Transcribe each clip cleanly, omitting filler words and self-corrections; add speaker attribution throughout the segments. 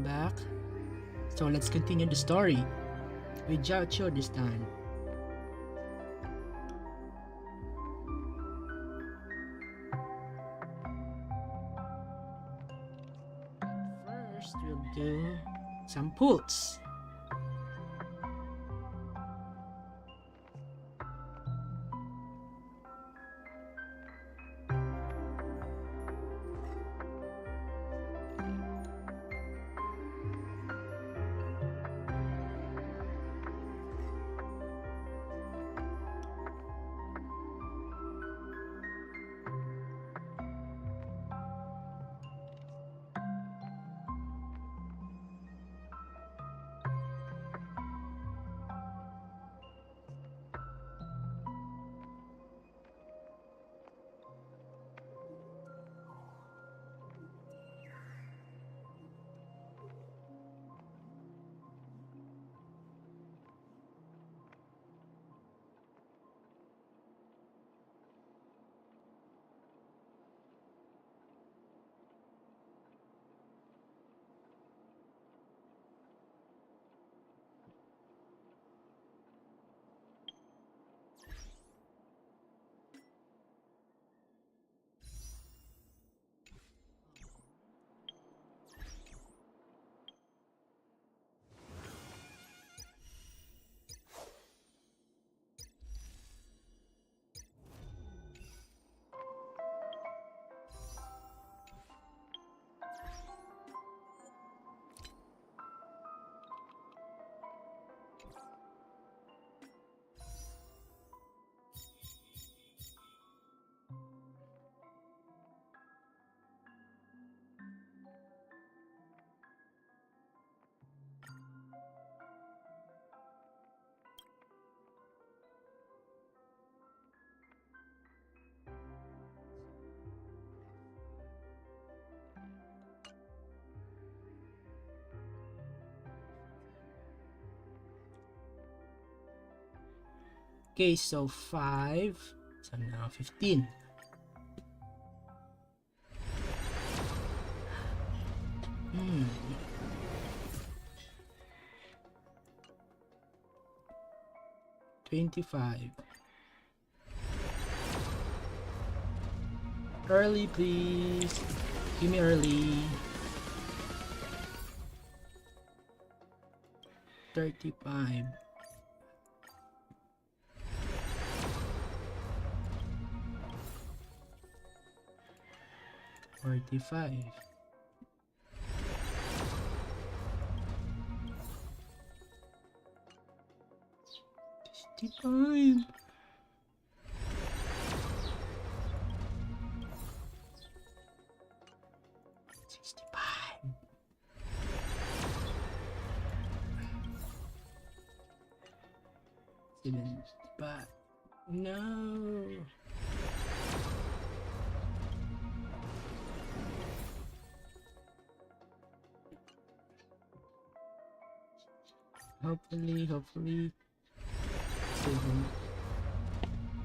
Speaker 1: back. So let's continue the story with jiaoqiu this time. First, we'll do some pulls. Okay, so 5, so now 15. Hmm. $25. Early, please. Give me early. 35. 45. 55. 65. 75. No. Hopefully. 7.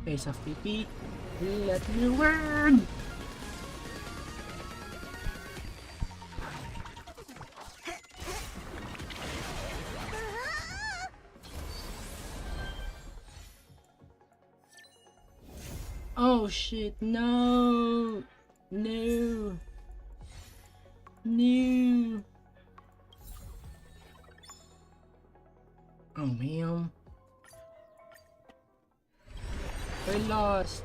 Speaker 1: Face of PP. Let me win. Oh shit, no. No. No. Oh man. I lost.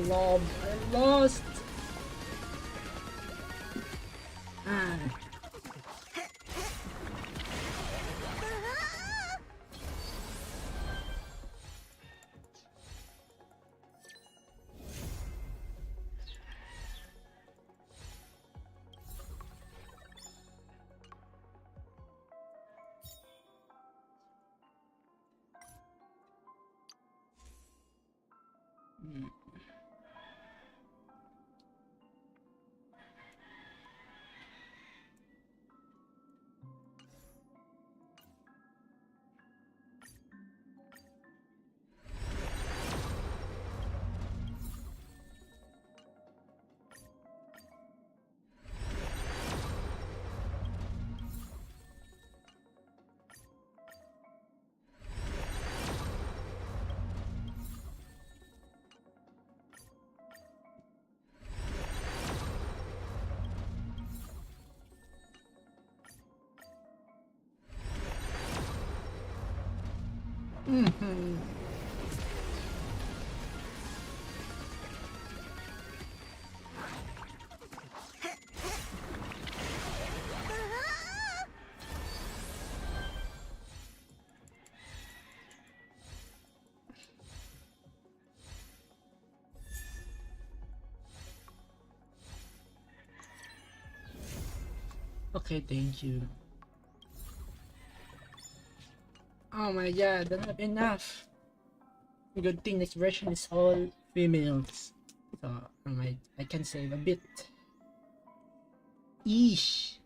Speaker 1: Lob, I lost. Ah. Mm. Mhm. Okay, thank you. Oh my god, I don't have enough. Good thing this version is all females. So I can save a bit. Eesh.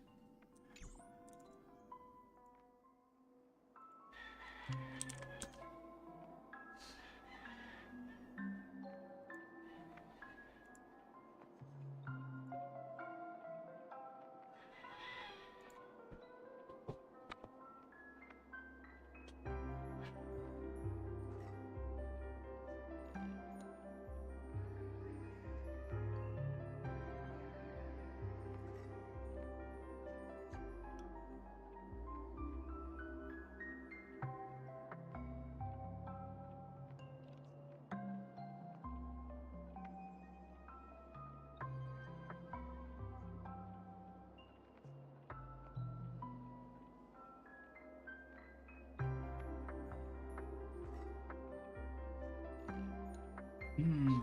Speaker 1: Hmm.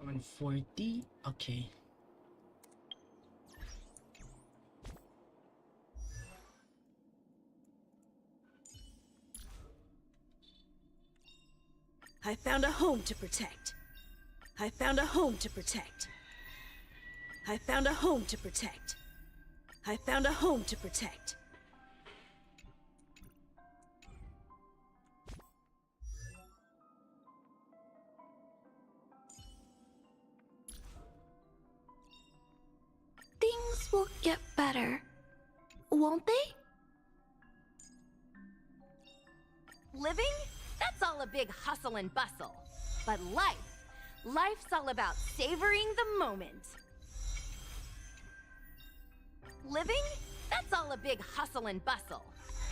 Speaker 1: On 40? Okay.
Speaker 2: I found a home to protect. I found a home to protect. I found a home to protect. I found a home to protect.
Speaker 3: Things will get better, won't they?
Speaker 4: Living? That's all a big hustle and bustle. But life's all about savoring the moment. Living? That's all a big hustle and bustle.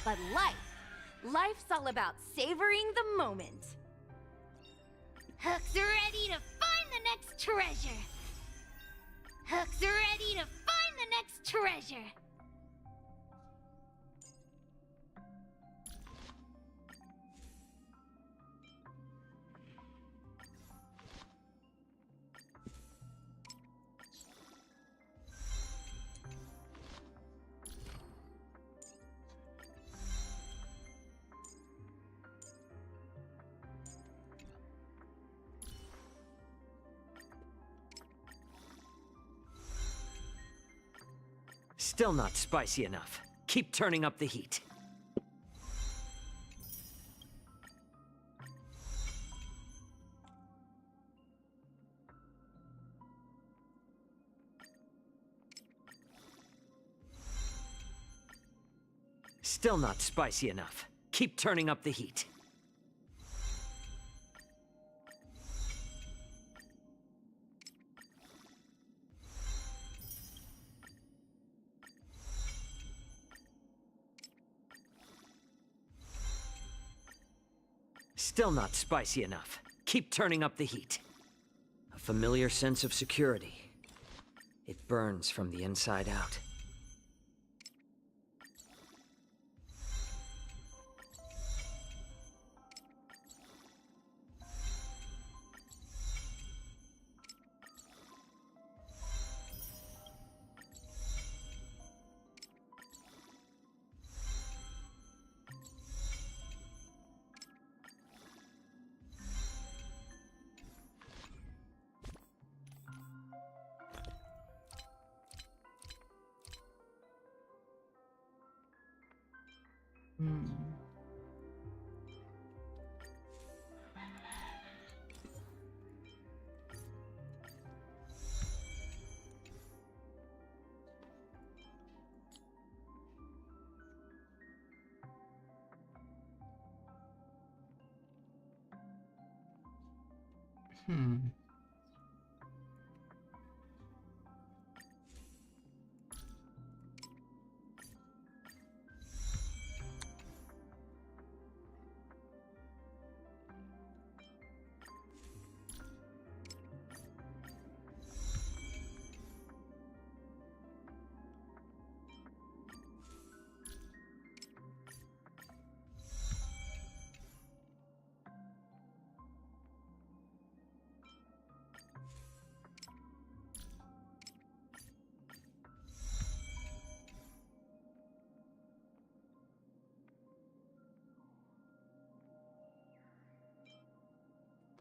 Speaker 4: But life's all about savoring the moment.
Speaker 5: Hook's ready to find the next treasure. Hook's ready to find the next treasure.
Speaker 6: Still not spicy enough. Keep turning up the heat. Still not spicy enough. Keep turning up the heat. Still not spicy enough. Keep turning up the heat. A familiar sense of security. It burns from the inside out.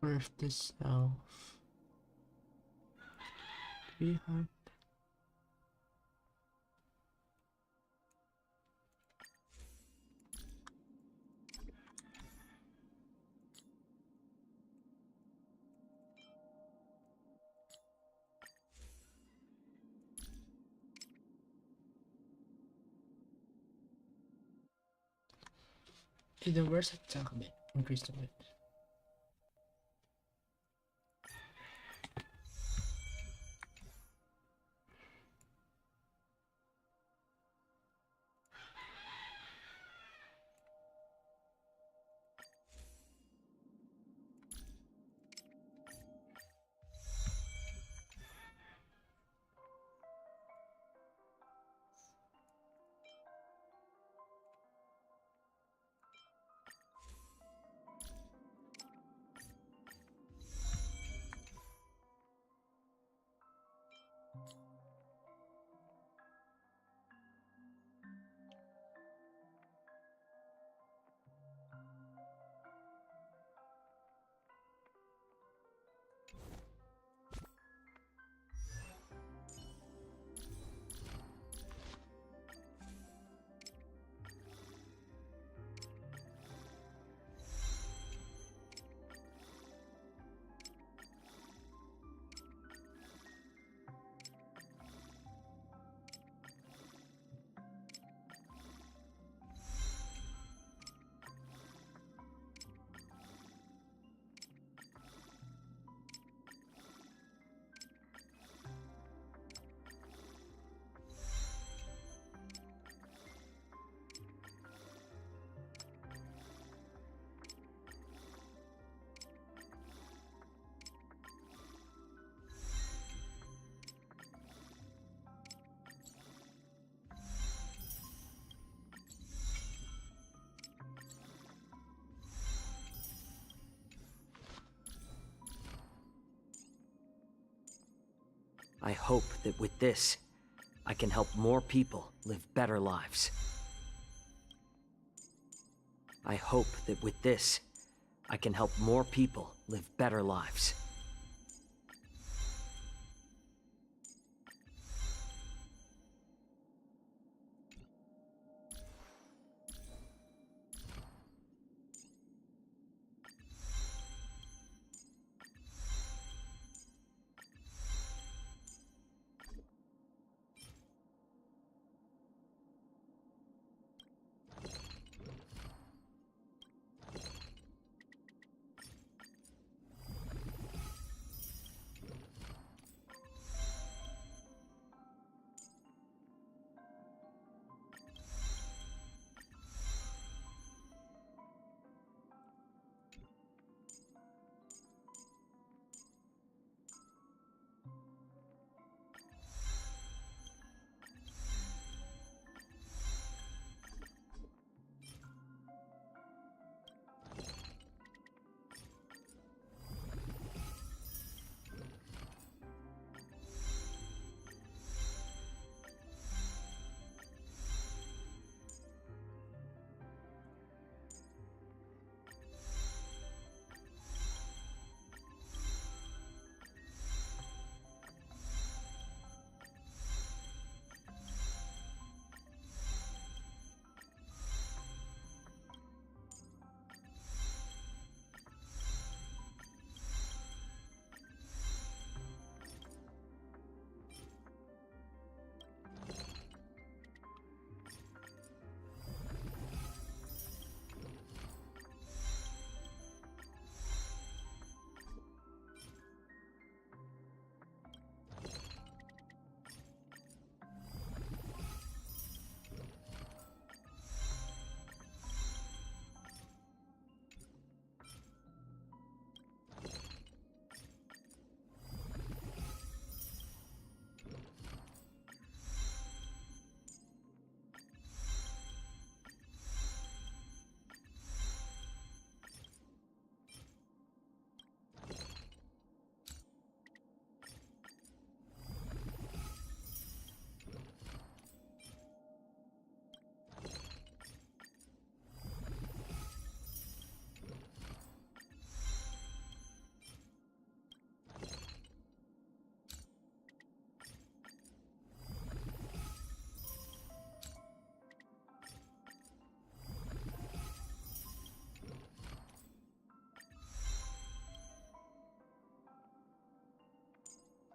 Speaker 1: Birth the self. We have the worst attack a bit. Increase the weight.
Speaker 6: I hope that with this, I can help more people live better lives. I hope that with this, I can help more people live better lives.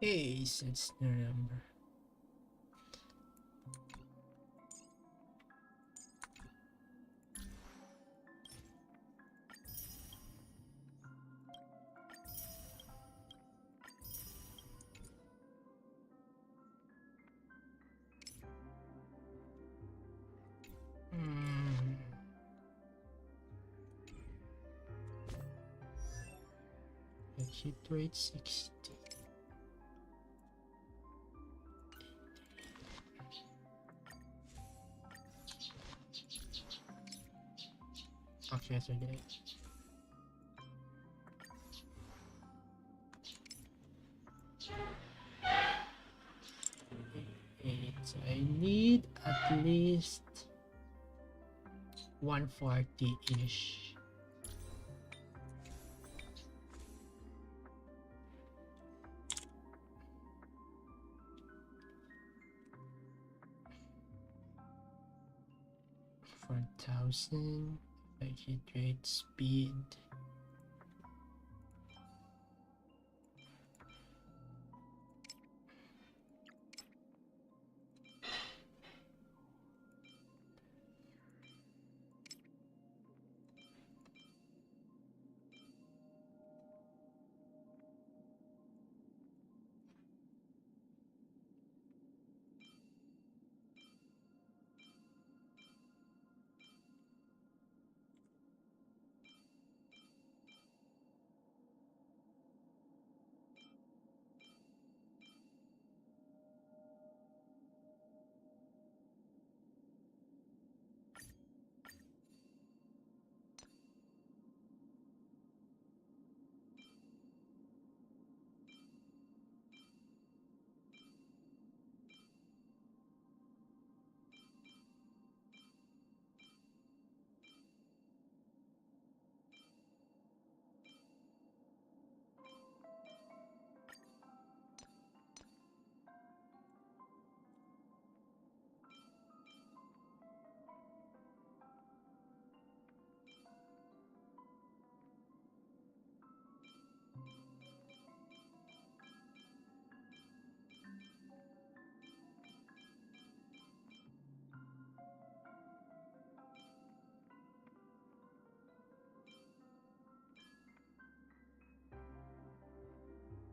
Speaker 1: Ace, it's November. Hit rate 60. Okay, so good. I need at least 140-ish. For 1,000, I hit rate speed.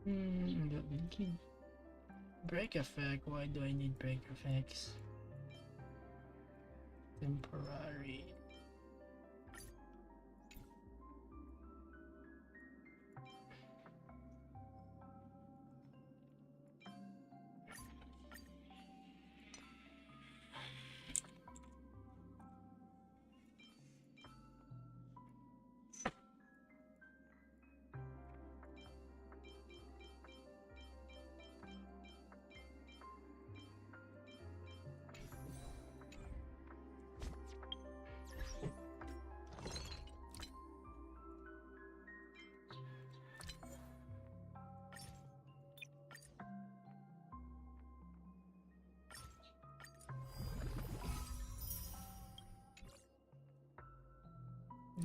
Speaker 1: The blinking break effect. Why do I need break effects? Temporary.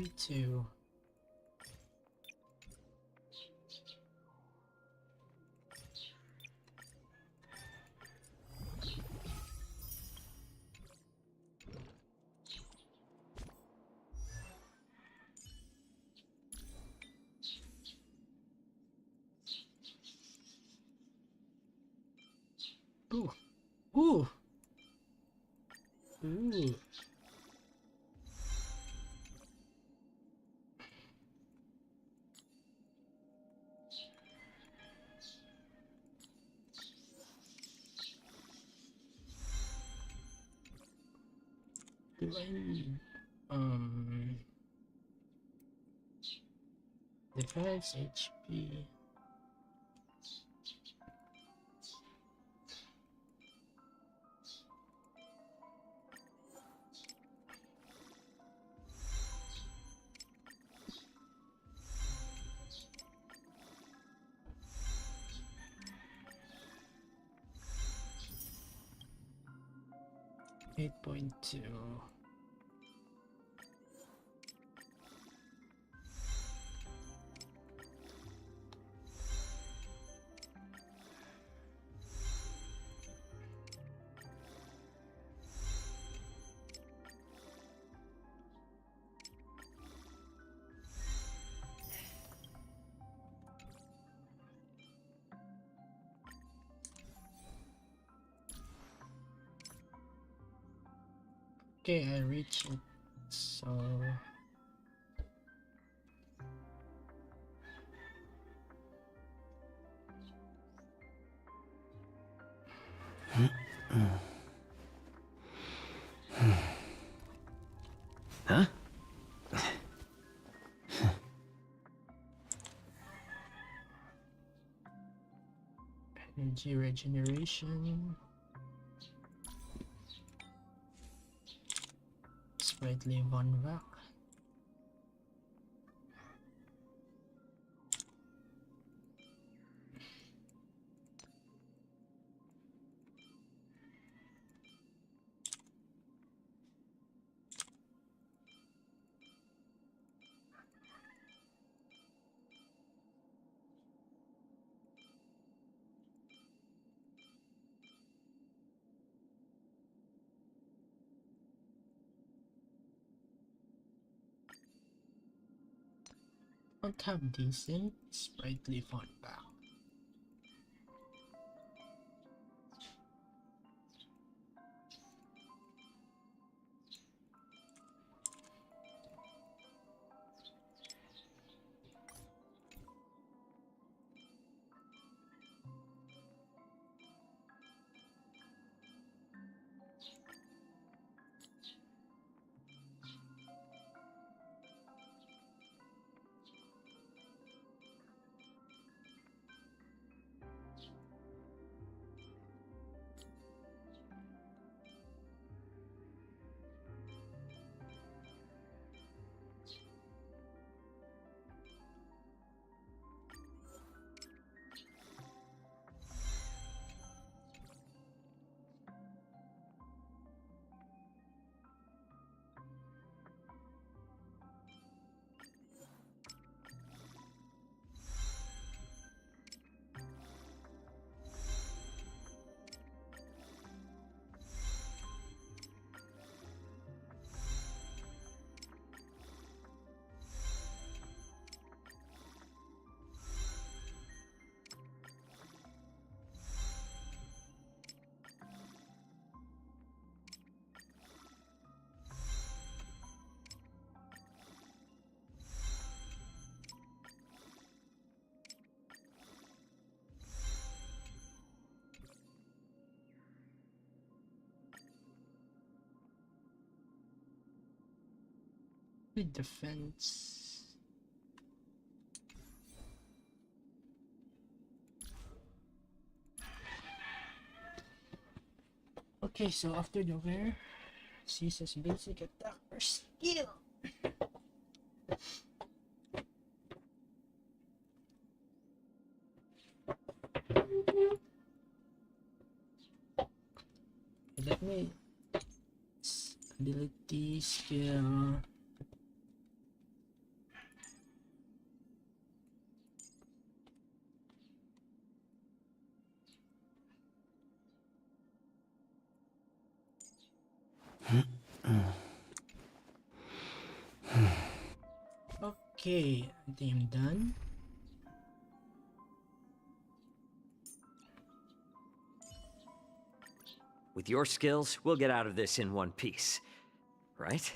Speaker 1: v2. Ooh. Ooh. Ooh. Do I need defense HP? .2. Okay, I reached it. So
Speaker 6: Huh?
Speaker 1: energy regeneration. Sprightly Von Vac. Don't have decent sprightly Von Vac. With defense. Okay, so after the wear, ceases basic attack or skill. Let me ability skill. Okay, I think I'm done.
Speaker 6: With your skills, we'll get out of this in one piece. Right?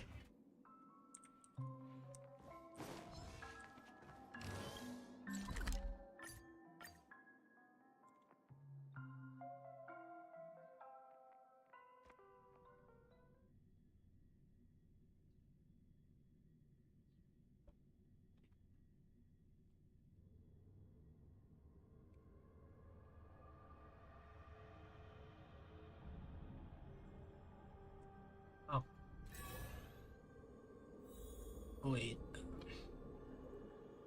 Speaker 1: Oh. Wait.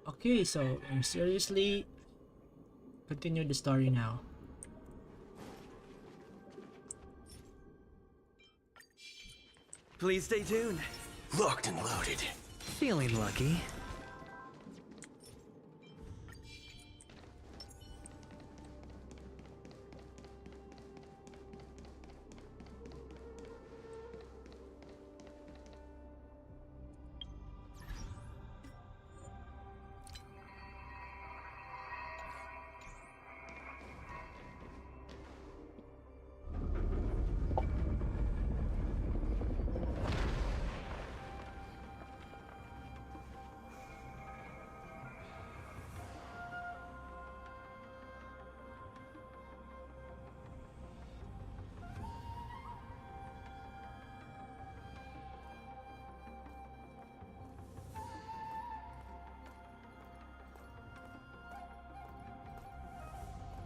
Speaker 1: Okay, so I'm seriously continue the story now.
Speaker 6: Please stay tuned.
Speaker 7: Locked and loaded.
Speaker 6: Feeling lucky.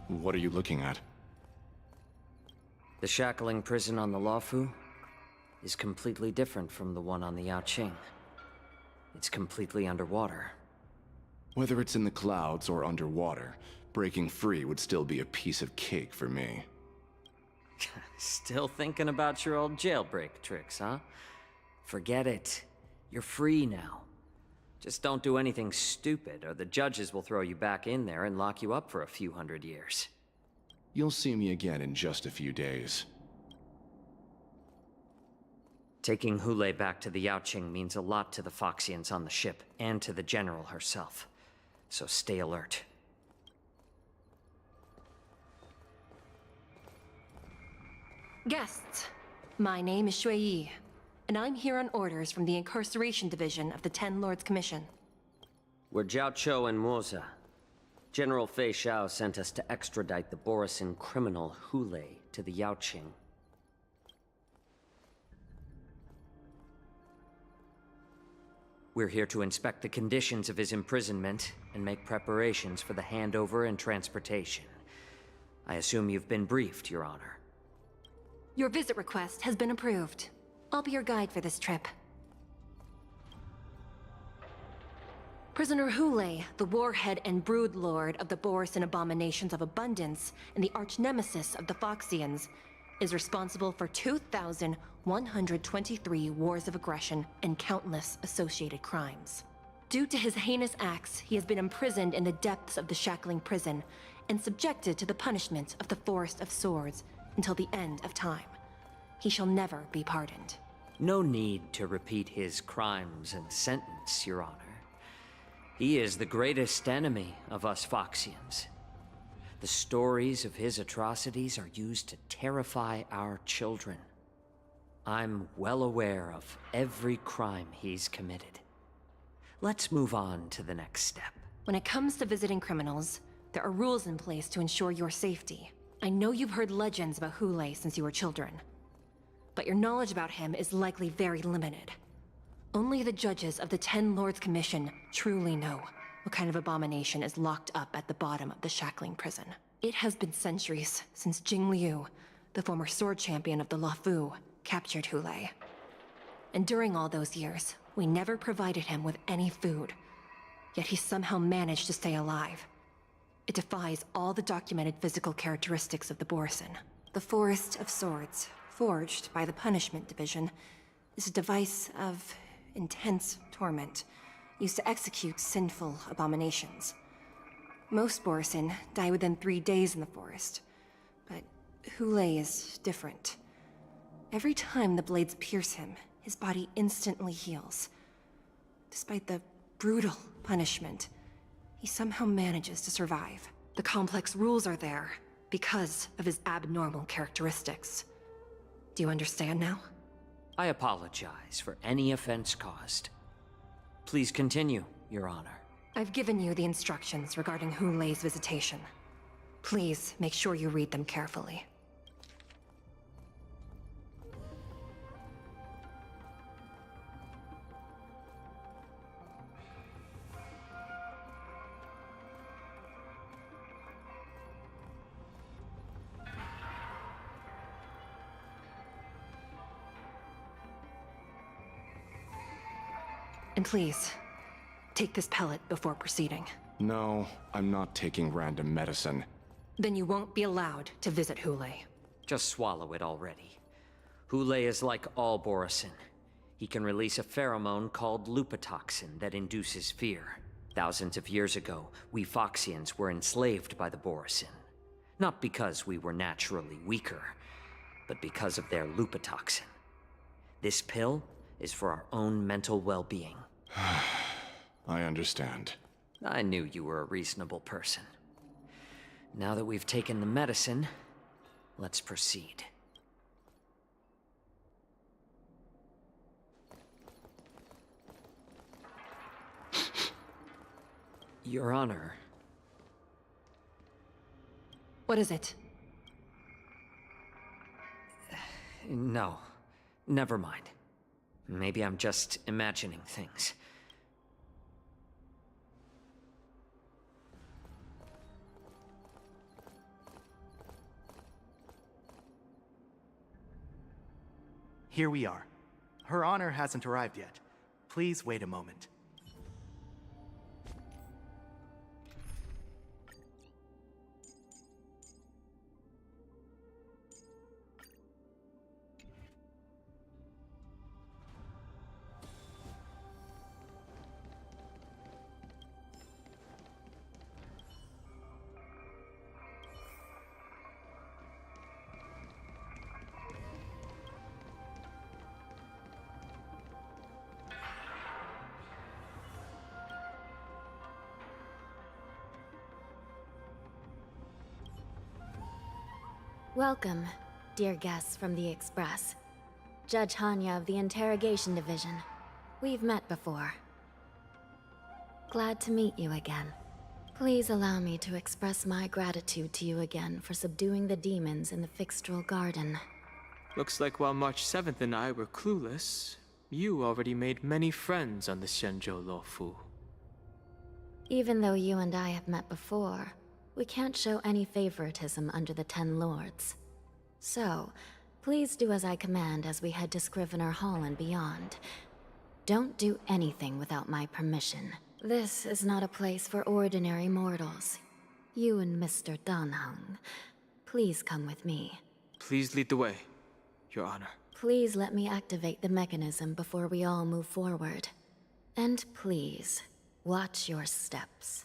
Speaker 7: What are you looking at?
Speaker 6: The shackling prison on the Luofu is completely different from the one on the Yaoqing. It's completely underwater.
Speaker 7: Whether it's in the clouds or underwater, breaking free would still be a piece of cake for me.
Speaker 6: Still thinking about your old jailbreak tricks, huh? Forget it. You're free now. Just don't do anything stupid, or the judges will throw you back in there and lock you up for a few hundred years.
Speaker 7: You'll see me again in just a few days.
Speaker 6: Taking Hule back to the Yaoqing means a lot to the Foxians on the ship, and to the General herself. So stay alert.
Speaker 8: Guests, my name is Shui Yi, and I'm here on orders from the Incarceration Division of the Ten Lords Commission.
Speaker 6: We're jiaoqiu and Moza. General Fei Xiao sent us to extradite the Borisin criminal Hule to the Yaoqing. We're here to inspect the conditions of his imprisonment and make preparations for the handover and transportation. I assume you've been briefed, Your Honor.
Speaker 8: Your visit request has been approved. I'll be your guide for this trip. Prisoner Hule, the warhead and brood lord of the Borisin abominations of abundance and the arch-nemesis of the Foxians, is responsible for 2,123 wars of aggression and countless associated crimes. Due to his heinous acts, he has been imprisoned in the depths of the shackling prison and subjected to the punishment of the Forest of Swords until the end of time. He shall never be pardoned.
Speaker 6: No need to repeat his crimes and sentence, Your Honor. He is the greatest enemy of us Foxians. The stories of his atrocities are used to terrify our children. I'm well aware of every crime he's committed. Let's move on to the next step.
Speaker 8: When it comes to visiting criminals, there are rules in place to ensure your safety. I know you've heard legends about Hule since you were children, but your knowledge about him is likely very limited. Only the judges of the Ten Lords Commission truly know what kind of abomination is locked up at the bottom of the shackling prison. It has been centuries since Jing Liu, the former sword champion of the Luofu, captured Hule. And during all those years, we never provided him with any food. Yet he somehow managed to stay alive. It defies all the documented physical characteristics of the Borisin. The Forest of Swords, forged by the Punishment Division, is a device of intense torment, used to execute sinful abominations. Most Borisin die within 3 days in the forest, but Hule is different. Every time the blades pierce him, his body instantly heals. Despite the brutal punishment, he somehow manages to survive. The complex rules are there because of his abnormal characteristics. Do you understand now?
Speaker 6: I apologize for any offense caused. Please continue, Your Honor.
Speaker 8: I've given you the instructions regarding Hule's visitation. Please make sure you read them carefully. And please, take this pellet before proceeding.
Speaker 7: No, I'm not taking random medicine.
Speaker 8: Then you won't be allowed to visit Hule.
Speaker 6: Just swallow it already. Hule is like all Borisin. He can release a pheromone called lupatoxin that induces fear. Thousands of years ago, we Foxians were enslaved by the Borisin. Not because we were naturally weaker, but because of their lupatoxin. This pill is for our own mental well-being.
Speaker 7: I understand.
Speaker 6: I knew you were a reasonable person. Now that we've taken the medicine, let's proceed. Your Honor.
Speaker 8: What is it?
Speaker 6: No, never mind. Maybe I'm just imagining things.
Speaker 9: here we are. Her Honor hasn't arrived yet. Please wait a moment.
Speaker 10: Welcome, dear guests from the Express. Judge Hanya of the Interrogation Division. We've met before. Glad to meet you again. Please allow me to express my gratitude to you again for subduing the demons in the Fixtral Garden.
Speaker 11: Looks like while March 7th and I were clueless, you already made many friends on the Shenzhou Luofu.
Speaker 10: Even though you and I have met before, we can't show any favoritism under the Ten Lords. So, please do as I command as we head to Scrivener Hall and beyond. Don't do anything without my permission. This is not a place for ordinary mortals. You and Mr. Danheng, please come with me.
Speaker 11: Please lead the way, Your Honor.
Speaker 10: Please let me activate the mechanism before we all move forward. And please, watch your steps.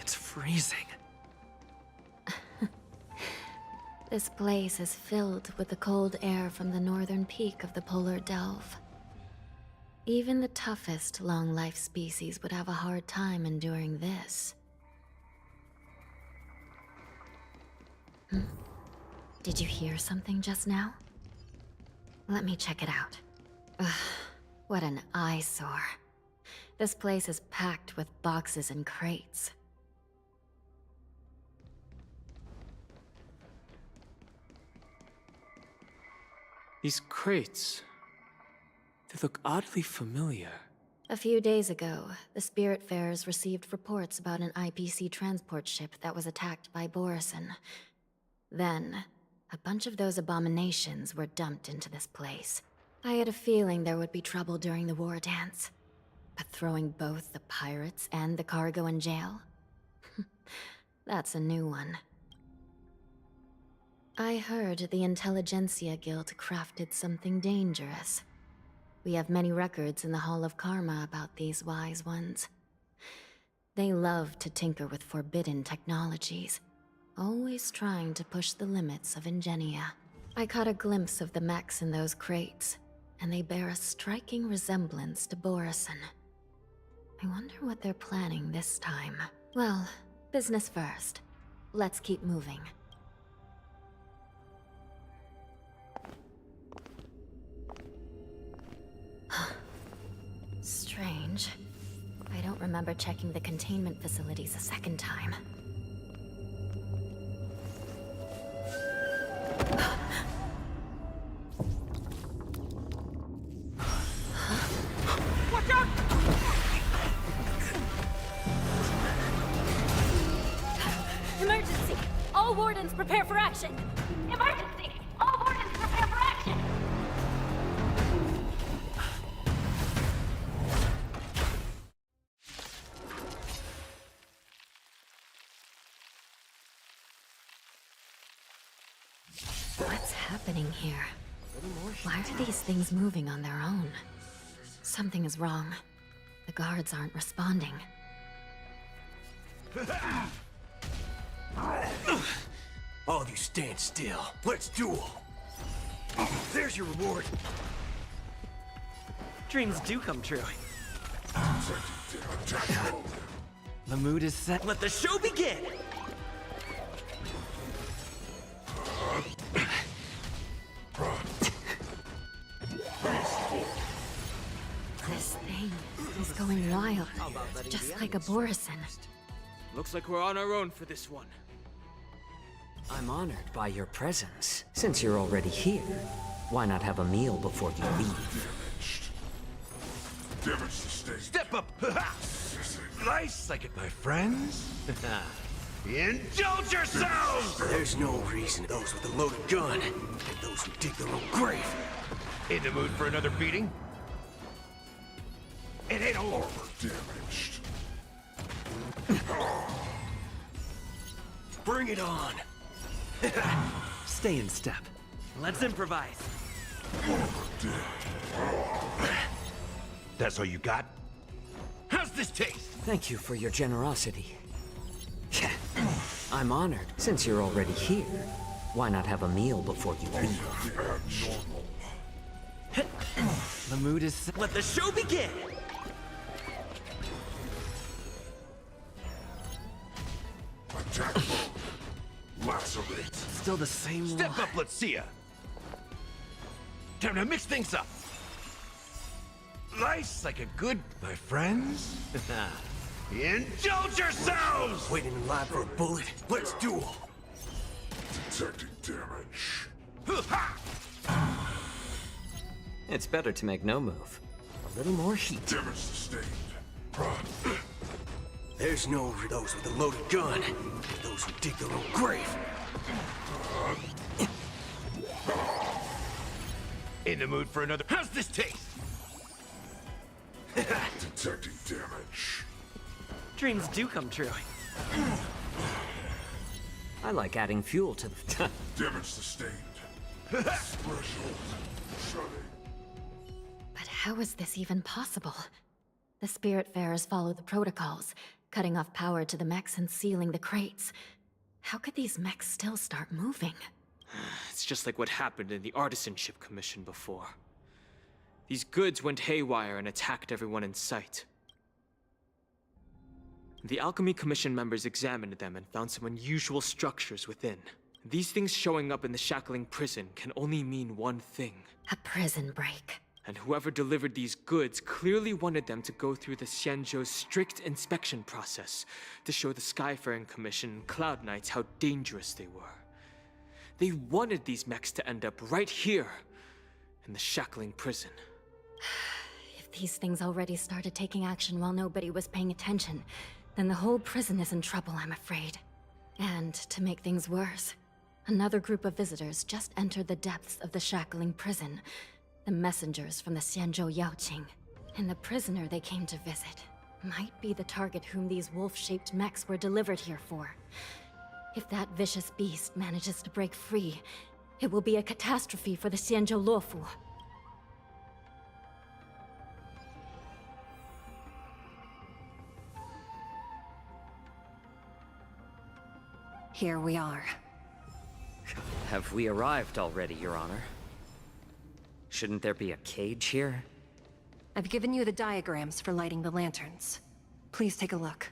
Speaker 11: It's freezing.
Speaker 10: This place is filled with the cold air from the northern peak of the polar delve. Even the toughest long-life species would have a hard time enduring this. Did you hear something just now? Let me check it out. Ugh, what an eyesore. This place is packed with boxes and crates.
Speaker 11: These crates, they look oddly familiar.
Speaker 10: A few days ago, the Spiritfarers received reports about an IPC transport ship that was attacked by Borison. Then, a bunch of those abominations were dumped into this place. I had a feeling there would be trouble during the war dance. But throwing both the pirates and the cargo in jail? That's a new one. I heard the Intelligentsia Guild crafted something dangerous. We have many records in the Hall of Karma about these wise ones. They love to tinker with forbidden technologies, always trying to push the limits of ingenia. I caught a glimpse of the mechs in those crates, and they bear a striking resemblance to Borison. I wonder what they're planning this time. Well, business first. Let's keep moving. Strange. I don't remember checking the containment facilities a second time.
Speaker 11: Watch out!
Speaker 10: Emergency! All wardens prepare for action!
Speaker 5: Emergency! All wardens prepare for action!
Speaker 10: What's happening here? Why are these things moving on their own? Something is wrong. The guards aren't responding.
Speaker 12: All of you stand still. Let's duel. There's your reward.
Speaker 11: Dreams do come true.
Speaker 12: The mood is set. Let the show begin!
Speaker 10: This thing is going wild, just like a Borison.
Speaker 11: Looks like we're on our own for this one.
Speaker 6: I'm honored by your presence. Since you're already here, why not have a meal before you leave?
Speaker 12: Step up! Nice like it, my friends. Indulge yourselves! There's no reason those with a loaded gun and those who dig their own grave. In the mood for another beating? It ain't all over. Damaged. Bring it on. Stay in step. Let's improvise. That's all you got? How's this taste?
Speaker 6: Thank you for your generosity. I'm honored. Since you're already here, why not have a meal before you leave?
Speaker 12: The mood is set. Let the show begin! Lacerate. Still the same. Step up, let's see ya. Time to mix things up. Nice like a good, my friends. Indulge yourselves! Waiting in line for a bullet. Let's duel. Detecting damage.
Speaker 6: It's better to make no move. A little more heat.
Speaker 12: Damage sustained. There's no those with a loaded gun and those who dig their own grave. In the mood for another. How's this taste? Detecting damage.
Speaker 11: Dreams do come true.
Speaker 6: I like adding fuel to the
Speaker 12: Damage sustained. Threshold. Shutting.
Speaker 10: But how is this even possible? The Spiritfarers follow the protocols, cutting off power to the mechs and sealing the crates. How could these mechs still start moving?
Speaker 11: It's just like what happened in the Artisanship Commission before. These goods went haywire and attacked everyone in sight. The Alchemy Commission members examined them and found some unusual structures within. These things showing up in the Shackling prison can only mean one thing.
Speaker 10: A prison break.
Speaker 11: And whoever delivered these goods clearly wanted them to go through the Xianzhou's strict inspection process to show the Skyfaring Commission and Cloud Knights how dangerous they were. They wanted these mechs to end up right here, in the Shackling prison.
Speaker 10: If these things already started taking action while nobody was paying attention, then the whole prison is in trouble, I'm afraid. And to make things worse, another group of visitors just entered the depths of the Shackling prison. The messengers from the Xianzhou Yaoqing. And the prisoner they came to visit might be the target whom these wolf-shaped mechs were delivered here for. If that vicious beast manages to break free, it will be a catastrophe for the Xianzhou Luofu.
Speaker 8: Here we are.
Speaker 6: Have we arrived already, Your Honor? Shouldn't there be a cage here?
Speaker 8: I've given you the diagrams for lighting the lanterns. Please take a look.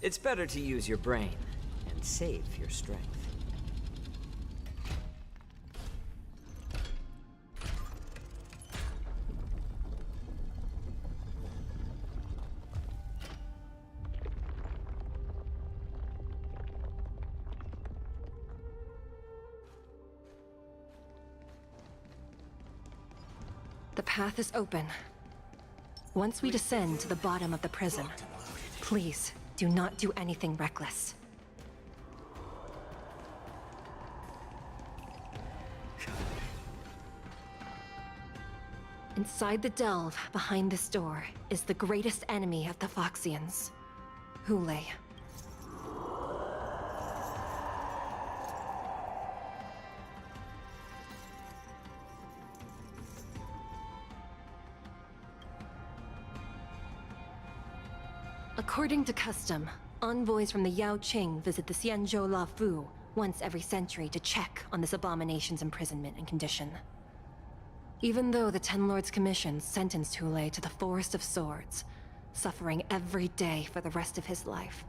Speaker 6: It's better to use your brain and save your strength.
Speaker 8: The path is open. Once we descend to the bottom of the prison, please do not do anything reckless. Inside the delve behind this door is the greatest enemy of the Foxians, Hule. According to custom, envoys from the Yaoqiu visit the Xianzhou La Fu once every century to check on this abomination's imprisonment and condition. Even though the Ten Lords Commission sentenced Hule to the Forest of Swords, suffering every day for the rest of his life,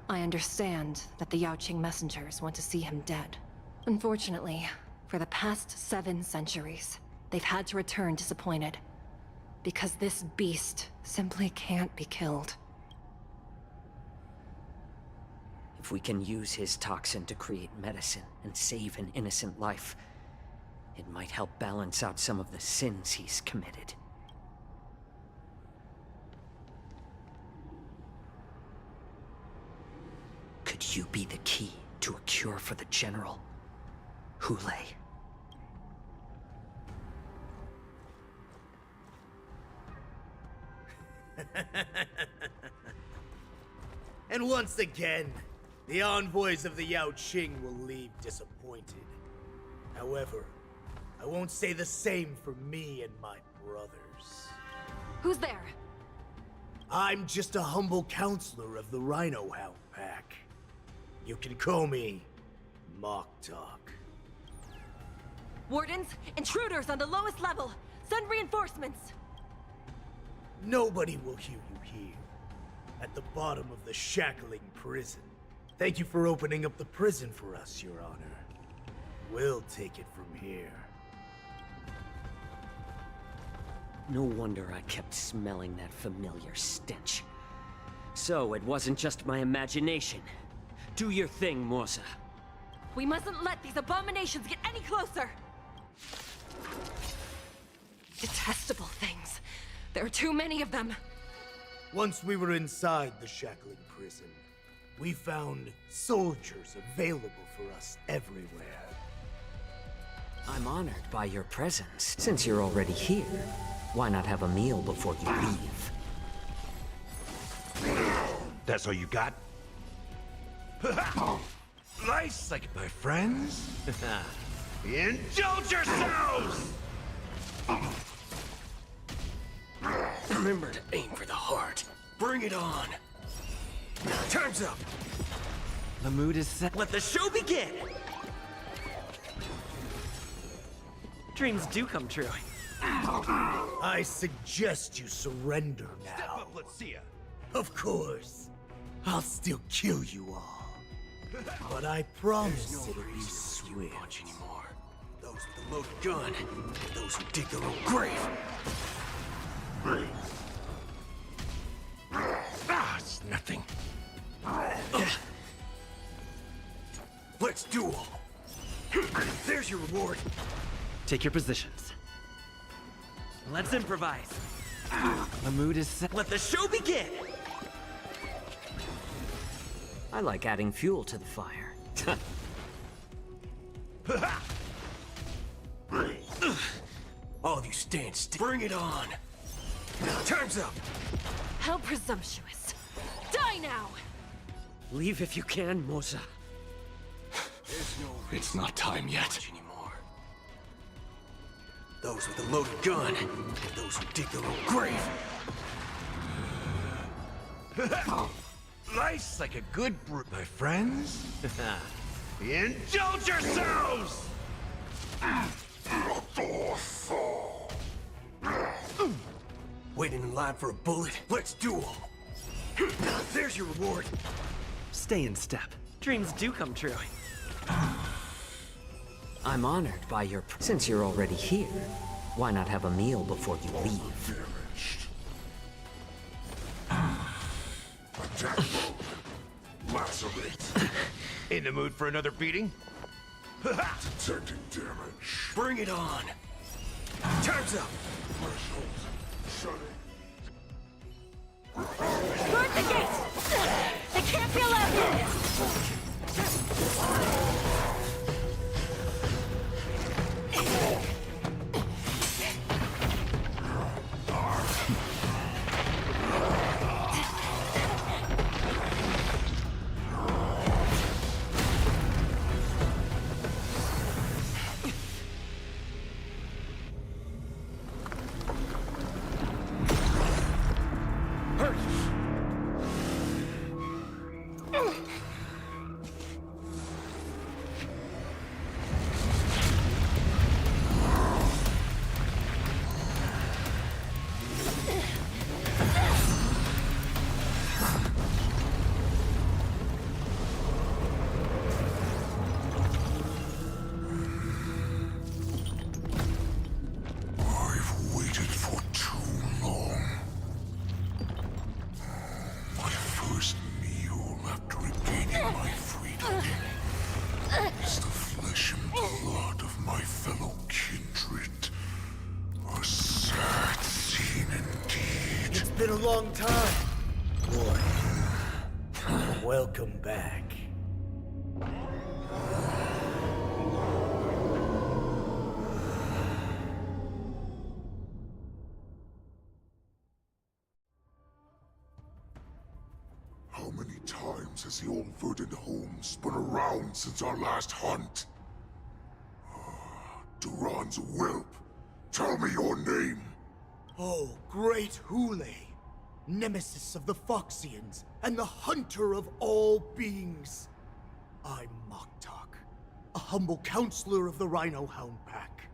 Speaker 8: I understand that the Yaoqiu messengers want to see him dead. Unfortunately, for the past 7 centuries, they've had to return disappointed, because this beast simply can't be killed.
Speaker 6: If we can use his toxin to create medicine and save an innocent life, it might help balance out some of the sins he's committed. Could you be the key to a cure for the General, Hule?
Speaker 13: And once again, the envoys of the Yaoqiu will leave disappointed. However, I won't say the same for me and my brothers.
Speaker 8: Who's there?
Speaker 13: I'm just a humble counselor of the Rhino Hound Pack. You can call me Mock Talk.
Speaker 8: Wardens, intruders on the lowest level! Send reinforcements!
Speaker 13: Nobody will hear you here. At the bottom of the shackling prison. Thank you for opening up the prison for us, Your Honor. We'll take it from here.
Speaker 6: No wonder I kept smelling that familiar stench. So it wasn't just my imagination. Do your thing, Moza.
Speaker 8: We mustn't let these abominations get any closer! Detestable things. There are too many of them.
Speaker 13: Once we were inside the shackling prison, we found soldiers available for us everywhere.
Speaker 6: I'm honored by your presence. Since you're already here, why not have a meal before you leave?
Speaker 12: That's all you got? Nice, like my friends. Indulge yourselves!
Speaker 14: Remember to aim for the heart. Bring it on. Time's up.
Speaker 9: The mood is set.
Speaker 11: Let the show begin! Dreams do come true.
Speaker 13: I suggest you surrender now.
Speaker 12: Step up, let's see ya.
Speaker 13: Of course. I'll still kill you all. But I promise it'll be swift.
Speaker 14: Punch anymore. Those with the loaded gun, and those who dig their own grave. It's nothing. Let's duel. There's your reward.
Speaker 9: Take your positions.
Speaker 11: Let's improvise.
Speaker 9: The mood is set.
Speaker 11: Let the show begin!
Speaker 6: I like adding fuel to the fire.
Speaker 14: All of you stand still. Bring it on. Time's up.
Speaker 8: How presumptuous. Die now!
Speaker 6: Leave if you can, Moza.
Speaker 14: There's no
Speaker 7: It's not time yet.
Speaker 14: punch anymore. Those with the loaded gun, and those who dig their own grave.
Speaker 12: Nice, like a good my friends. Indulge yourselves!
Speaker 14: Waiting in line for a bullet. Let's duel. There's your reward.
Speaker 9: Stay in step. Dreams do come true.
Speaker 6: I'm honored by your... Since you're already here, why not have a meal before you leave?
Speaker 12: Attack mode. Lacerate.
Speaker 14: In the mood for another beating?
Speaker 12: Detecting damage.
Speaker 14: Bring it on. Time's up.
Speaker 12: Threshold. Shutting.
Speaker 2: Guard the gate! They can't be allowed in!
Speaker 12: I've waited for too long. My first meal after regaining my freedom is the flesh and blood of my fellow kindred. A sad scene indeed.
Speaker 13: It's been a long time. Boy, welcome back.
Speaker 12: How many times has the old verdant home spun around since our last hunt? Duran's whelp, tell me your name.
Speaker 13: Oh, great Hule, nemesis of the Foxians, and the hunter of all beings. I'm Moktok, a humble counselor of the Rhino Hound Pack.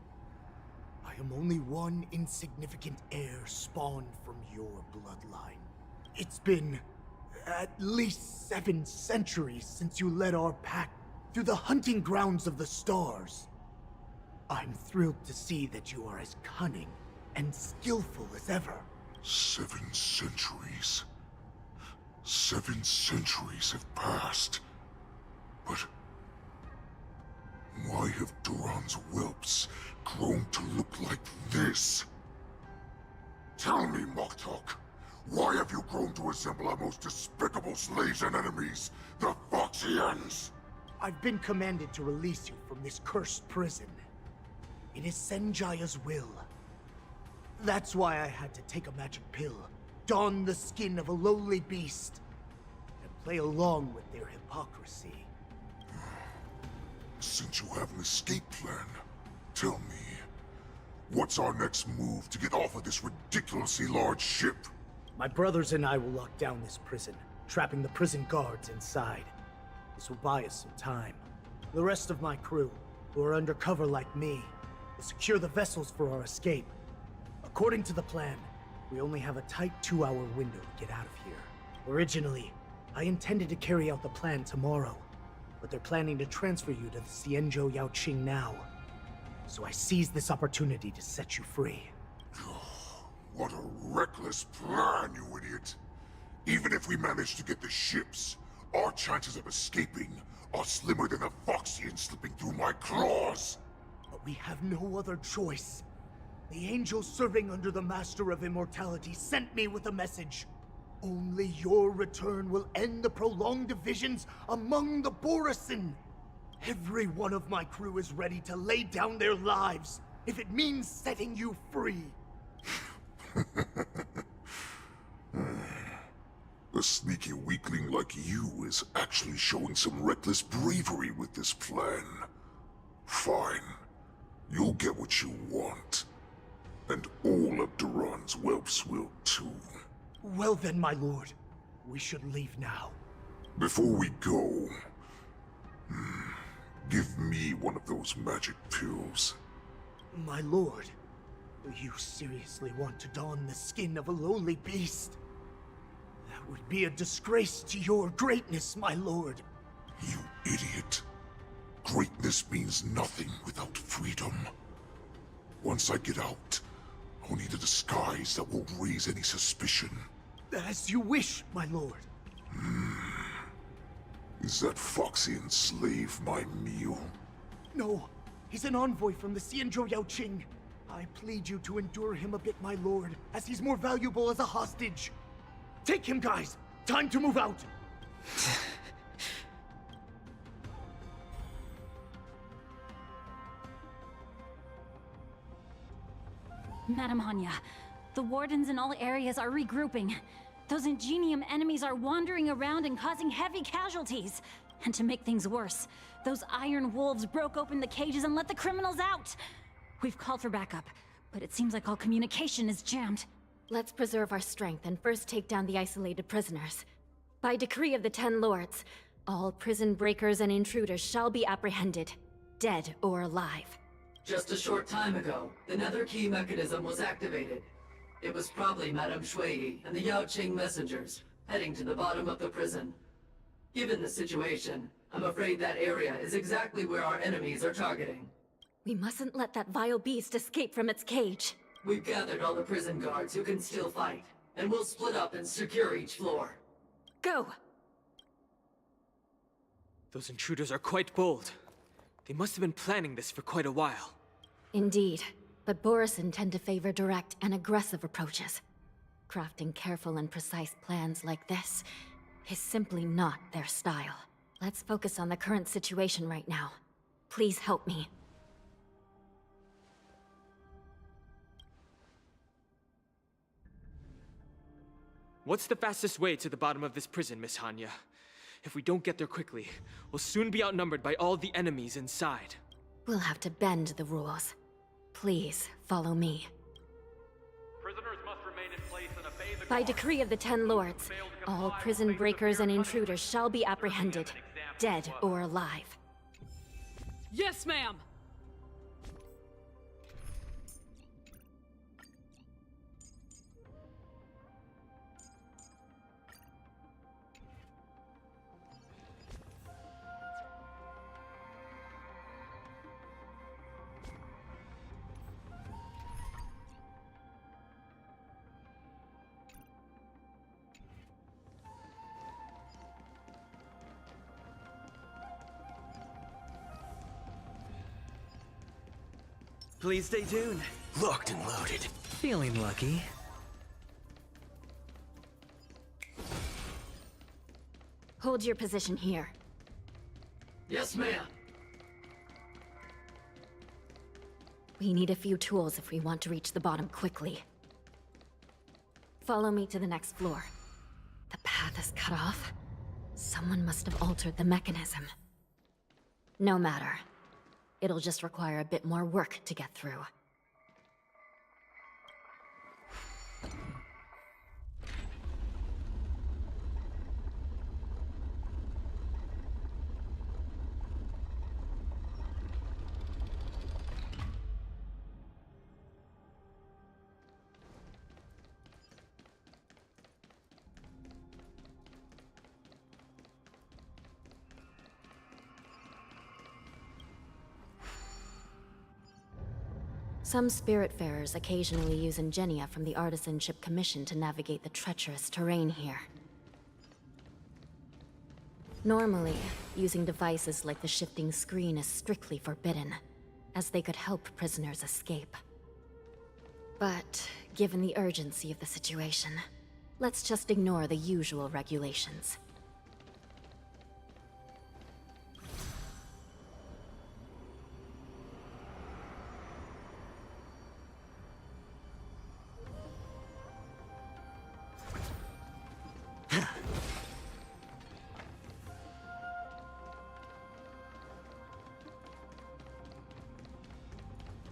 Speaker 13: I am only one insignificant heir spawned from your bloodline. It's been at least 7 centuries since you led our pack through the hunting grounds of the stars. I'm thrilled to see that you are as cunning and skillful as ever.
Speaker 12: 7 centuries. 7 centuries have passed. But why have Duran's whelps grown to look like this? Tell me, Moktok, why have you grown to resemble our most despicable slaves and enemies, the Foxians?
Speaker 13: I've been commanded to release you from this cursed prison. It is Senjaya's will. That's why I had to take a magic pill, don the skin of a lowly beast, and play along with their hypocrisy.
Speaker 12: Since you have an escape plan, tell me, what's our next move to get off of this ridiculously large ship?
Speaker 13: My brothers and I will lock down this prison, trapping the prison guards inside. This will buy us some time. The rest of my crew, who are undercover like me, will secure the vessels for our escape. According to the plan, we only have a tight 2-hour window to get out of here. Originally, I intended to carry out the plan tomorrow, but they're planning to transfer you to the Xianzhou Yaoqing now. So I seized this opportunity to set you free.
Speaker 12: What a reckless plan, you idiot! Even if we manage to get the ships, our chances of escaping are slimmer than a Foxian slipping through my claws!
Speaker 13: But we have no other choice. The angel serving under the Master of Immortality sent me with a message. Only your return will end the prolonged divisions among the Borisin. Every one of my crew is ready to lay down their lives if it means setting you free.
Speaker 12: A sneaky weakling like you is actually showing some reckless bravery with this plan. Fine. You'll get what you want. And all of Duran's whelps will too.
Speaker 13: Well then, my lord. We should leave now.
Speaker 12: Before we go, give me one of those magic pills.
Speaker 13: My lord, do you seriously want to don the skin of a lowly beast? That would be a disgrace to your greatness, my lord.
Speaker 12: You idiot. Greatness means nothing without freedom. Once I get out, I'll need a disguise that won't raise any suspicion.
Speaker 13: As you wish, my lord.
Speaker 12: Is that Foxian slave my meal?
Speaker 13: No, he's an envoy from the Xianzhou Yaoqing. I plead you to endure him a bit, my lord, as he's more valuable as a hostage. Take him, guys! Time to move out!
Speaker 15: Madam Hanya, the wardens in all areas are regrouping. Those Ingenium enemies are wandering around and causing heavy casualties. And to make things worse, those iron wolves broke open the cages and let the criminals out. We've called for backup, but it seems like all communication is jammed.
Speaker 10: Let's preserve our strength and first take down the isolated prisoners. By decree of the Ten Lords, all prison breakers and intruders shall be apprehended, dead or alive.
Speaker 16: Just a short time ago, the nether key mechanism was activated. It was probably Madame Shui and the Yaoqing messengers, heading to the bottom of the prison. Given the situation, I'm afraid that area is exactly where our enemies are targeting.
Speaker 10: We mustn't let that vile beast escape from its cage.
Speaker 16: We've gathered all the prison guards who can still fight, and we'll split up and secure each floor.
Speaker 10: Go!
Speaker 11: Those intruders are quite bold. They must have been planning this for quite a while.
Speaker 10: Indeed, but Borison tend to favor direct and aggressive approaches. Crafting careful and precise plans like this is simply not their style. Let's focus on the current situation right now. Please help me.
Speaker 11: What's the fastest way to the bottom of this prison, Miss Hanya? If we don't get there quickly, we'll soon be outnumbered by all the enemies inside.
Speaker 10: We'll have to bend the rules. Please, follow me.
Speaker 17: Prisoners must remain in place and obey the
Speaker 10: By decree of the Ten Lords, all prison breakers and intruders shall be apprehended, dead or alive.
Speaker 18: Yes, ma'am!
Speaker 14: Please stay tuned. Locked and loaded.
Speaker 19: Feeling lucky.
Speaker 10: Hold your position here.
Speaker 16: Yes, ma'am.
Speaker 10: We need a few tools if we want to reach the bottom quickly. Follow me to the next floor. The path is cut off. Someone must have altered the mechanism. No matter. It'll just require a bit more work to get through. Some Spiritfarers occasionally use ingenia from the Artisanship Commission to navigate the treacherous terrain here. Normally, using devices like the shifting screen is strictly forbidden, as they could help prisoners escape. But, given the urgency of the situation, let's just ignore the usual regulations.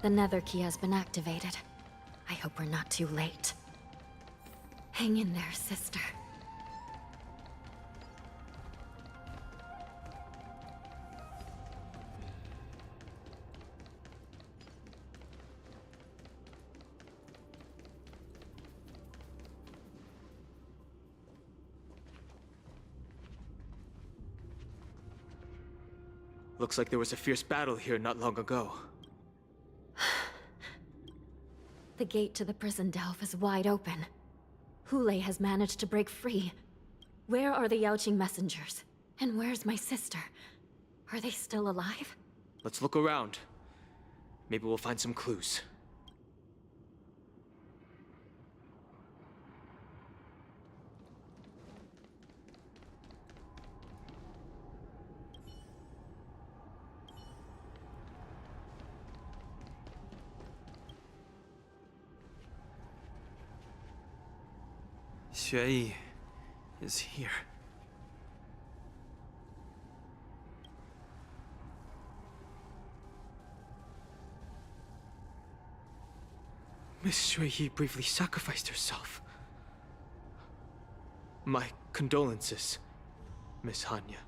Speaker 10: The nether key has been activated. I hope we're not too late. Hang in there, sister.
Speaker 11: Looks like there was a fierce battle here not long ago.
Speaker 10: The gate to the prison delve is wide open. Hulei has managed to break free. Where are the Yaoqing messengers? And where's my sister? Are they still alive?
Speaker 11: Let's look around. Maybe we'll find some clues.
Speaker 19: Xueyi is here.
Speaker 11: Miss Xueyi bravely sacrificed herself. My condolences, Miss Hanya.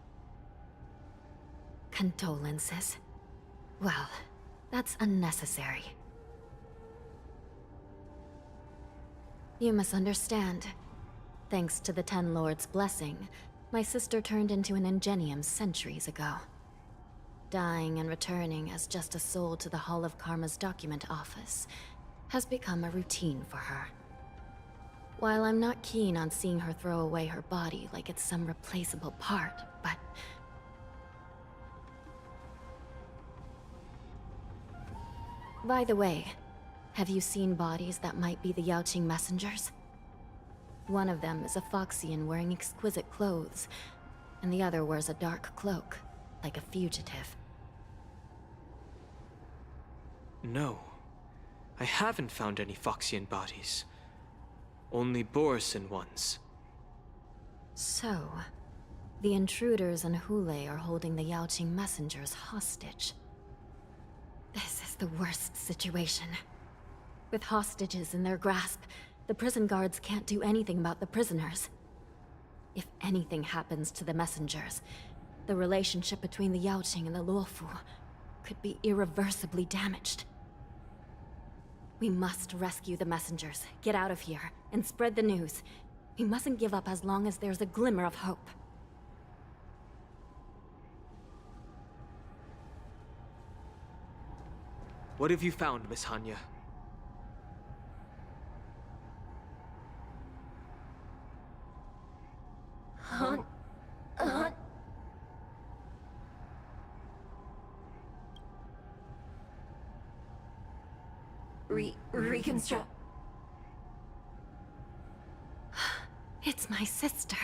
Speaker 10: Condolences? Well, that's unnecessary. You must understand. Thanks to the Ten Lords' blessing, my sister turned into an Ingenium centuries ago. Dying and returning as just a soul to the Hall of Karma's document office has become a routine for her. While I'm not keen on seeing her throw away her body like it's some replaceable part, but... By the way, have you seen bodies that might be the Yaoqing messengers? One of them is a Foxian wearing exquisite clothes, and the other wears a dark cloak, like a fugitive.
Speaker 11: No. I haven't found any Foxian bodies. Only Borisin ones.
Speaker 10: So, the intruders and Hulei are holding the Yaoqing messengers hostage. This is the worst situation. With hostages in their grasp, the prison guards can't do anything about the prisoners. If anything happens to the messengers, the relationship between the Yaoqing and the Luofu could be irreversibly damaged. We must rescue the messengers, get out of here, and spread the news. We mustn't give up as long as there's a glimmer of hope.
Speaker 11: What have you found, Miss Hanya?
Speaker 3: Reconstruct.
Speaker 10: It's my sister.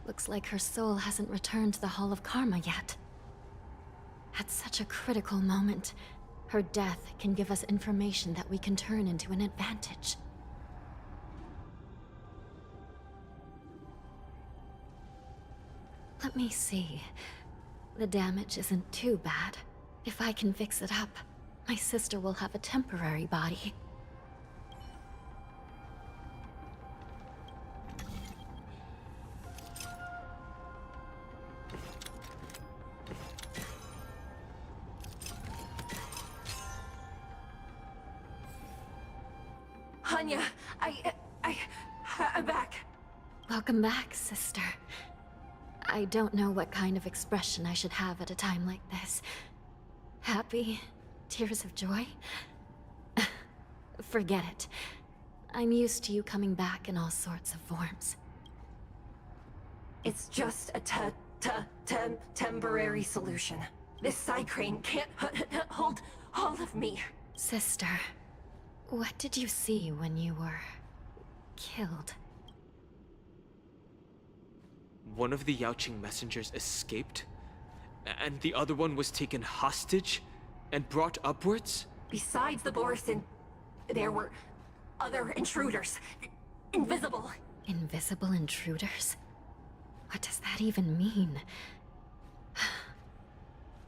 Speaker 10: Looks like her soul hasn't returned to the Hall of Karma yet. At such a critical moment, her death can give us information that we can turn into an advantage. Let me see. The damage isn't too bad. If I can fix it up, my sister will have a temporary body.
Speaker 3: Hanya, I'm back.
Speaker 10: Welcome back, sister. I don't know what kind of expression I should have at a time like this. Happy? Tears of joy? Forget it. I'm used to you coming back in all sorts of forms.
Speaker 3: It's just a temporary solution. This side crane can't hold all of me.
Speaker 10: Sister, what did you see when you were killed?
Speaker 11: One of the Yaoqing messengers escaped, and the other one was taken hostage and brought upwards?
Speaker 3: Besides the Borisin, there were other intruders. Invisible.
Speaker 10: Invisible intruders? What does that even mean?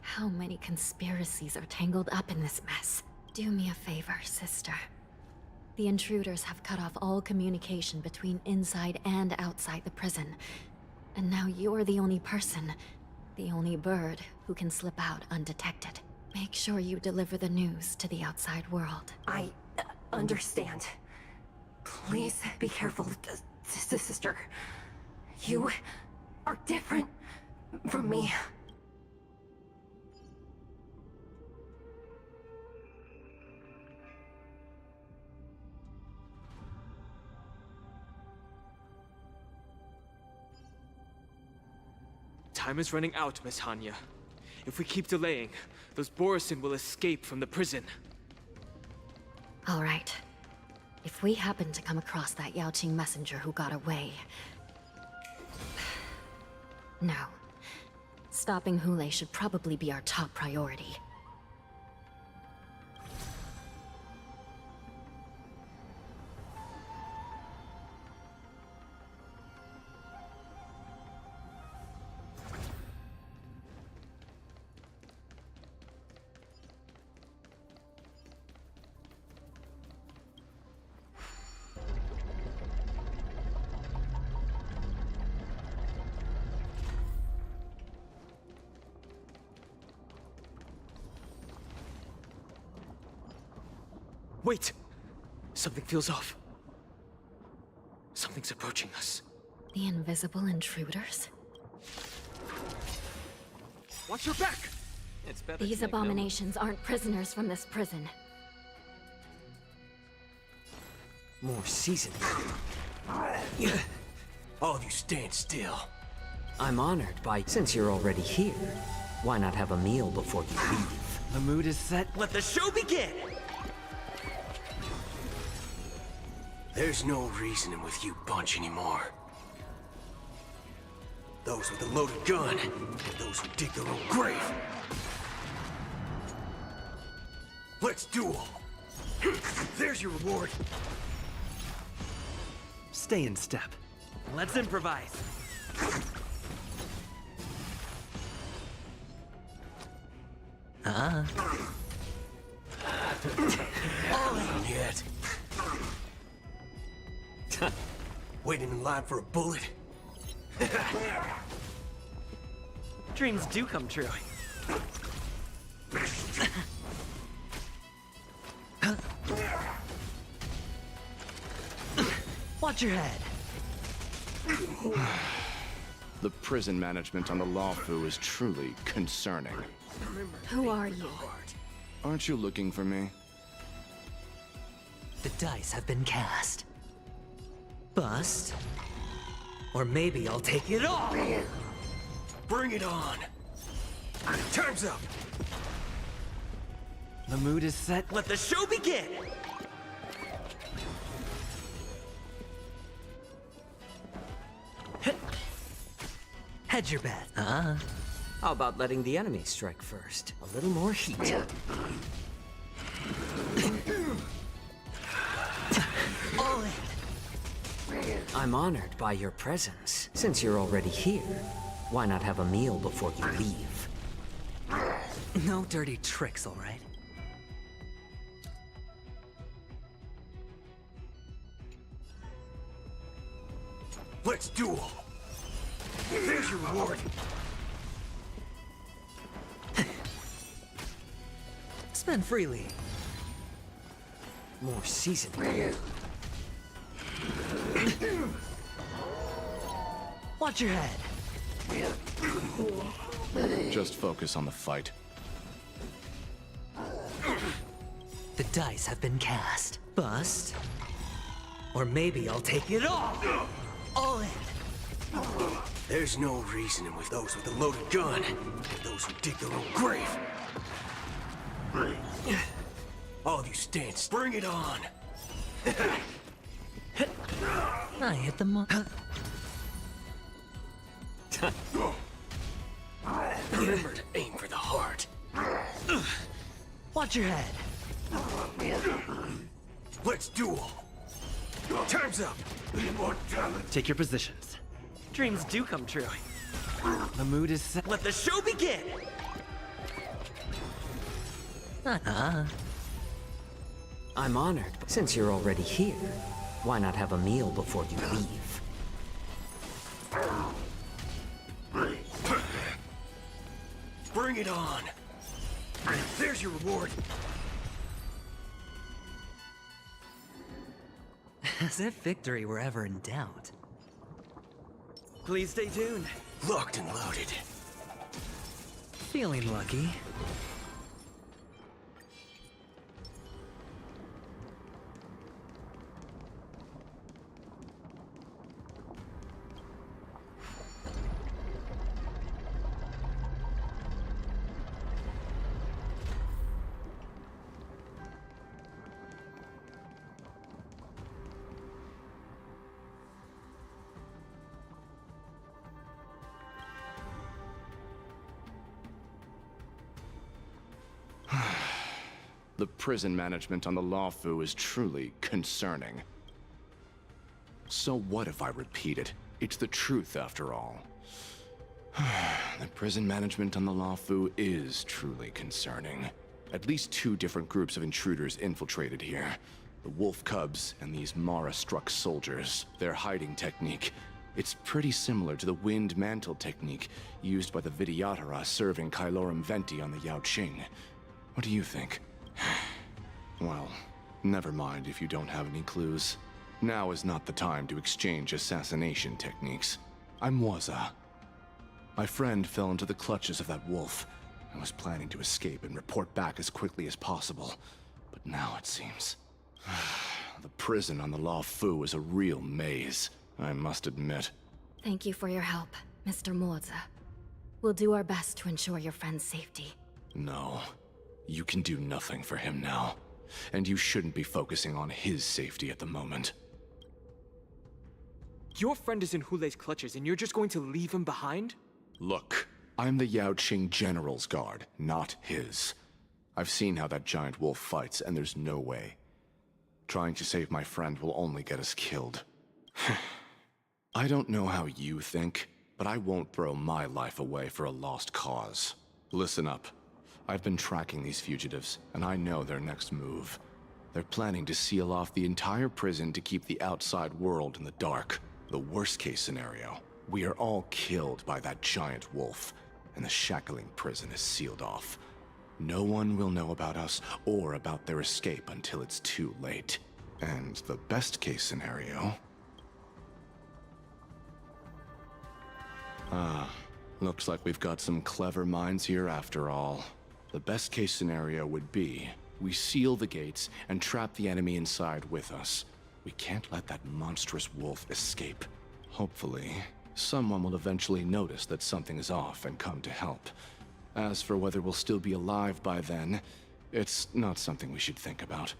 Speaker 10: How many conspiracies are tangled up in this mess? Do me a favor, sister. The intruders have cut off all communication between inside and outside the prison. And now you're the only person, the only bird, who can slip out undetected. Make sure you deliver the news to the outside world.
Speaker 3: I understand. Please be careful, sister. You are different from me.
Speaker 11: Time is running out, Miss Hanya. If we keep delaying, those Borisin will escape from the prison.
Speaker 10: All right. If we happen to come across that Yaoqing messenger who got away... No. Stopping Hule should probably be our top priority.
Speaker 11: Wait! Something feels off. Something's approaching us.
Speaker 10: The invisible intruders?
Speaker 11: Watch your back! It's better.
Speaker 10: These abominations aren't prisoners from this prison.
Speaker 14: More seasoned. All of you stand still.
Speaker 6: I'm honored by... Since you're already here, why not have a meal before you leave?
Speaker 14: The mood is set. Let the show begin! There's no reasoning with you bunch anymore. Those with a loaded gun, and those who dig their own grave. Let's duel! There's your reward!
Speaker 9: Stay in step. Let's improvise.
Speaker 14: All in yet. Waiting in line for a bullet?
Speaker 9: Dreams do come true. Watch your head.
Speaker 7: The prison management on the Lawfu is truly concerning.
Speaker 10: Who are you?
Speaker 7: Aren't you looking for me?
Speaker 14: The dice have been cast. Bust. Or maybe I'll take it all! Bring it on! Time's up!
Speaker 9: The mood is set.
Speaker 14: Let the show begin! Hedge your bet.
Speaker 6: How about letting the enemy strike first? A little more heat.
Speaker 14: All in!
Speaker 6: I'm honored by your presence. Since you're already here, why not have a meal before you leave?
Speaker 14: No dirty tricks, all right? Let's duel! There's your reward! Spend freely.
Speaker 6: More seasoned.
Speaker 14: Watch your head.
Speaker 7: Just focus on the fight.
Speaker 14: The dice have been cast. Bust. Or maybe I'll take it all! All in! There's no reasoning with those with a loaded gun, and those who dig their own grave. All of you stand. Bring it on! I hit the mark. Remember to aim for the heart. Watch your head. Let's duel. Time's up.
Speaker 9: Take your positions. Dreams do come true. The mood is set.
Speaker 14: Let the show begin.
Speaker 6: I'm honored. Since you're already here, why not have a meal before you leave?
Speaker 14: Bring it on. There's your reward. As if victory were ever in doubt.
Speaker 9: Please stay tuned.
Speaker 14: Locked and loaded. Feeling lucky.
Speaker 7: The prison management on the Luofu is truly concerning. So what if I repeat it? It's the truth after all. The prison management on the Luofu is truly concerning. At least 2 different groups of intruders infiltrated here. The wolf cubs and these Mara-struck soldiers. Their hiding technique. It's pretty similar to the wind mantle technique used by the Vidyadhara serving Kailorum Venti on the Yaoqing. What do you think? Well, never mind if you don't have any clues. Now is not the time to exchange assassination techniques. I'm Waza. My friend fell into the clutches of that wolf. I was planning to escape and report back as quickly as possible. But now it seems... the prison on the Luofu is a real maze, I must admit.
Speaker 10: Thank you for your help, Mr. Moza. We'll do our best to ensure your friend's safety.
Speaker 7: No. You can do nothing for him now. And you shouldn't be focusing on his safety at the moment.
Speaker 11: Your friend is in Hulei's clutches and you're just going to leave him behind?
Speaker 7: Look, I'm the Yaoqing General's guard, not his. I've seen how that giant wolf fights, and there's no way. Trying to save my friend will only get us killed. I don't know how you think, but I won't throw my life away for a lost cause. Listen up. I've been tracking these fugitives, and I know their next move. They're planning to seal off the entire prison to keep the outside world in the dark. The worst-case scenario, we are all killed by that giant wolf, and the shackling prison is sealed off. No one will know about us or about their escape until it's too late. And the best-case scenario... looks like we've got some clever minds here after all. The best-case scenario would be, we seal the gates and trap the enemy inside with us. We can't let that monstrous wolf escape. Hopefully, someone will eventually notice that something is off and come to help. As for whether we'll still be alive by then, it's not something we should think about.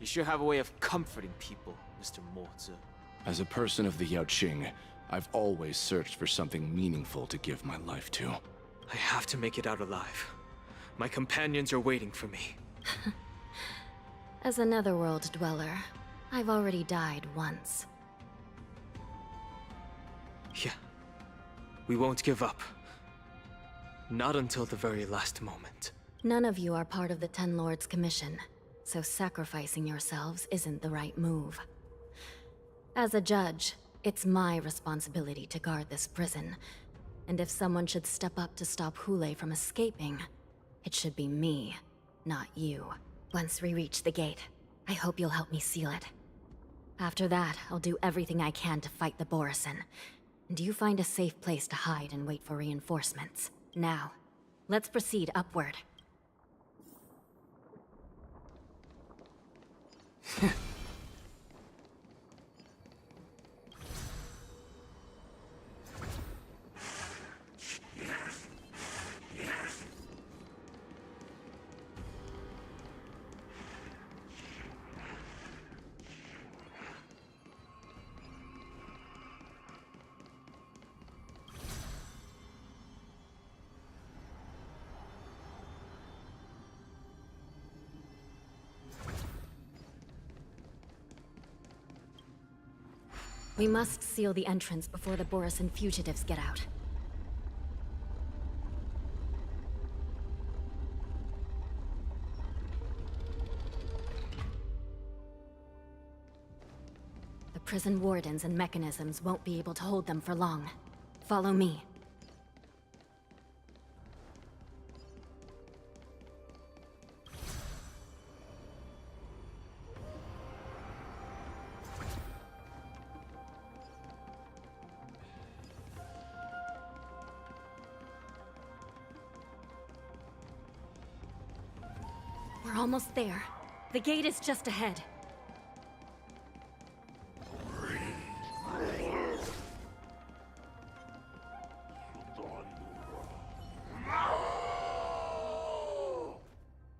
Speaker 11: You sure have a way of comforting people, Mr. Moza.
Speaker 7: As a person of the Yaoqing, I've always searched for something meaningful to give my life to.
Speaker 11: I have to make it out alive. My companions are waiting for me.
Speaker 10: As a netherworld dweller, I've already died once.
Speaker 11: Yeah. We won't give up. Not until the very last moment.
Speaker 10: None of you are part of the Ten Lords' commission, so sacrificing yourselves isn't the right move. As a judge, it's my responsibility to guard this prison, and if someone should step up to stop Hulei from escaping, it should be me, not you. Once we reach the gate, I hope you'll help me seal it. After that, I'll do everything I can to fight the Borisin, and you find a safe place to hide and wait for reinforcements. Now, let's proceed upward. We must seal the entrance before the Borisin fugitives get out. The prison wardens and mechanisms won't be able to hold them for long. Follow me. We're almost there. The gate is just ahead.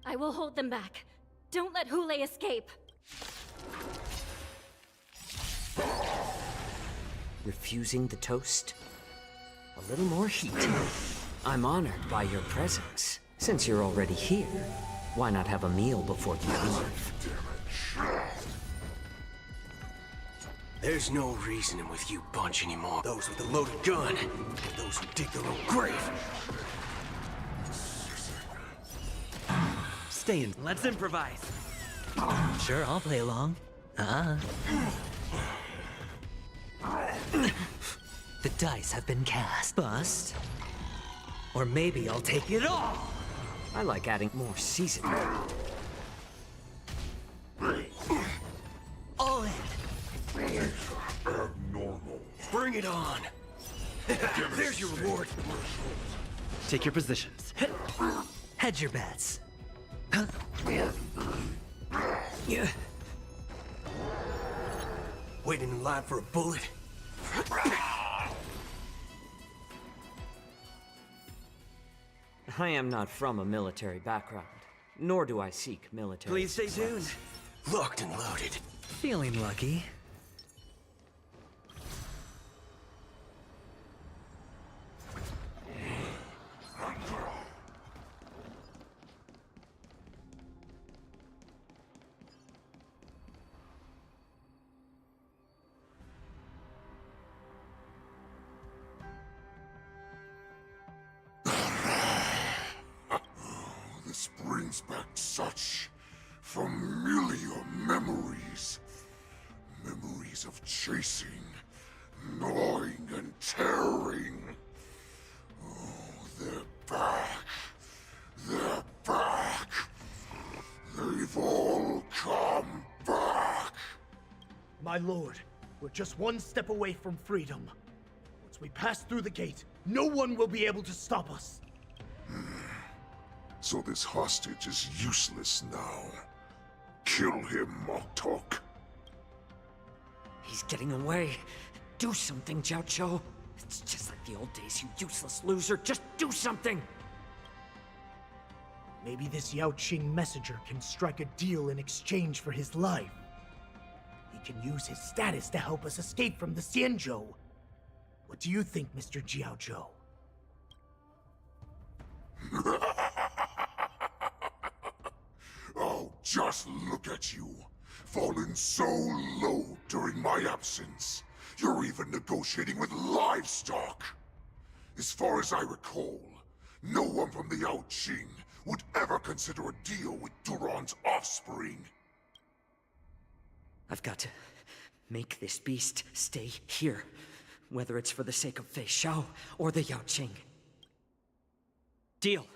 Speaker 10: I will hold them back. Don't let Hulei escape.
Speaker 6: Refusing the toast? A little more heat. I'm honored by your presence. Since you're already here, Why not have a meal before you leave?
Speaker 14: There's no reasoning with you bunch anymore. Those with a loaded gun, and those who dig their own grave.
Speaker 9: Stay in. Let's improvise.
Speaker 14: Sure, I'll play along. The dice have been cast. Bust. Or maybe I'll take it all.
Speaker 6: I like adding more seasoning.
Speaker 14: All in.
Speaker 12: Abnormal.
Speaker 14: Bring it on. There's your reward.
Speaker 9: Take your positions.
Speaker 14: Hedge your bets. Waiting in line for a bullet.
Speaker 6: I am not from a military background, nor do I seek military
Speaker 9: Please stay tuned.
Speaker 14: Locked and loaded. Feeling lucky.
Speaker 12: This brings back such familiar memories. Memories of chasing, gnawing, and tearing. Oh, they're back. They're back. They've all come back.
Speaker 13: My lord, we're just one step away from freedom. Once we pass through the gate, no one will be able to stop us.
Speaker 12: So this hostage is useless now. Kill him, Moktok.
Speaker 6: He's getting away. Do something, jiaoqiu. It's just like the old days, you useless loser. Just do something!
Speaker 13: Maybe this Yaoqing messenger can strike a deal in exchange for his life. He can use his status to help us escape from the Xianzhou. What do you think, Mr. Jiaoqiu?
Speaker 12: Oh, just look at you. Fallen so low during my absence. You're even negotiating with livestock. As far as I recall, no one from the Yaoqing would ever consider a deal with Duran's offspring.
Speaker 6: I've got to make this beast stay here, whether it's for the sake of Fei Xiao or the Yaoqing. Deal.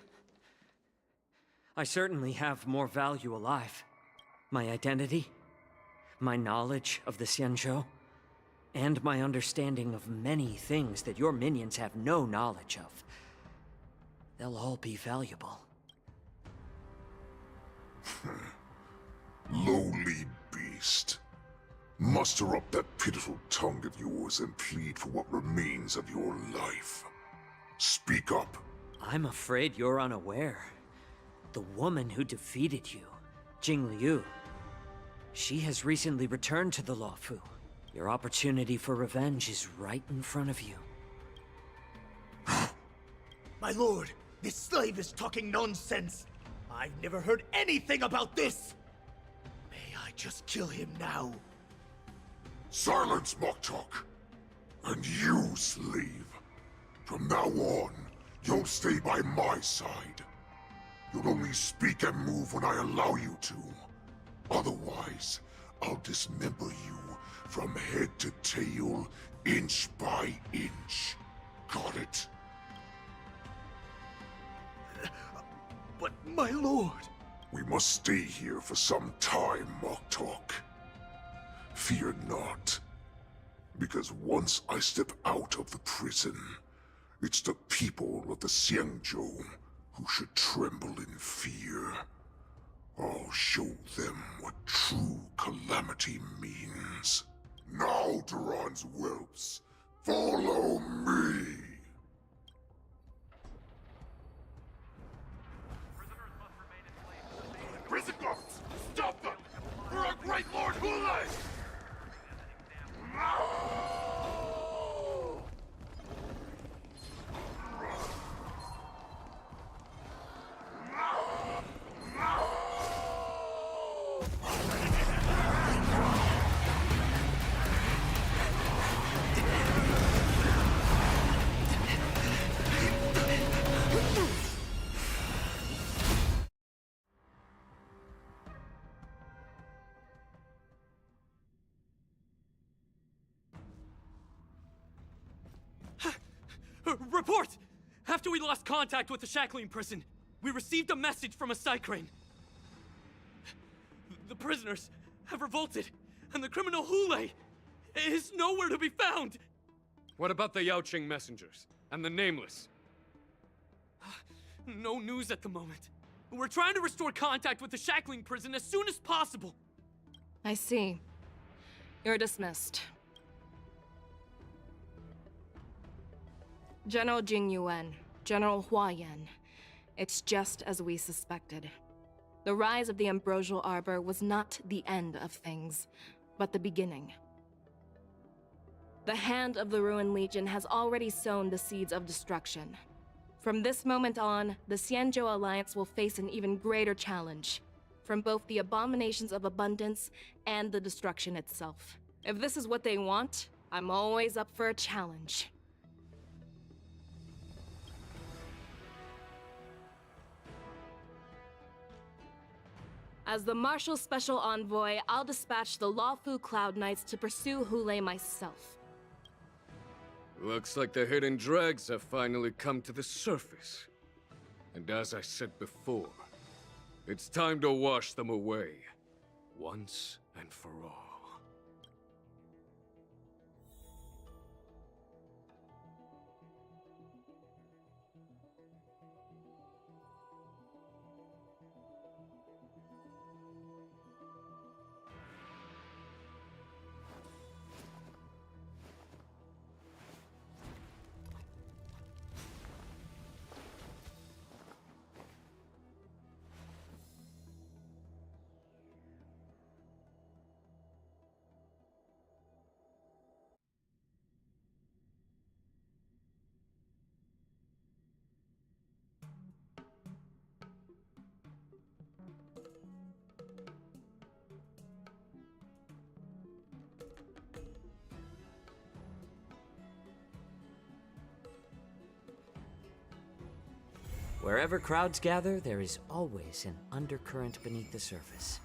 Speaker 6: I certainly have more value alive. My identity, my knowledge of the Xianzhou, and my understanding of many things that your minions have no knowledge of. They'll all be valuable.
Speaker 12: Lowly beast. Muster up that pitiful tongue of yours and plead for what remains of your life. Speak up.
Speaker 6: I'm afraid you're unaware. The woman who defeated you, Jing Liu, she has recently returned to the Luofu. Your opportunity for revenge is right in front of you.
Speaker 13: My lord, this slave is talking nonsense. I've never heard anything about this. May I just kill him now?
Speaker 12: Silence, Moktok! And you, slave. From now on, you'll stay by my side. You'll only speak and move when I allow you to. Otherwise, I'll dismember you from head to tail, inch by inch. Got it?
Speaker 13: But my lord...
Speaker 12: We must stay here for some time, Moktok. Fear not. Because once I step out of the prison, it's the people of the Xianzhou who should tremble in fear. I'll show them what true calamity means. Now, Duran's whelps, follow me! Prison guards, stop them! For our great Lord Hulei! No!
Speaker 11: Report! After we lost contact with the shackling prison, we received a message from a Psycrane. The prisoners have revolted, and the criminal Hule is nowhere to be found!
Speaker 20: What about the Yaoqing messengers? And the Nameless?
Speaker 11: No news at the moment. We're trying to restore contact with the shackling prison as soon as possible.
Speaker 8: I see. You're dismissed. General Jing Yuan, General Hua Yan. It's just as we suspected. The rise of the Ambrosial Arbor was not the end of things, but the beginning. The hand of the Ruined Legion has already sown the seeds of destruction. From this moment on, the Xianzhou Alliance will face an even greater challenge, from both the abominations of abundance and the destruction itself. If this is what they want, I'm always up for a challenge. As the Marshal Special Envoy, I'll dispatch the Lawfu Cloud Knights to pursue Hule myself.
Speaker 20: Looks like the hidden dregs have finally come to the surface. And as I said before, it's time to wash them away, once and for all.
Speaker 6: Wherever crowds gather, there is always an undercurrent beneath the surface.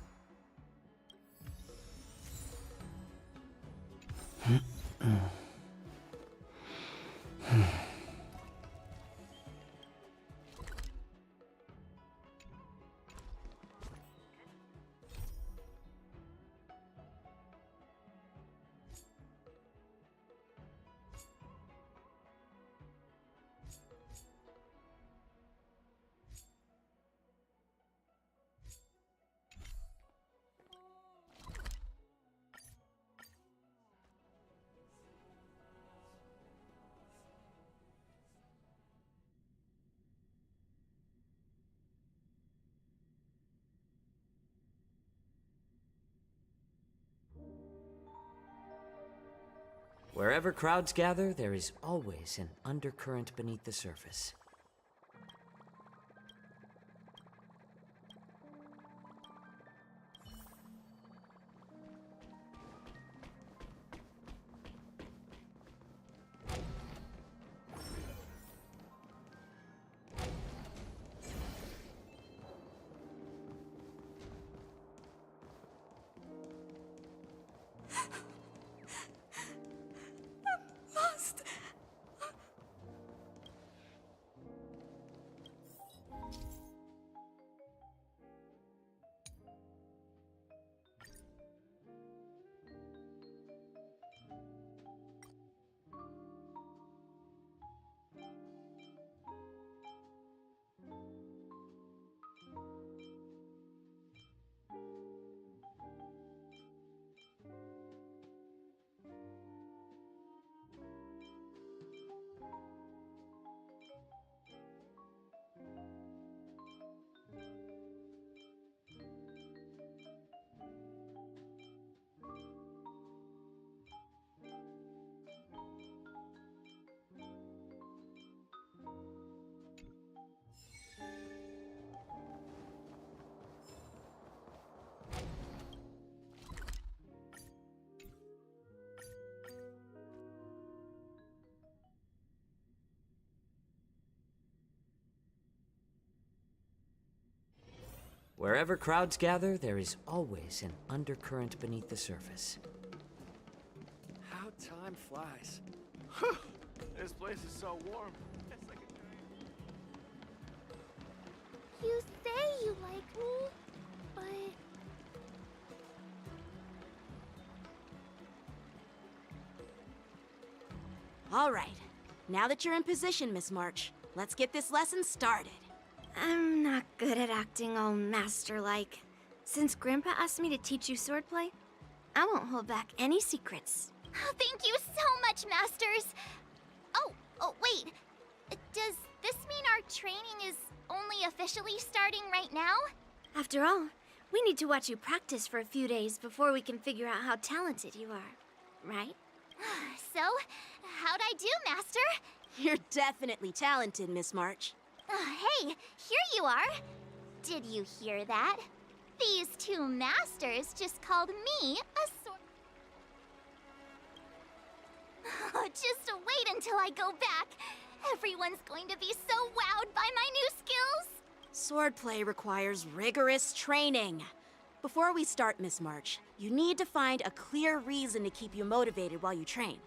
Speaker 6: Wherever crowds gather, there is always an undercurrent beneath the surface. Wherever crowds gather, there is always an undercurrent beneath the surface.
Speaker 9: How time flies.
Speaker 19: This place is so warm. It's like a
Speaker 5: You say you like me, but...
Speaker 21: All right. Now that you're in position, Miss March, let's get this lesson started.
Speaker 22: I'm not good at acting all master-like. Since Grandpa asked me to teach you swordplay, I won't hold back any secrets.
Speaker 5: Thank you so much, Masters! Oh, wait. Does this mean our training is only officially starting right now?
Speaker 22: After all, we need to watch you practice for a few days before we can figure out how talented you are, right?
Speaker 5: So, how'd I do, Master?
Speaker 21: You're definitely talented, Miss March.
Speaker 5: Hey, here you are. Did you hear that? These two masters just called me a sword... Just wait until I go back. Everyone's going to be so wowed by my new skills.
Speaker 21: Swordplay requires rigorous training. Before we start, Miss March, you need to find a clear reason to keep you motivated while you train.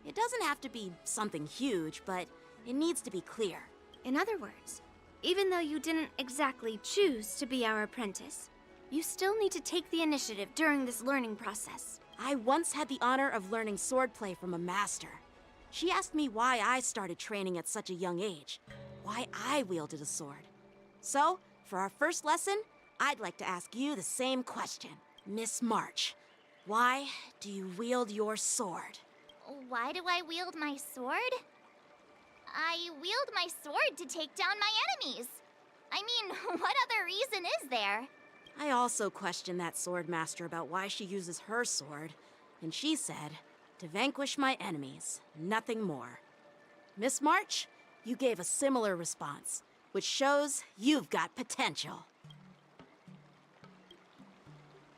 Speaker 21: It doesn't have to be something huge, but it needs to be clear.
Speaker 22: In other words, even though you didn't exactly choose to be our apprentice, you still need to take the initiative during this learning process.
Speaker 21: I once had the honor of learning swordplay from a master. She asked me why I started training at such a young age, why I wielded a sword. So, for our first lesson, I'd like to ask you the same question. Miss March, why do you wield your sword?
Speaker 5: Why do I wield my sword? I wield my sword to take down my enemies. I mean, what other reason is there?
Speaker 21: I also questioned that sword master about why she uses her sword, and she said, to vanquish my enemies, nothing more. Miss March, you gave a similar response, which shows you've got potential.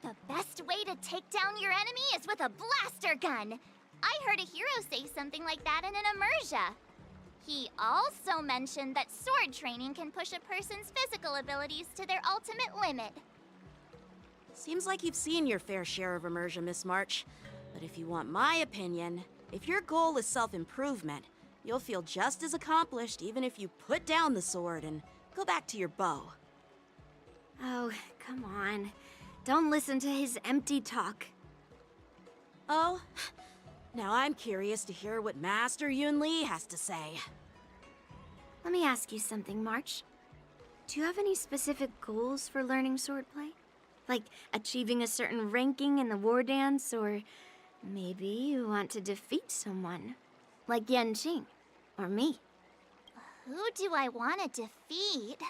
Speaker 5: The best way to take down your enemy is with a blaster gun. I heard a hero say something like that in an immersia. He also mentioned that sword training can push a person's physical abilities to their ultimate limit.
Speaker 21: Seems like you've seen your fair share of immersion, Miss March. But if you want my opinion, if your goal is self-improvement, you'll feel just as accomplished even if you put down the sword and go back to your bow.
Speaker 22: Oh, come on. Don't listen to his empty talk.
Speaker 21: Oh, now I'm curious to hear what Master Yunli has to say.
Speaker 22: Let me ask you something, March. Do you have any specific goals for learning swordplay? Like achieving a certain ranking in the war dance, or maybe you want to defeat someone, like Yanqing, or me.
Speaker 5: Who do I want to defeat?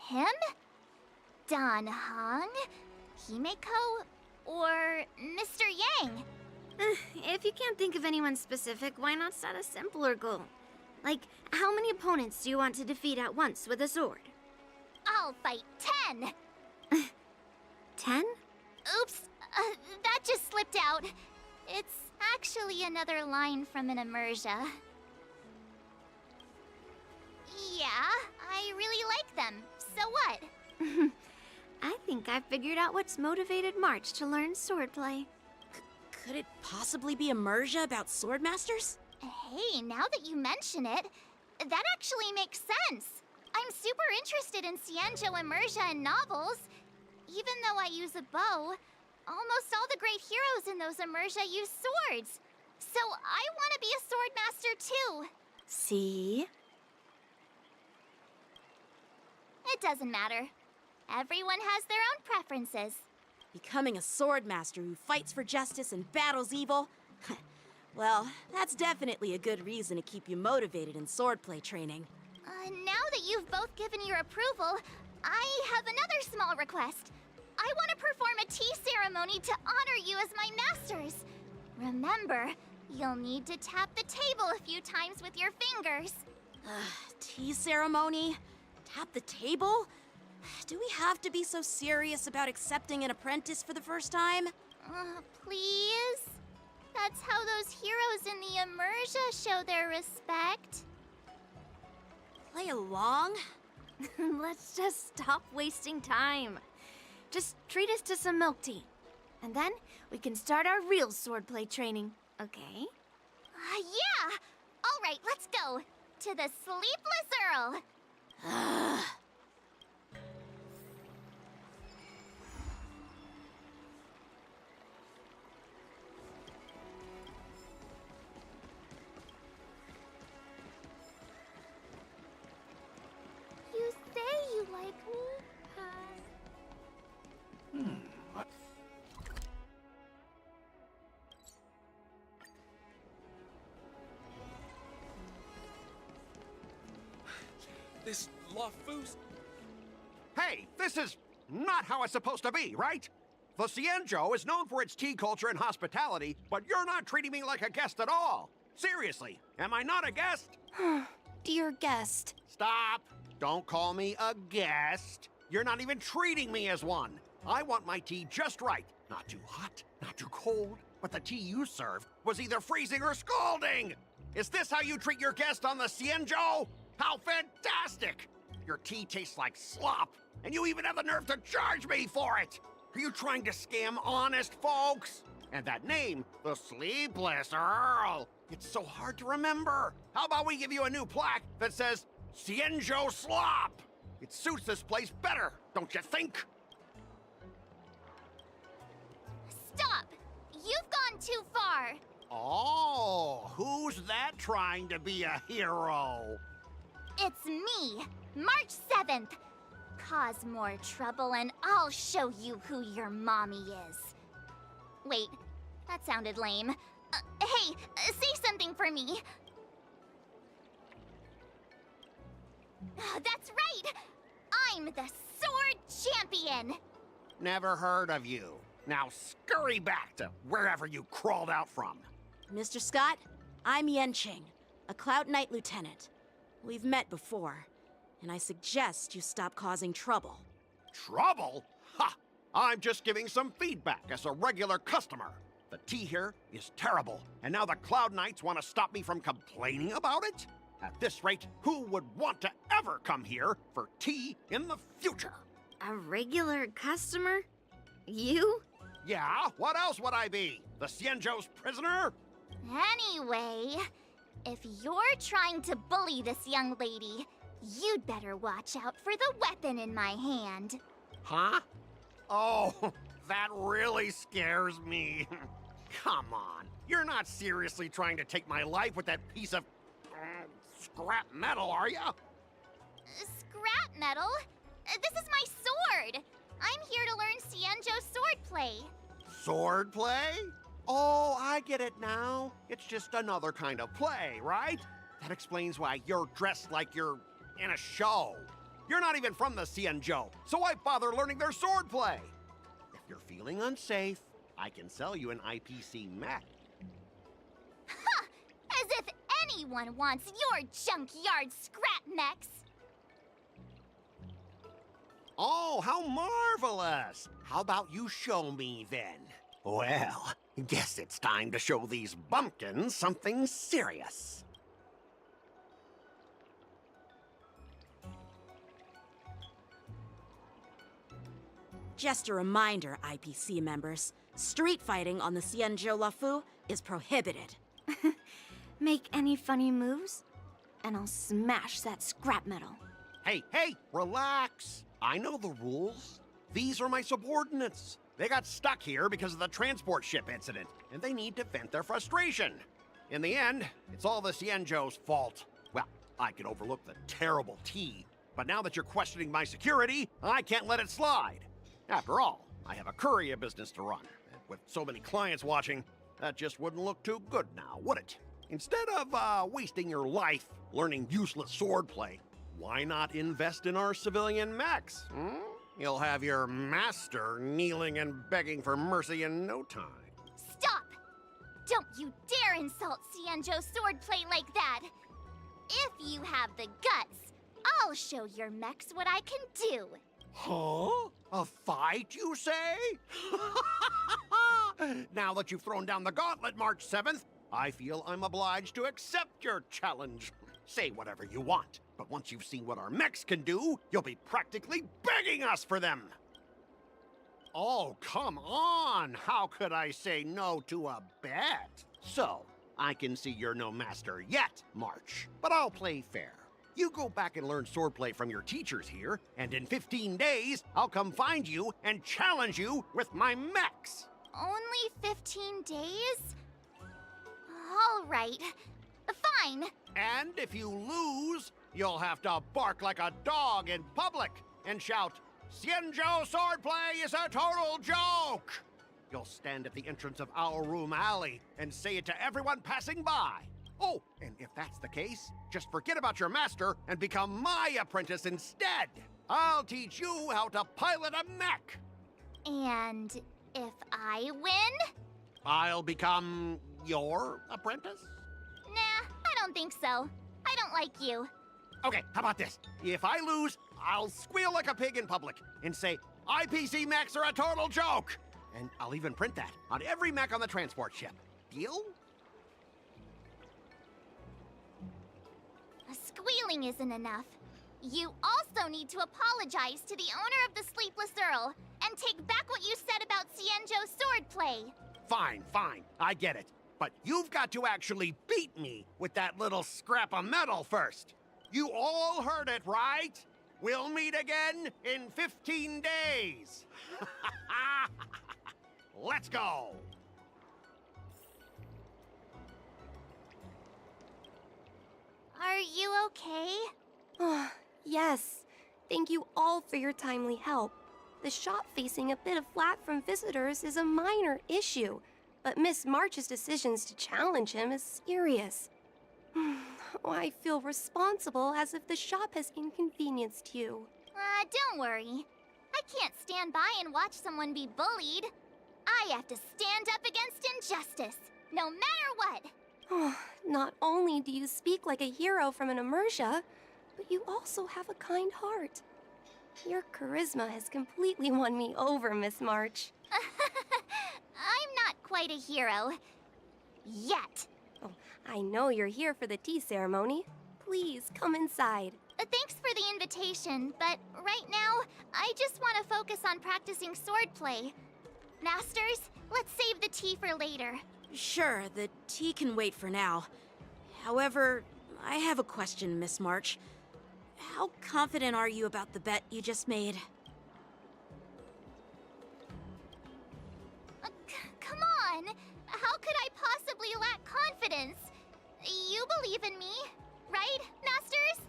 Speaker 5: Him? Dan Heng? Himeko? Or Mr. Yang?
Speaker 22: If you can't think of anyone specific, why not set a simpler goal? Like, how many opponents do you want to defeat at once with a sword?
Speaker 5: I'll fight 10!
Speaker 22: 10?
Speaker 5: Oops, that just slipped out. It's actually another line from an immersia. Yeah, I really like them. So what?
Speaker 22: I think I figured out what's motivated March to learn swordplay.
Speaker 21: Could it possibly be immersia about swordmasters?
Speaker 5: Hey, now that you mention it, that actually makes sense. I'm super interested in Xianzhou immersia and novels. Even though I use a bow, almost all the great heroes in those immersia use swords. So I want to be a swordmaster too.
Speaker 22: See?
Speaker 5: It doesn't matter. Everyone has their own preferences.
Speaker 21: Becoming a swordmaster who fights for justice and battles evil? Well, that's definitely a good reason to keep you motivated in swordplay training.
Speaker 5: Now that you've both given your approval, I have another small request. I want to perform a tea ceremony to honor you as my masters. Remember, you'll need to tap the table a few times with your fingers.
Speaker 21: Tea ceremony? Tap the table? Do we have to be so serious about accepting an apprentice for the first time?
Speaker 5: Please? That's how those heroes in the immersia show their respect.
Speaker 21: Play along?
Speaker 22: Let's just stop wasting time. Just treat us to some milk tea. And then we can start our real swordplay training, okay?
Speaker 5: Yeah! All right, let's go. To the Sleepless Earl.
Speaker 22: You say you like me,
Speaker 19: This LaFu's...
Speaker 1: Hey, this is not how it's supposed to be, right? The Xianzhou is known for its tea culture and hospitality, but you're not treating me like a guest at all. Seriously, am I not a guest?
Speaker 21: Dear guest.
Speaker 1: Stop! Don't call me a guest. You're not even treating me as one. I want my tea just right. Not too hot, not too cold, but the tea you served was either freezing or scalding. Is this how you treat your guest on the Xianzhou? How fantastic! Your tea tastes like slop, and you even have the nerve to charge me for it! Are you trying to scam honest folks? And that name, the Sleepless Earl, it's so hard to remember. How about we give you a new plaque that says, Xianzhou Slop? It suits this place better, don't you think?
Speaker 5: Stop! You've gone too far.
Speaker 1: Oh, who's that trying to be a hero?
Speaker 5: It's me, March 7th. Cause more trouble and I'll show you who your mommy is. Wait, that sounded lame. Hey, say something for me. That's right! I'm the Sword Champion!
Speaker 1: Never heard of you. Now scurry back to wherever you crawled out from.
Speaker 21: Mr. Scott, I'm Yenqing, a Cloud Knight Lieutenant. We've met before, and I suggest you stop causing trouble.
Speaker 1: Trouble? Ha! I'm just giving some feedback as a regular customer. The tea here is terrible, and now the Cloud Knights want to stop me from complaining about it? At this rate, who would want to ever come here for tea in the future?
Speaker 22: A regular customer? You?
Speaker 1: Yeah, what else would I be? The Xianzhou's prisoner?
Speaker 5: Anyway, if you're trying to bully this young lady, you'd better watch out for the weapon in my hand.
Speaker 1: Huh? Oh, that really scares me. Come on, you're not seriously trying to take my life with that piece of scrap metal, are ya?
Speaker 5: Scrap metal? This is my sword! I'm here to learn Xianzhou swordplay.
Speaker 1: Swordplay? Oh, I get it now. It's just another kind of play, right? That explains why you're dressed like you're in a show. You're not even from the Xianzhou, so why bother learning their swordplay? If you're feeling unsafe, I can sell you an IPC mech.
Speaker 5: Ha! As if anyone wants your junkyard scrap mechs!
Speaker 1: Oh, how marvelous! How about you show me then? Well, guess it's time to show these bumpkins something serious.
Speaker 21: Just a reminder, IPC members, street fighting on the Xianzhou Lafu is prohibited.
Speaker 22: Make any funny moves, and I'll smash that scrap metal.
Speaker 1: Hey, relax. I know the rules. These are my subordinates. They got stuck here because of the transport ship incident, and they need to vent their frustration. In the end, it's all the Xianzhou's fault. Well, I could overlook the terrible tea, but now that you're questioning my security, I can't let it slide. After all, I have a courier business to run, and with so many clients watching, that just wouldn't look too good now, would it? Instead of wasting your life learning useless swordplay, why not invest in our civilian mechs? You'll have your master kneeling and begging for mercy in no time.
Speaker 5: Stop! Don't you dare insult Xianzhou swordplay like that! If you have the guts, I'll show your mechs what I can do.
Speaker 1: Huh? A fight, you say? Now that you've thrown down the gauntlet, March 7th, I feel I'm obliged to accept your challenge. Say whatever you want, but once you've seen what our mechs can do, you'll be practically begging us for them. Oh, come on! How could I say no to a bet? So, I can see you're no master yet, March, but I'll play fair. You go back and learn swordplay from your teachers here, and in 15 days, I'll come find you and challenge you with my mechs.
Speaker 5: Only 15 days? All right. Fine.
Speaker 1: And if you lose, you'll have to bark like a dog in public and shout, "Xianzhou swordplay is a total joke!" You'll stand at the entrance of our room alley and say it to everyone passing by. Oh, and if that's the case, just forget about your master and become my apprentice instead. I'll teach you how to pilot a mech.
Speaker 5: And if I win?
Speaker 1: I'll become your apprentice?
Speaker 5: Nah, I don't think so. I don't like you.
Speaker 1: Okay, how about this? If I lose, I'll squeal like a pig in public and say, IPC mechs are a total joke! And I'll even print that on every mech on the transport ship. Deal?
Speaker 5: Squealing isn't enough. You also need to apologize to the owner of the Sleepless Earl and take back what you said about Xianzhou swordplay.
Speaker 1: Fine, fine, I get it. But you've got to actually beat me with that little scrap of metal first. You all heard it, right? We'll meet again in 15 days. Let's go.
Speaker 5: Are you okay?
Speaker 2: Yes. Thank you all for your timely help. The shop facing a bit of flack from visitors is a minor issue, but Miss March's decisions to challenge him is serious. I feel responsible as if the shop has inconvenienced you.
Speaker 5: Don't worry. I can't stand by and watch someone be bullied. I have to stand up against injustice, no matter what.
Speaker 2: Not only do you speak like a hero from an immersia, but you also have a kind heart. Your charisma has completely won me over, Miss March.
Speaker 5: I'm not quite a hero. Yet.
Speaker 2: Oh, I know you're here for the tea ceremony. Please, come inside.
Speaker 5: Thanks for the invitation, but right now, I just want to focus on practicing swordplay. Masters, let's save the tea for later.
Speaker 21: Sure, the tea can wait for now. However, I have a question, Miss March. How confident are you about the bet you just made?
Speaker 5: Come on! How could I possibly lack confidence? You believe in me, right, Masters?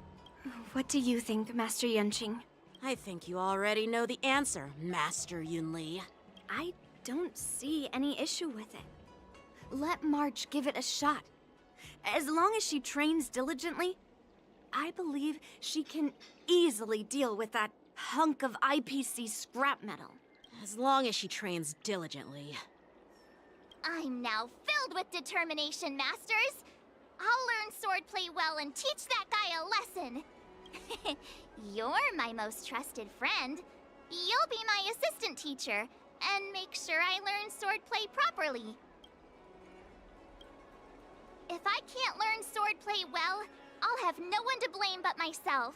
Speaker 2: What do you think, Master Yanqing?
Speaker 21: I think you already know the answer, Master Yunli.
Speaker 22: I don't see any issue with it. Let March give it a shot. As long as she trains diligently, I believe she can easily deal with that hunk of IPC scrap metal.
Speaker 21: As long as she trains diligently.
Speaker 5: I'm now filled with determination, Masters. I'll learn swordplay well and teach that guy a lesson. You're my most trusted friend. You'll be my assistant teacher and make sure I learn swordplay properly. If I can't learn swordplay well, I'll have no one to blame but myself.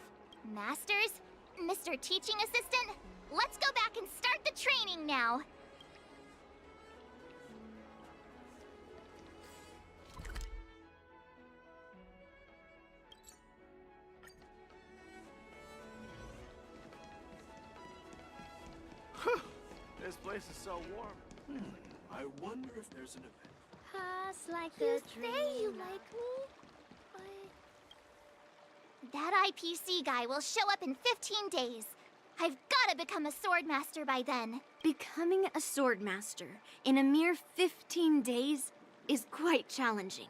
Speaker 5: Masters, Mr. Teaching Assistant, let's go back and start the training now.
Speaker 19: This place is so warm. I wonder if there's an event.
Speaker 5: Pass like you say you like me, but... That IPC guy will show up in 15 days. I've gotta become a sword master by then.
Speaker 22: Becoming a sword master in a mere 15 days is quite challenging.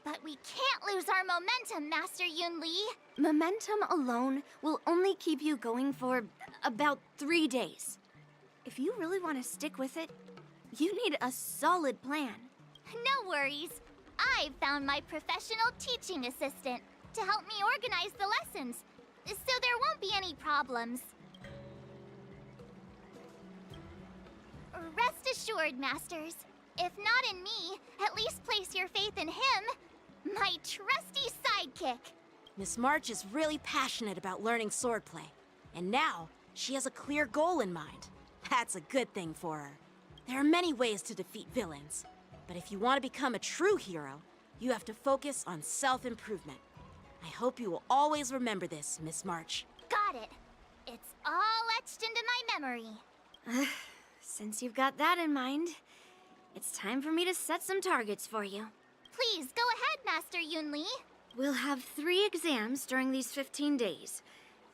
Speaker 5: But we can't lose our momentum, Master Yunli.
Speaker 22: Momentum alone will only keep you going for about 3 days. If you really want to stick with it, you need a solid plan.
Speaker 5: No worries. I've found my professional teaching assistant to help me organize the lessons, so there won't be any problems. Rest assured, Masters. If not in me, at least place your faith in him, my trusty sidekick.
Speaker 21: Miss March is really passionate about learning swordplay, and now she has a clear goal in mind. That's a good thing for her. There are many ways to defeat villains. But if you want to become a true hero, you have to focus on self-improvement. I hope you will always remember this, Miss March.
Speaker 5: Got it. It's all etched into my memory.
Speaker 22: Since you've got that in mind, it's time for me to set some targets for you.
Speaker 5: Please, go ahead, Master Yunli.
Speaker 22: We'll have 3 exams during these 15 days.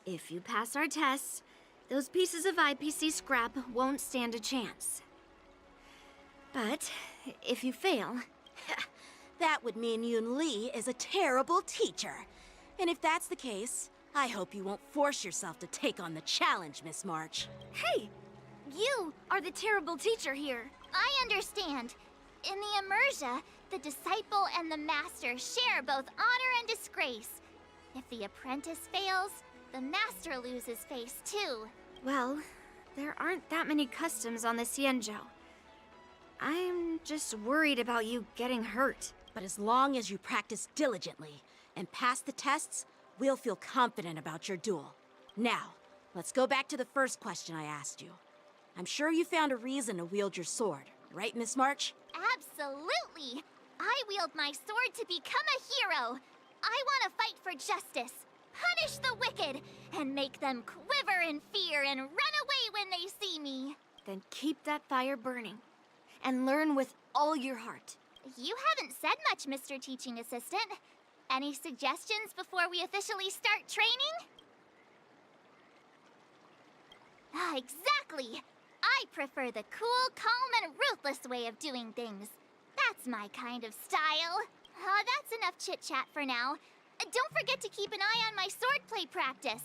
Speaker 22: If you pass our tests, those pieces of IPC scrap won't stand a chance. But if you fail...
Speaker 21: That would mean Yun Li is a terrible teacher. And if that's the case, I hope you won't force yourself to take on the challenge, Miss March.
Speaker 22: Hey! You are the terrible teacher here.
Speaker 5: I understand. In the Immersia, the disciple and the master share both honor and disgrace. If the apprentice fails, the master loses face too.
Speaker 22: Well, there aren't that many customs on the Xianzhou. I'm just worried about you getting hurt.
Speaker 21: But as long as you practice diligently and pass the tests, we'll feel confident about your duel. Now, let's go back to the first question I asked you. I'm sure you found a reason to wield your sword, right, Miss March?
Speaker 5: Absolutely! I wield my sword to become a hero! I want to fight for justice, punish the wicked, and make them quiver in fear and run away when they see me!
Speaker 22: Then keep that fire burning, and learn with all your heart.
Speaker 5: You haven't said much, Mr. Teaching Assistant. Any suggestions before we officially start training? Ah, exactly! I prefer the cool, calm, and ruthless way of doing things. That's my kind of style. That's enough chit-chat for now. Don't forget to keep an eye on my swordplay practice.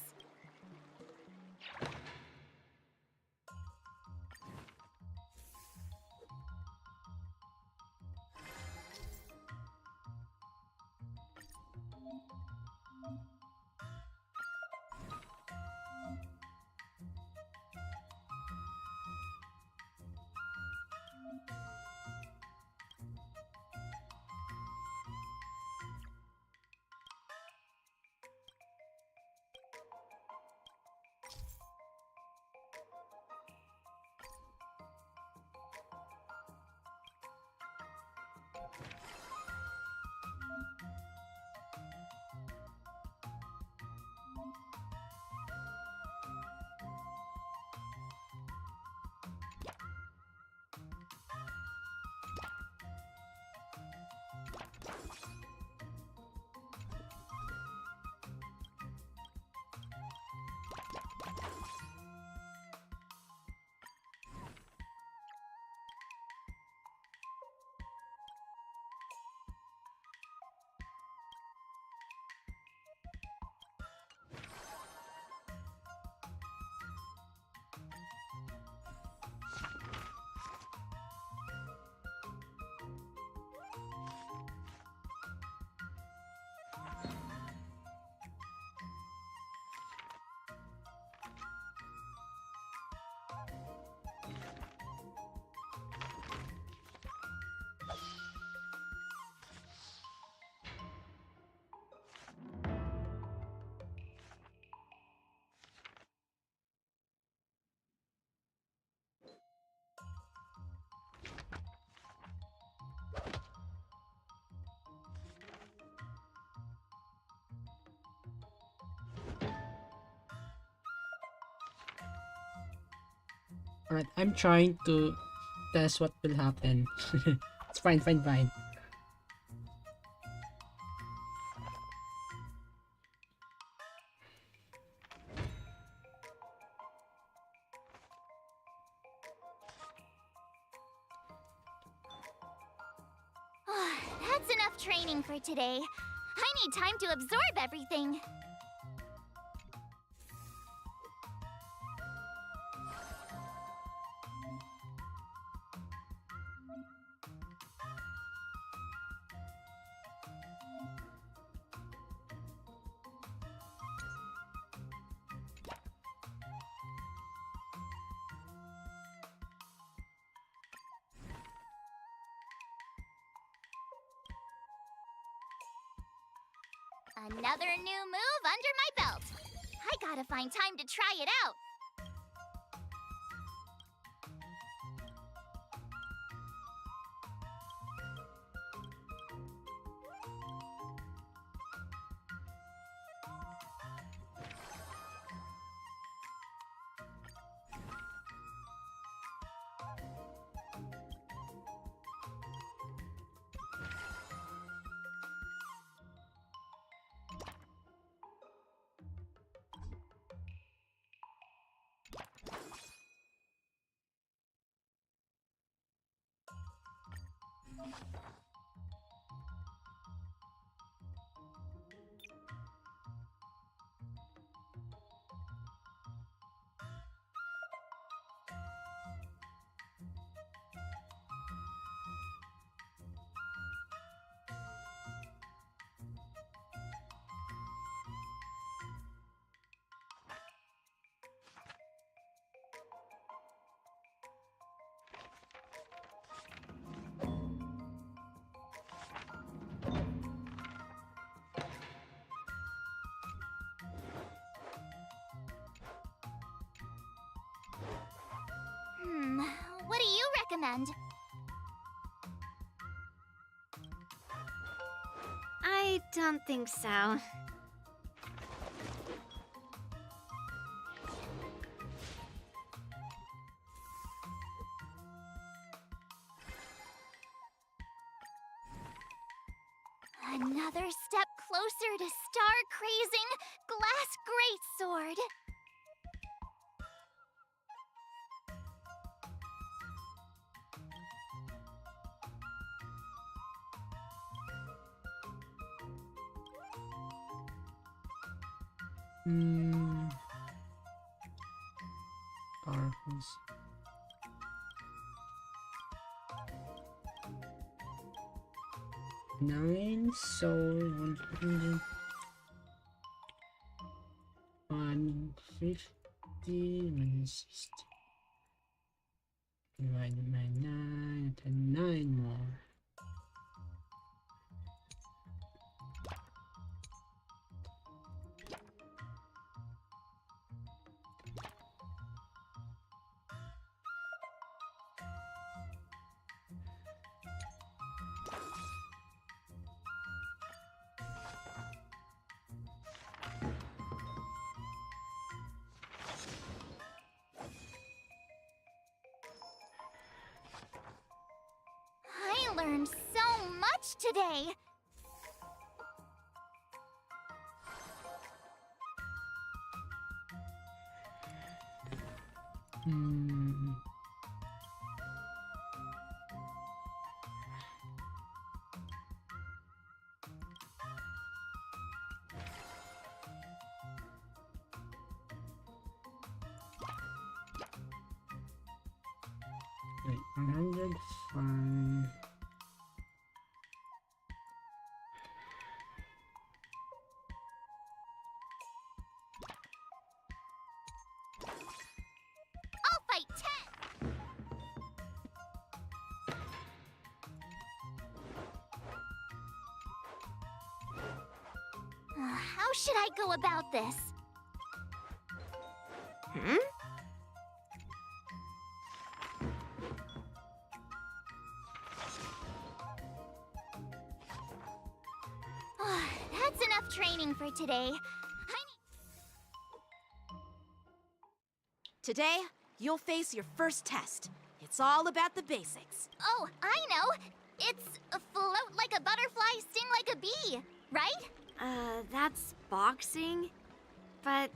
Speaker 4: Alright, I'm trying to test what will happen. It's fine.
Speaker 5: That's enough training for today. I need time to absorb everything. Another new move under my belt. I gotta find time to try it out. What do you recommend?
Speaker 22: I don't think so.
Speaker 5: Another step closer to star-crazing glass greatsword.
Speaker 4: Powerful. Nine soul 100 150 minus 60 divided by 9 and 9 more.
Speaker 5: I learned so much today.
Speaker 4: Wait, 105.
Speaker 5: I'll fight 10. How should I go about this? That's enough training for today.
Speaker 21: Today, you'll face your first test. It's all about the basics.
Speaker 5: Oh, I know. It's float like a butterfly, sting like a bee, right?
Speaker 22: That's boxing? But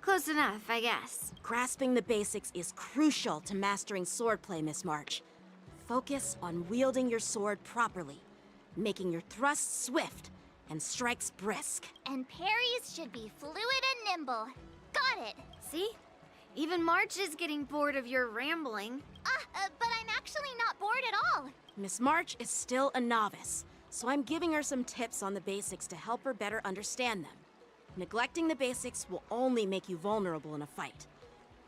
Speaker 22: close enough, I guess.
Speaker 21: Grasping the basics is crucial to mastering swordplay, Miss March. Focus on wielding your sword properly, making your thrusts swift and strikes brisk.
Speaker 5: And parries should be fluid and nimble. Got it.
Speaker 22: See? Even March is getting bored of your rambling.
Speaker 5: But I'm actually not bored at all.
Speaker 21: Miss March is still a novice, so I'm giving her some tips on the basics to help her better understand them. Neglecting the basics will only make you vulnerable in a fight.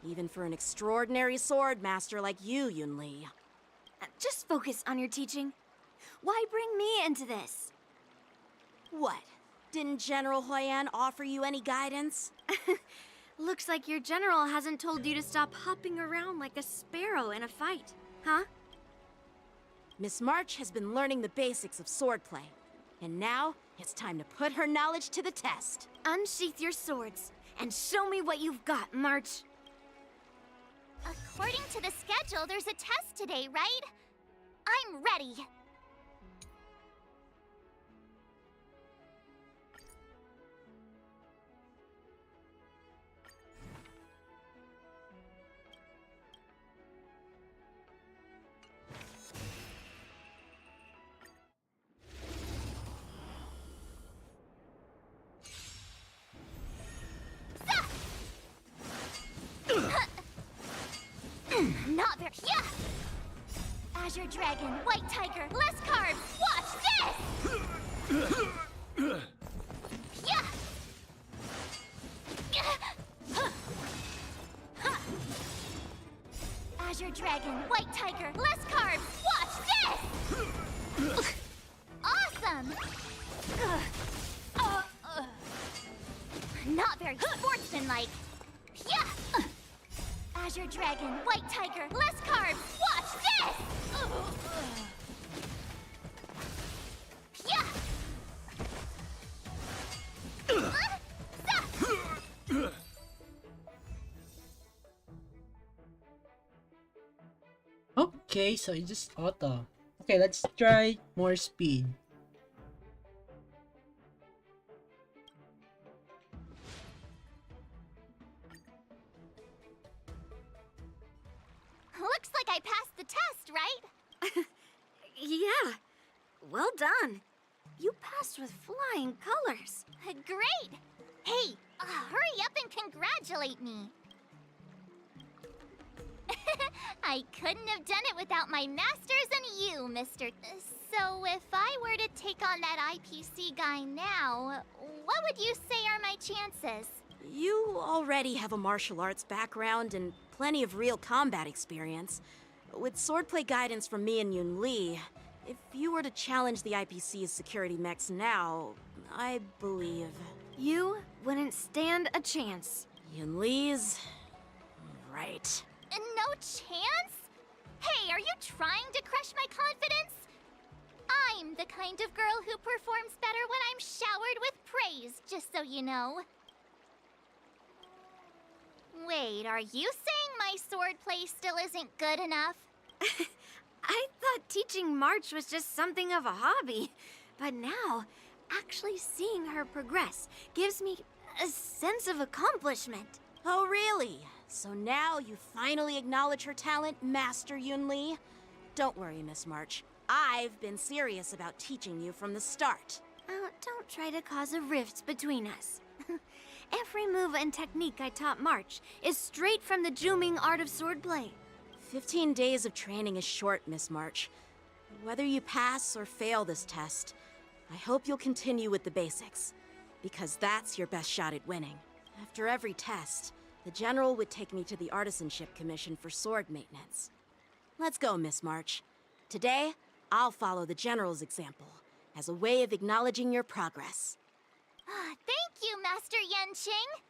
Speaker 21: Even for an extraordinary sword master like you, Yunli.
Speaker 22: Just focus on your teaching. Why bring me into this?
Speaker 21: What? Didn't General Huyan offer you any guidance?
Speaker 22: Looks like your general hasn't told you to stop hopping around like a sparrow in a fight, huh?
Speaker 21: Miss March has been learning the basics of swordplay, and now it's time to put her knowledge to the test.
Speaker 22: Unsheath your swords and show me what you've got, March.
Speaker 5: According to the schedule, there's a test today, right? I'm ready. Azure Dragon, White Tiger, less carbs. Watch this! Yeah! Azure Dragon, White Tiger, less carbs. Watch this! Awesome! Not very sportsmanlike. Yeah! Azure Dragon, White Tiger, less carbs. Watch this! Yeah!
Speaker 4: Okay, so it's just auto. Okay, let's try more speed.
Speaker 5: Looks like I passed the test, right?
Speaker 22: Yeah. Well done. You passed with flying colors.
Speaker 5: Great! Hey, hurry up and congratulate me. I couldn't have done it without my masters and you, Mr. So if I were to take on that IPC guy now, what would you say are my chances?
Speaker 21: You already have a martial arts background and plenty of real combat experience. With swordplay guidance from me and Yun Li, if you were to challenge the IPC's security mechs now, I believe...
Speaker 22: You wouldn't stand a chance.
Speaker 21: Yun Li's... right.
Speaker 5: No chance? Hey, are you trying to crush my confidence? I'm the kind of girl who performs better when I'm showered with praise, just so you know. Wait, are you saying my swordplay still isn't good enough?
Speaker 22: I thought teaching March was just something of a hobby, but now, actually seeing her progress gives me a sense of accomplishment.
Speaker 21: Oh, really? So now you finally acknowledge her talent, Master Yun Li? Don't worry, Miss March. I've been serious about teaching you from the start.
Speaker 22: Oh, don't try to cause a rift between us. Every move and technique I taught March is straight from the Juming art of swordplay.
Speaker 21: 15 days of training is short, Miss March. Whether you pass or fail this test, I hope you'll continue with the basics, because that's your best shot at winning. After every test, the General would take me to the Artisanship Commission for sword maintenance. Let's go, Miss March. Today, I'll follow the General's example as a way of acknowledging your progress.
Speaker 5: Thank you, Master Yanqing.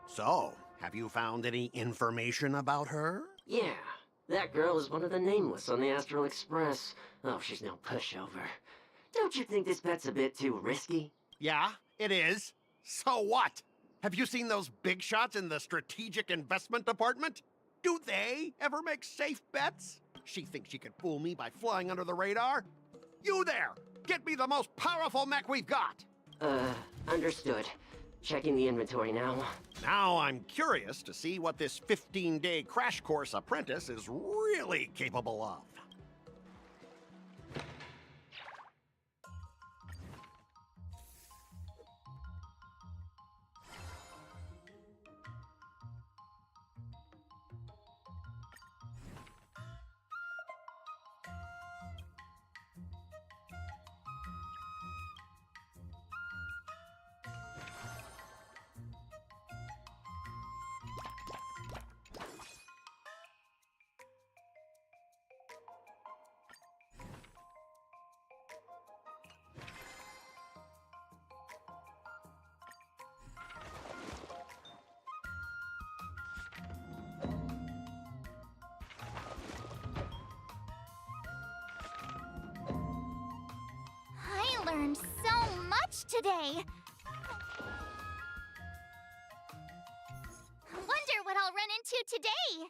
Speaker 1: So, have you found any information about her?
Speaker 15: Yeah, that girl is one of the nameless on the Astral Express. Oh, she's no pushover. Don't you think this bet's a bit too risky?
Speaker 1: Yeah, it is. So what? Have you seen those big shots in the Strategic Investment Department? Do they ever make safe bets? She thinks she can fool me by flying under the radar? You there! Get me the most powerful mech we've got!
Speaker 15: Understood. Checking the inventory now.
Speaker 1: Now I'm curious to see what this 15-day crash course apprentice is really capable of.
Speaker 5: I learned so much today. Wonder what I'll run into today.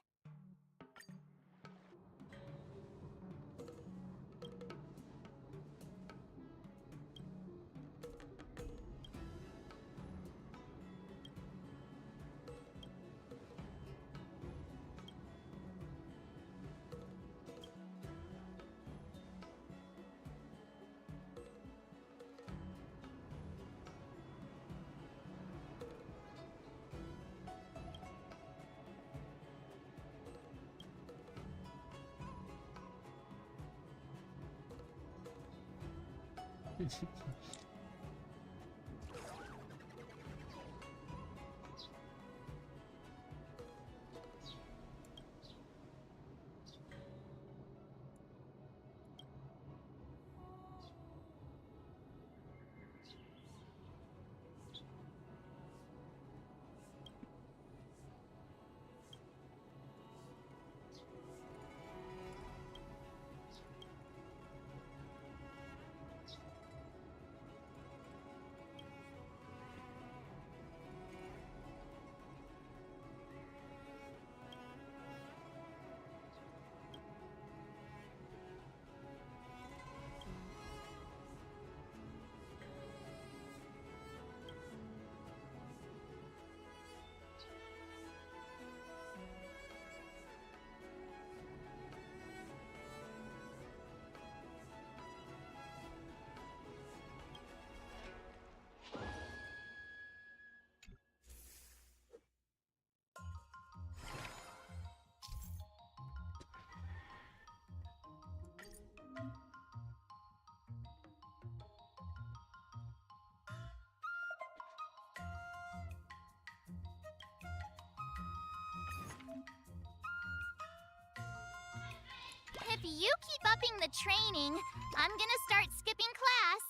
Speaker 5: If you keep upping the training, I'm gonna start skipping class.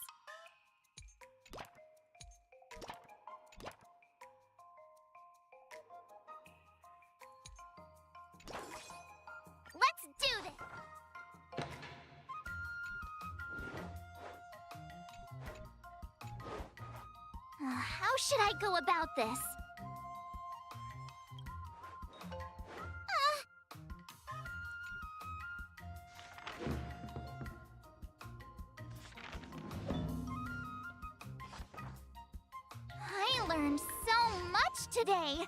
Speaker 5: Let's do this! How should I go about this? I learned so much today.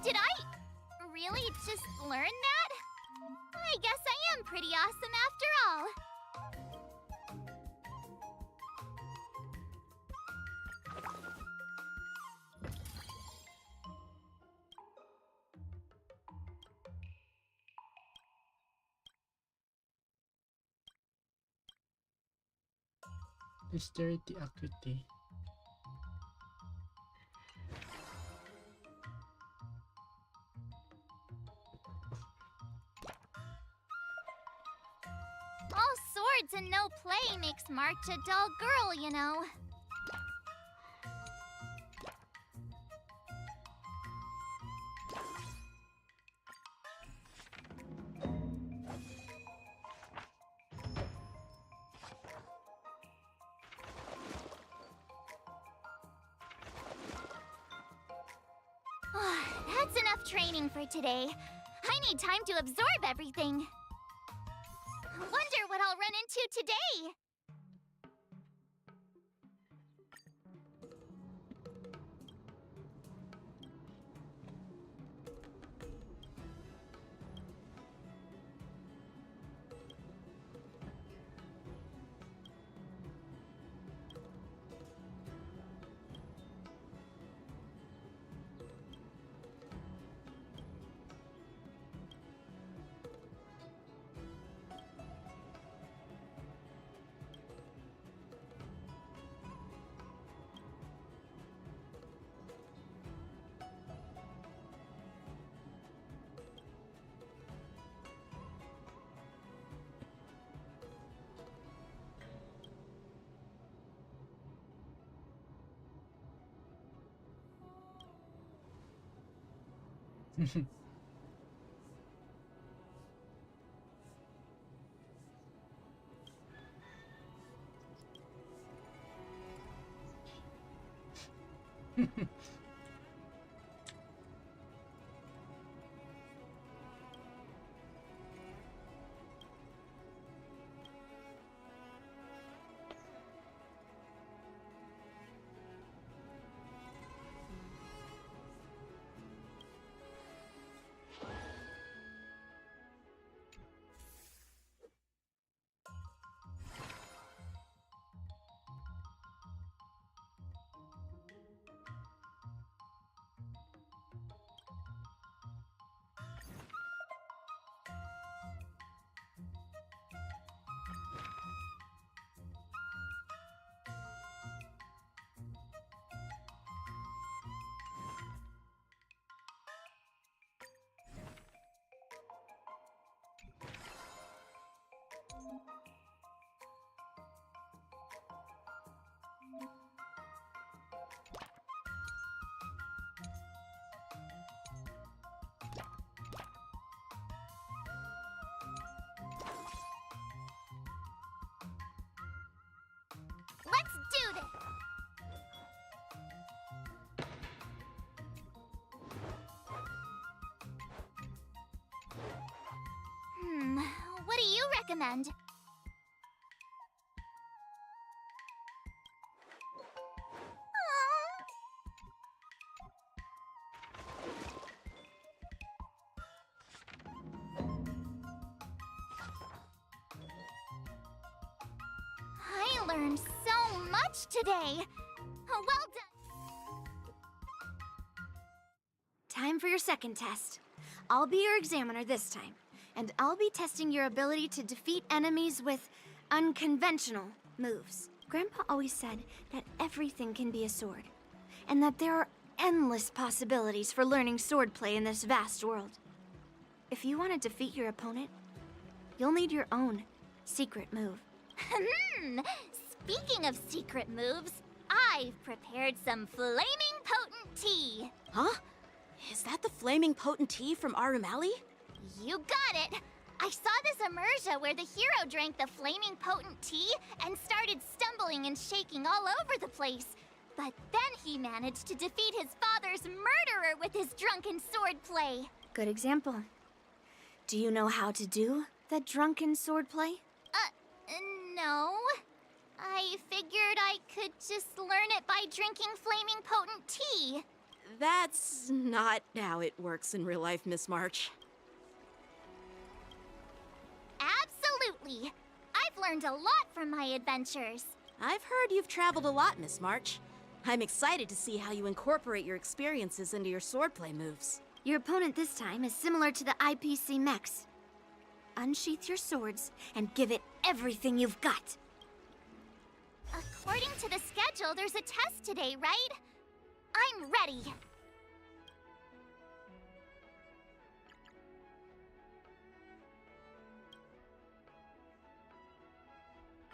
Speaker 5: Did I really just learn that? I guess I am pretty awesome after all.
Speaker 4: Dexterity acuity.
Speaker 5: All swords and no play makes March a dull girl, you know. That's enough training for today. I need time to absorb everything. Wonder what I'll run into today. Let's do this! What do you recommend? I learned so much today. Well done.
Speaker 22: Time for your second test. I'll be your examiner this time, and I'll be testing your ability to defeat enemies with unconventional moves. Grandpa always said that everything can be a sword, and that there are endless possibilities for learning swordplay in this vast world. If you want to defeat your opponent, you'll need your own secret move.
Speaker 5: Speaking of secret moves, I've prepared some flaming potent tea.
Speaker 21: Huh? Is that the flaming potent tea from Arumali?
Speaker 5: You got it! I saw this immersion where the hero drank the flaming potent tea and started stumbling and shaking all over the place. But then he managed to defeat his father's murderer with his drunken swordplay.
Speaker 22: Good example. Do you know how to do the drunken swordplay?
Speaker 5: No. I figured I could just learn it by drinking flaming potent tea.
Speaker 21: That's not how it works in real life, Miss March.
Speaker 5: Absolutely. I've learned a lot from my adventures.
Speaker 21: I've heard you've traveled a lot, Miss March. I'm excited to see how you incorporate your experiences into your swordplay moves.
Speaker 22: Your opponent this time is similar to the IPC mechs. Unsheath your swords and give it everything you've got.
Speaker 5: According to the schedule, there's a test today, right? I'm ready.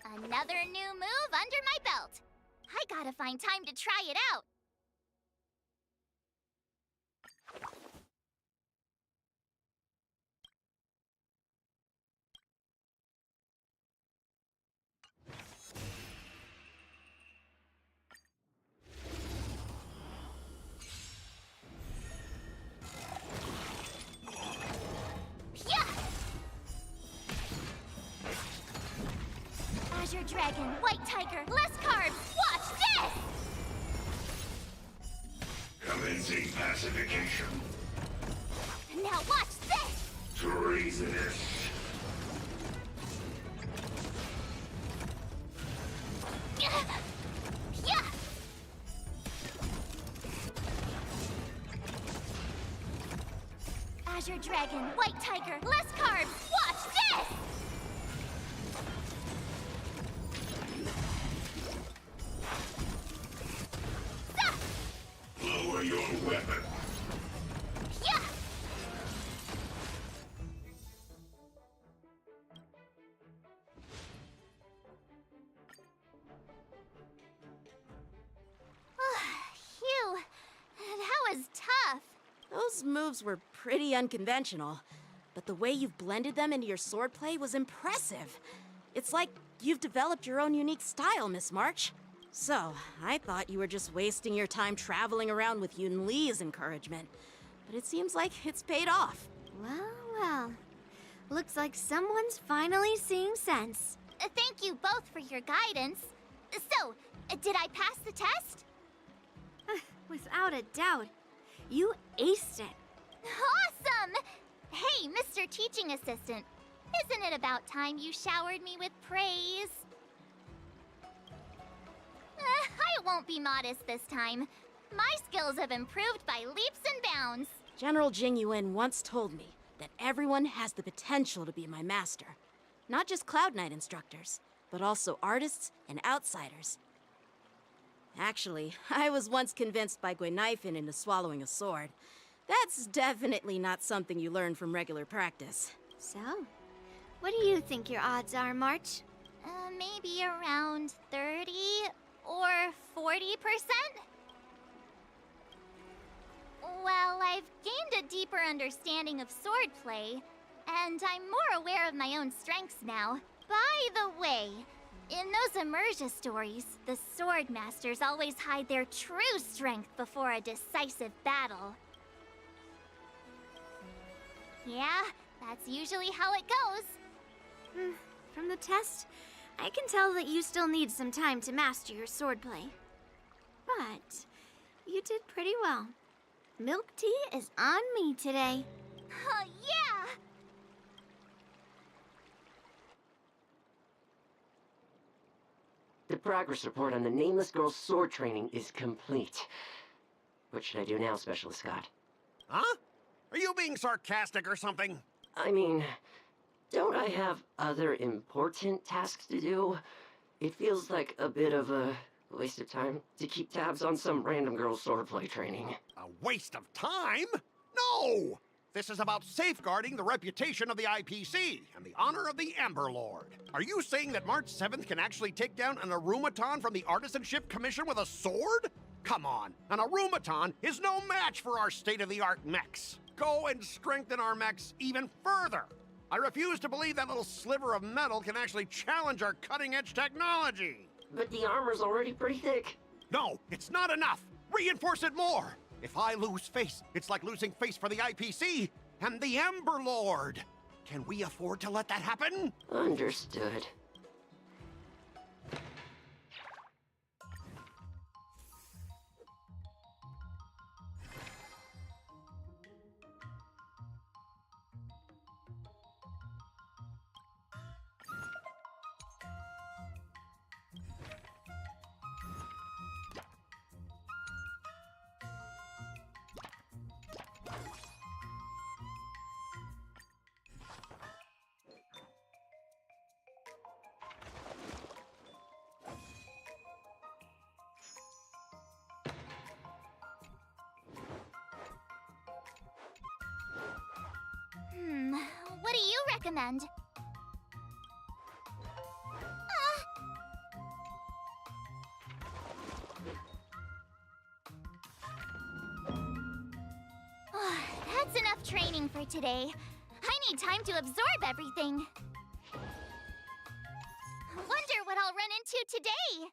Speaker 5: Another new move under my belt. I gotta find time to try it out. Azure Dragon, White Tiger, less carbs! Watch this!
Speaker 12: Commencing pacification.
Speaker 5: Now watch this!
Speaker 12: Treasonous.
Speaker 5: Yeah! Azure Dragon, White Tiger, less carbs! Watch this!
Speaker 12: Lower your weapon.
Speaker 5: Yeah! Phew, that was tough.
Speaker 21: Those moves were pretty unconventional, but the way you've blended them into your swordplay was impressive. It's like you've developed your own unique style, Miss March. So, I thought you were just wasting your time traveling around with Yun Li's encouragement, but it seems like it's paid off.
Speaker 22: Well, well. Looks like someone's finally seeing sense.
Speaker 5: Thank you both for your guidance. So, did I pass the test?
Speaker 22: Without a doubt. You aced it.
Speaker 5: Awesome! Hey, Mr. Teaching Assistant, isn't it about time you showered me with praise? I won't be modest this time. My skills have improved by leaps and bounds.
Speaker 21: General Jing Yuan once told me that everyone has the potential to be my master. Not just Cloud Knight instructors, but also artists and outsiders. Actually, I was once convinced by Guinifin into swallowing a sword. That's definitely not something you learn from regular practice.
Speaker 22: So, What do you think your odds are, March?
Speaker 5: Maybe around 30 or 40%? Well, I've gained a deeper understanding of swordplay, and I'm more aware of my own strengths now. By the way, in those Emerja stories, the sword masters always hide their true strength before a decisive battle. Yeah, that's usually how it goes.
Speaker 22: From the test, I can tell that you still need some time to master your swordplay. But you did pretty well. Milk tea is on me today.
Speaker 5: Yeah!
Speaker 15: The progress report on the Nameless Girl's sword training is complete. What should I do now, Specialist Scott?
Speaker 1: Huh? Are you being sarcastic or something?
Speaker 15: I mean, don't I have other important tasks to do? It feels like a bit of a waste of time to keep tabs on some random girl's swordplay training.
Speaker 1: A waste of time? No! This is about safeguarding the reputation of the IPC and the honor of the Ember Lord. Are you saying that March 7th can actually take down an Arumaton from the Artisanship Commission with a sword? Come on, an Arumaton is no match for our state-of-the-art mechs. Go and strengthen our mechs even further. I refuse to believe that little sliver of metal can actually challenge our cutting-edge technology.
Speaker 15: But the armor's already pretty thick.
Speaker 1: No, it's not enough. Reinforce it more. If I lose face, it's like losing face for the IPC and the Ember Lord. Can we afford to let that happen?
Speaker 15: Understood.
Speaker 5: What do you recommend? That's enough training for today. I need time to absorb everything. Wonder what I'll run into today.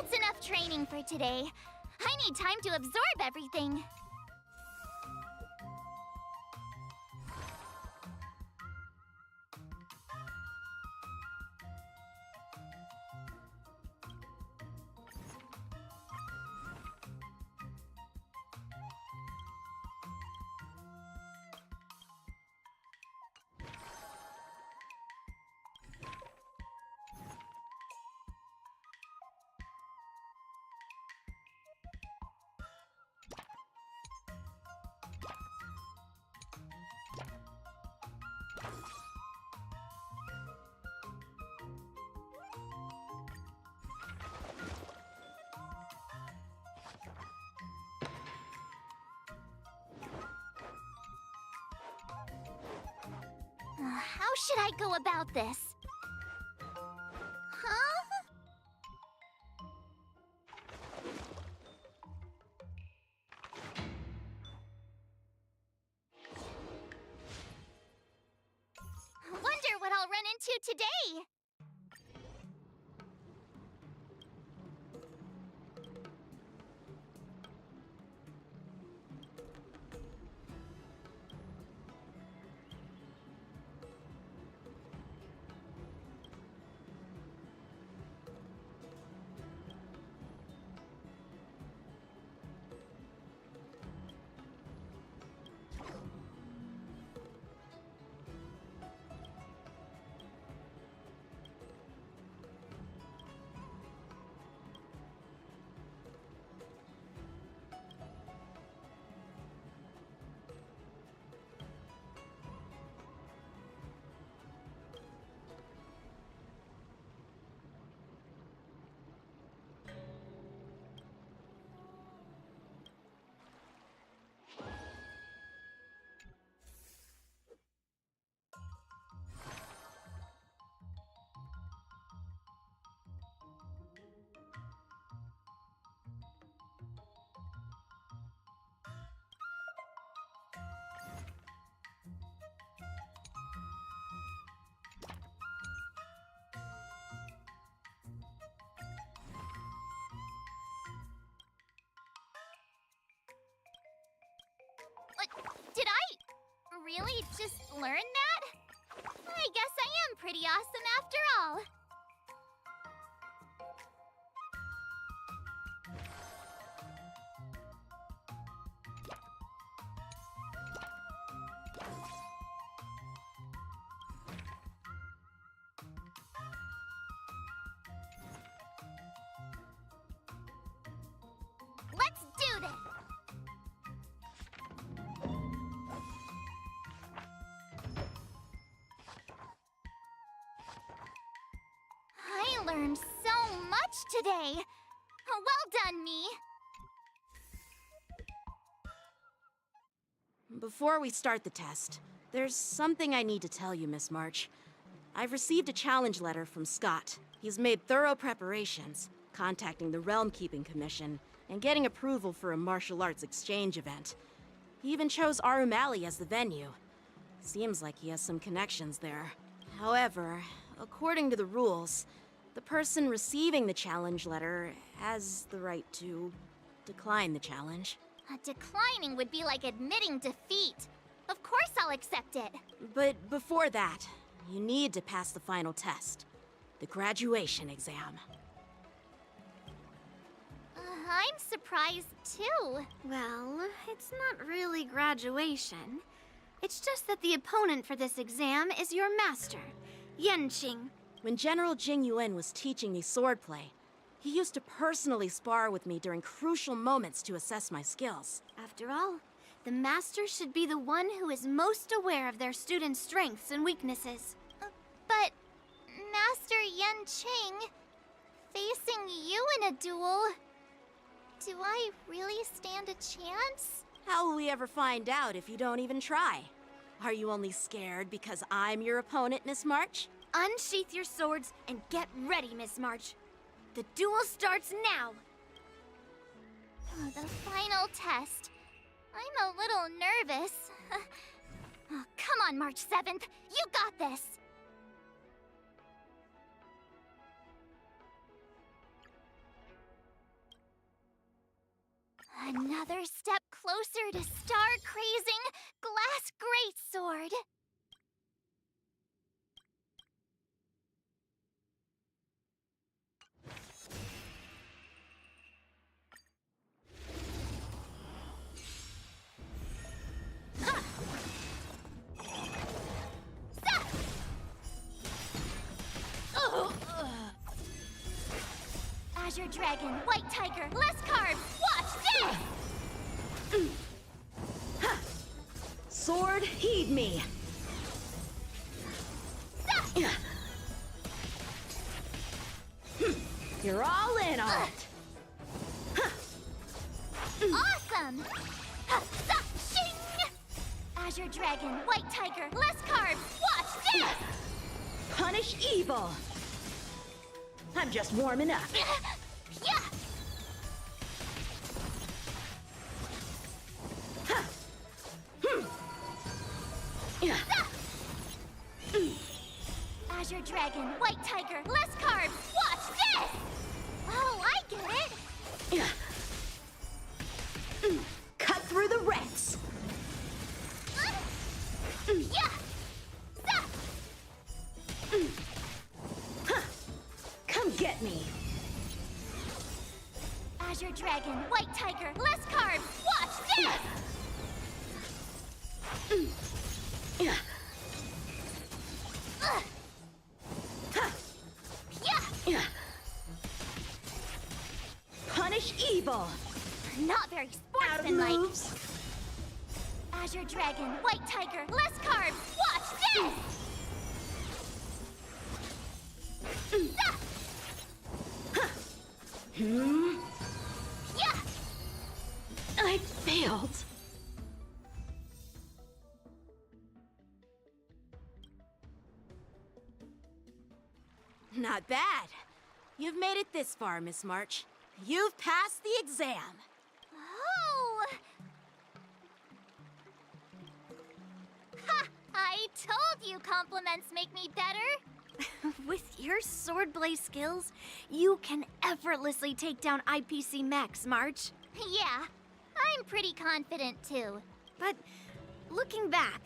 Speaker 5: That's enough training for today. I need time to absorb everything. How should I go about this? Huh? Wonder what I'll run into today. Did I really just learn that? I guess I am pretty awesome after all. Let's do this! I learned so much today. Well done, me.
Speaker 21: Before we start the test, there's something I need to tell you, Miss March. I've received a challenge letter from Scott. He's made thorough preparations, contacting the Realm Keeping Commission and getting approval for a martial arts exchange event. He even chose Arumali as the venue. Seems like he has some connections there. However, according to the rules, the person receiving the challenge letter has the right to decline the challenge.
Speaker 5: Declining would be like admitting defeat. Of course I'll accept it.
Speaker 21: But before that, you need to pass the final test, the graduation exam.
Speaker 5: I'm surprised too.
Speaker 22: Well, it's not really graduation. It's just that the opponent for this exam is your master, Yenqing.
Speaker 21: When General Jing Yuan was teaching me swordplay, he used to personally spar with me during crucial moments to assess my skills.
Speaker 22: After all, the master should be the one who is most aware of their students' strengths and weaknesses.
Speaker 5: But, Master Yenqing, facing you in a duel, do I really stand a chance?
Speaker 21: How will we ever find out if you don't even try? Are you only scared because I'm your opponent, Miss March?
Speaker 22: Unsheath your swords and get ready, Miss March. The duel starts now!
Speaker 5: The final test. I'm a little nervous. Come on, March 7th. You got this! Another step closer to star-crazing glass greatsword. Azure Dragon, White Tiger, less carbs, watch this!
Speaker 21: Sword, heed me. You're all in on it.
Speaker 5: Awesome! Shing! Azure Dragon, White Tiger, less carbs, watch this!
Speaker 21: Punish evil. I'm just warming up.
Speaker 5: Yeah! Azure Dragon, White Tiger, less carbs, watch this! Oh, I get it!
Speaker 21: Cut through the ranks.
Speaker 5: Yeah!
Speaker 21: Come get me.
Speaker 5: Azure Dragon, White Tiger, less carbs, watch this! Yeah!
Speaker 21: Punish evil.
Speaker 5: Not very sportsmanlike. Azure Dragon, White Tiger, less carbs, watch this! Yeah!
Speaker 21: I failed. Not bad. You've made it this far, Miss March. You've passed the exam.
Speaker 5: Oh! Ha! I told you compliments make me better.
Speaker 22: With your swordplay skills, you can effortlessly take down IPC mechs, March.
Speaker 5: Yeah, I'm pretty confident too.
Speaker 22: But looking back,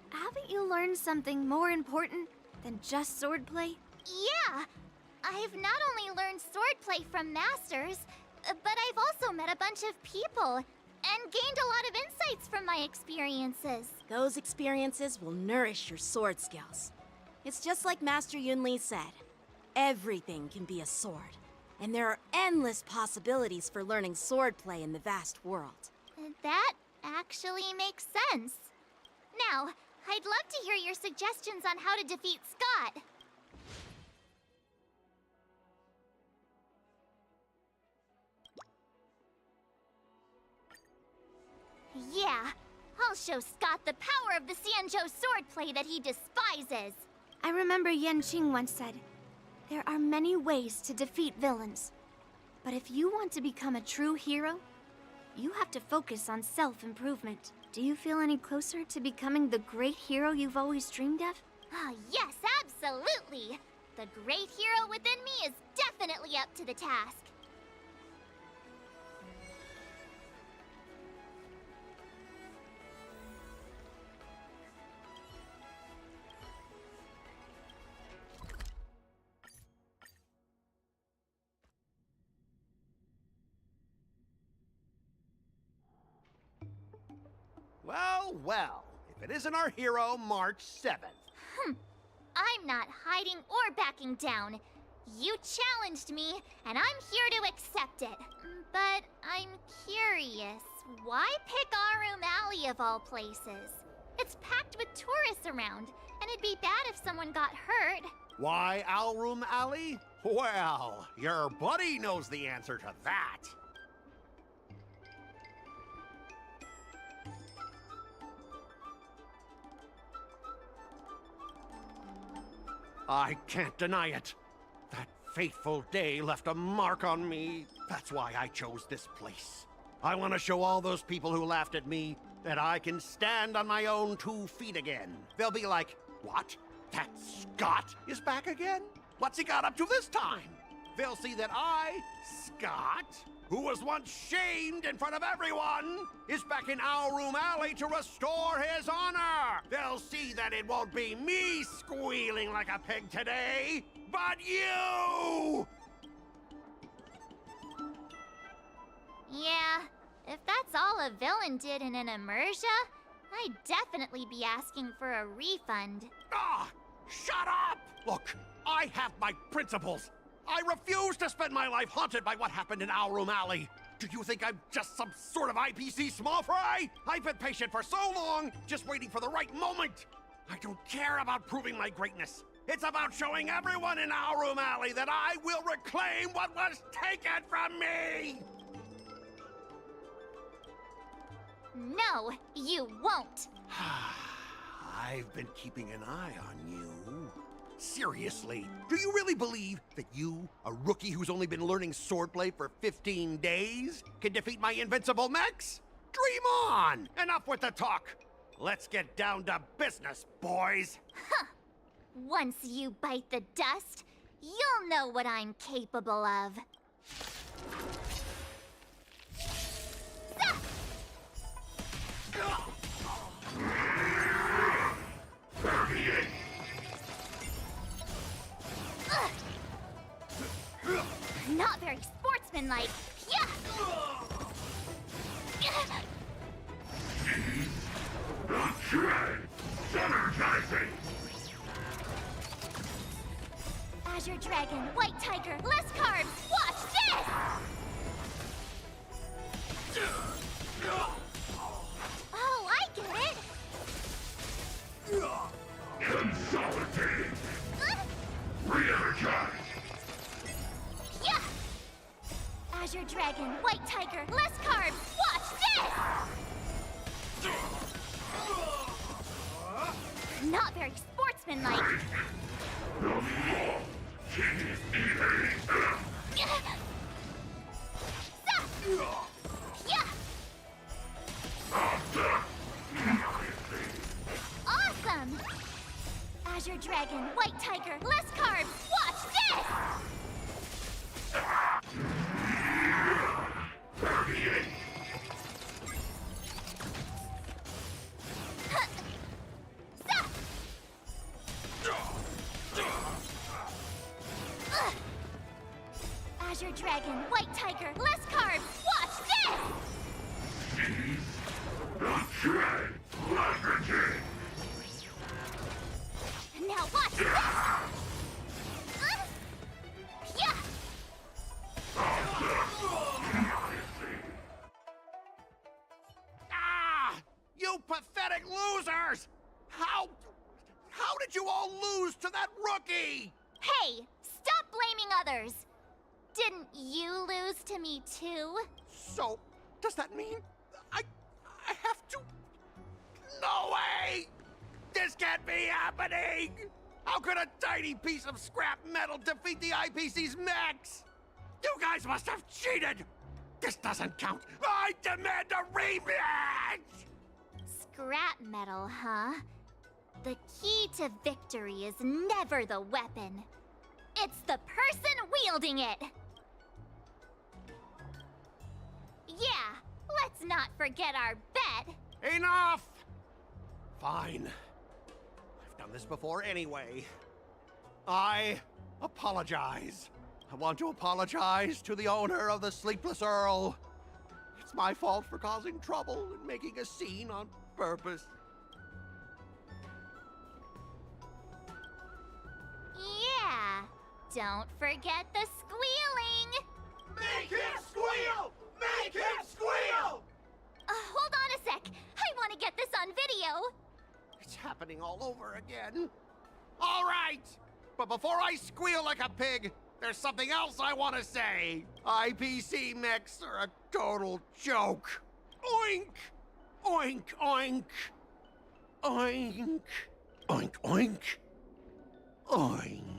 Speaker 22: haven't you learned something more important than just swordplay?
Speaker 5: Yeah, I've not only learned swordplay from masters, but I've also met a bunch of people and gained a lot of insights from my experiences.
Speaker 21: Those experiences will nourish your sword skills. It's just like Master Yunli said. Everything can be a sword, and there are endless possibilities for learning swordplay in the vast world.
Speaker 5: That actually makes sense. Now, I'd love to hear your suggestions on how to defeat Scott. Yeah, I'll show Scott the power of the Xianzhou swordplay that he despises.
Speaker 22: I remember Yan Qing once said, there are many ways to defeat villains. But if you want to become a true hero, you have to focus on self-improvement. Do you feel any closer to becoming the great hero you've always dreamed of?
Speaker 5: Ah, yes, absolutely. The great hero within me is definitely up to the task.
Speaker 1: Well, well, if it isn't our hero, March 7th.
Speaker 5: I'm not hiding or backing down. You challenged me, and I'm here to accept it. But I'm curious, why pick Arum Alley of all places? It's packed with tourists around, and it'd be bad if someone got hurt.
Speaker 1: Why Alroom Alley? Well, your buddy knows the answer to that. I can't deny it. That fateful day left a mark on me. That's why I chose this place. I want to show all those people who laughed at me that I can stand on my own 2 feet again. They'll be like, what? That Scott is back again? What's he got up to this time? They'll see that I, Scott, who was once shamed in front of everyone, is back in Room Alley to restore his honor. They'll see that it won't be me squealing like a pig today, but you!
Speaker 5: Yeah, if that's all a villain did in an immersia, I'd definitely be asking for a refund.
Speaker 1: Ah! Shut up! Look, I have my principles. I refuse to spend my life haunted by what happened in Room Alley. Do you think I'm just some sort of IPC small fry? I've been patient for so long, just waiting for the right moment. I don't care about proving my greatness. It's about showing everyone in Room Alley that I will reclaim what was taken from me!
Speaker 5: No, you won't.
Speaker 1: I've been keeping an eye on you. Seriously, do you really believe that you, a rookie who's only been learning swordplay for 15 days, can defeat my invincible mechs? Dream on! Enough with the talk. Let's get down to business, boys.
Speaker 5: Huh. Once you bite the dust, you'll know what I'm capable of. Not very sportsmanlike. Yeah.
Speaker 12: Energizing!
Speaker 5: Azure Dragon, White Tiger, less carbs. Watch this! Oh, I get it.
Speaker 12: Consolidating! Re-energize!
Speaker 5: Yeah! Azure Dragon, White Tiger, less carbs. Watch this! Not very sportsmanlike. Yeah! Awesome! Azure Dragon, White Tiger, less carbs. Watch this! Azure Dragon, White Tiger, less carbs. Watch this! Now watch this! Yeah!
Speaker 1: Ah! You pathetic losers! How did you all lose to that rookie?
Speaker 5: Hey, stop blaming others! Didn't you lose to me too?
Speaker 1: So, does that mean I have to... No way! This can't be happening! How could a tiny piece of scrap metal defeat the IPC's mechs? You guys must have cheated! This doesn't count! I demand a rematch!
Speaker 5: Scrap metal, huh? The key to victory is never the weapon. It's the person wielding it! Yeah, let's not forget our bet!
Speaker 1: Enough! Fine. I've done this before anyway. I apologize. I want to apologize to the owner of the Sleepless Earl. It's my fault for causing trouble and making a scene on purpose.
Speaker 5: Yeah, don't forget the squealing!
Speaker 1: Make him squeal! Make him squeal!
Speaker 5: Hold on a sec. I want to get this on video.
Speaker 1: It's happening all over again. All right! But before I squeal like a pig, there's something else I want to say. IPC mechs are a total joke. Oink! Oink, oink. Oink. Oink, oink. Oink.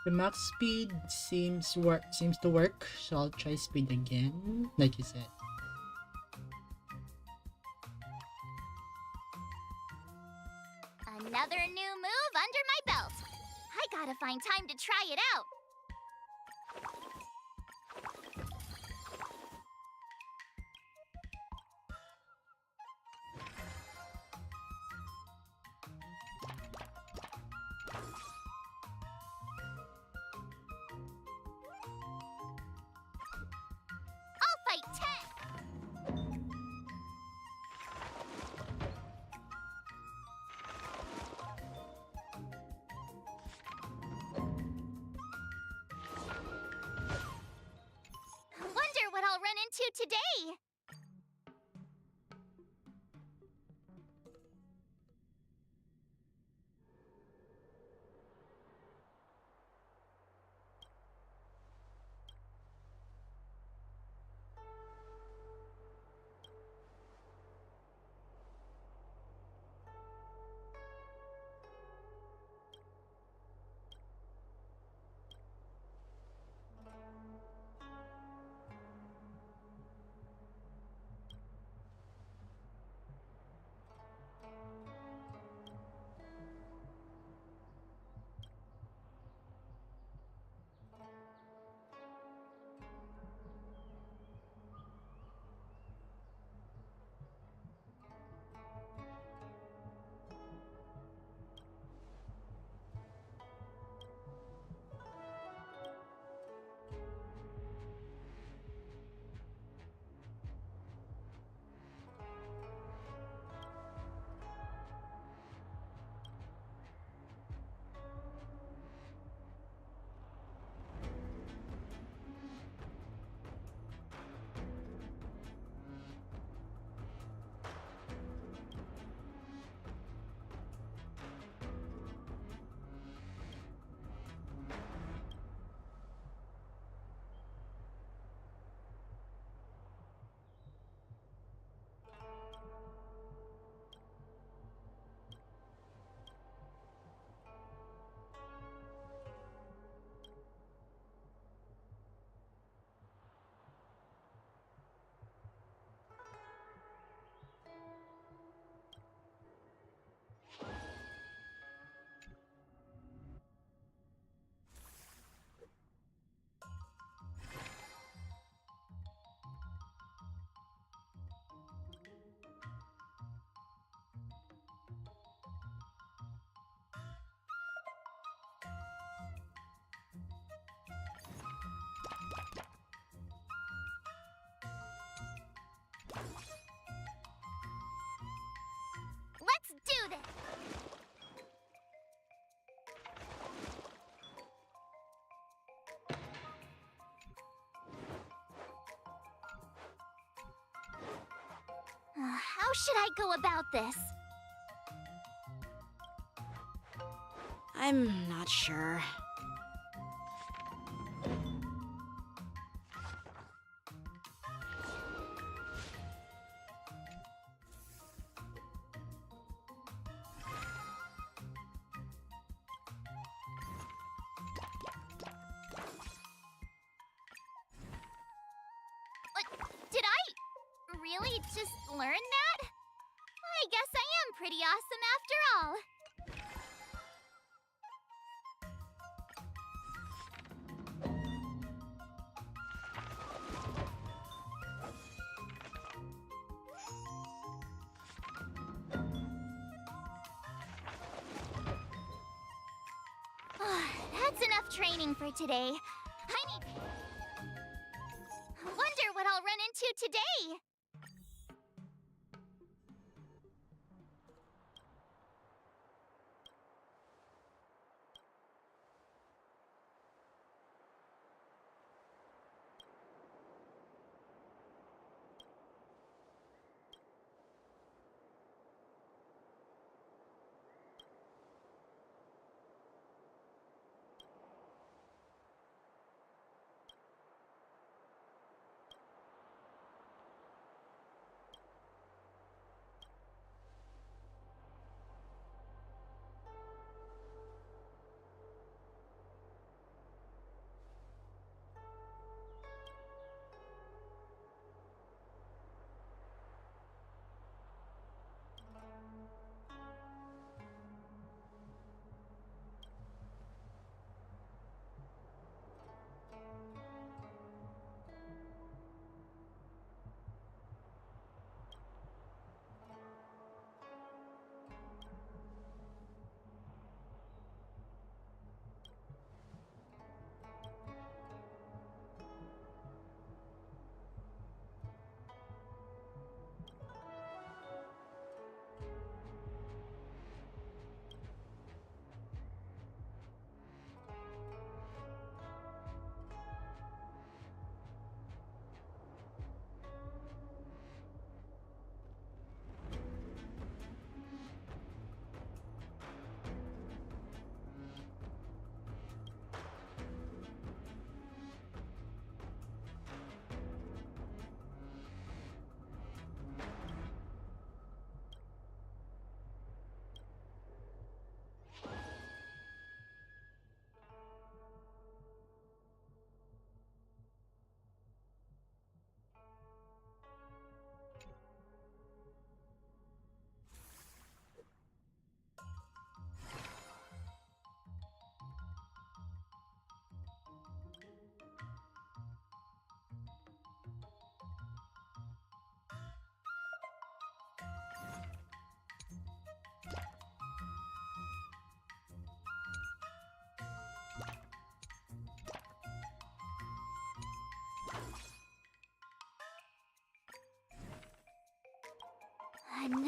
Speaker 4: The max speed seems to work, so I'll try speed again, like you said.
Speaker 5: Another new move under my belt. I gotta find time to try it out. I'll fight 10. Wonder what I'll run into today. Let's do this! How should I go about this?
Speaker 21: I'm not sure.
Speaker 5: Did I really just learn that? I guess I am pretty awesome after all. That's enough training for today. I need... Wonder what I'll run into today.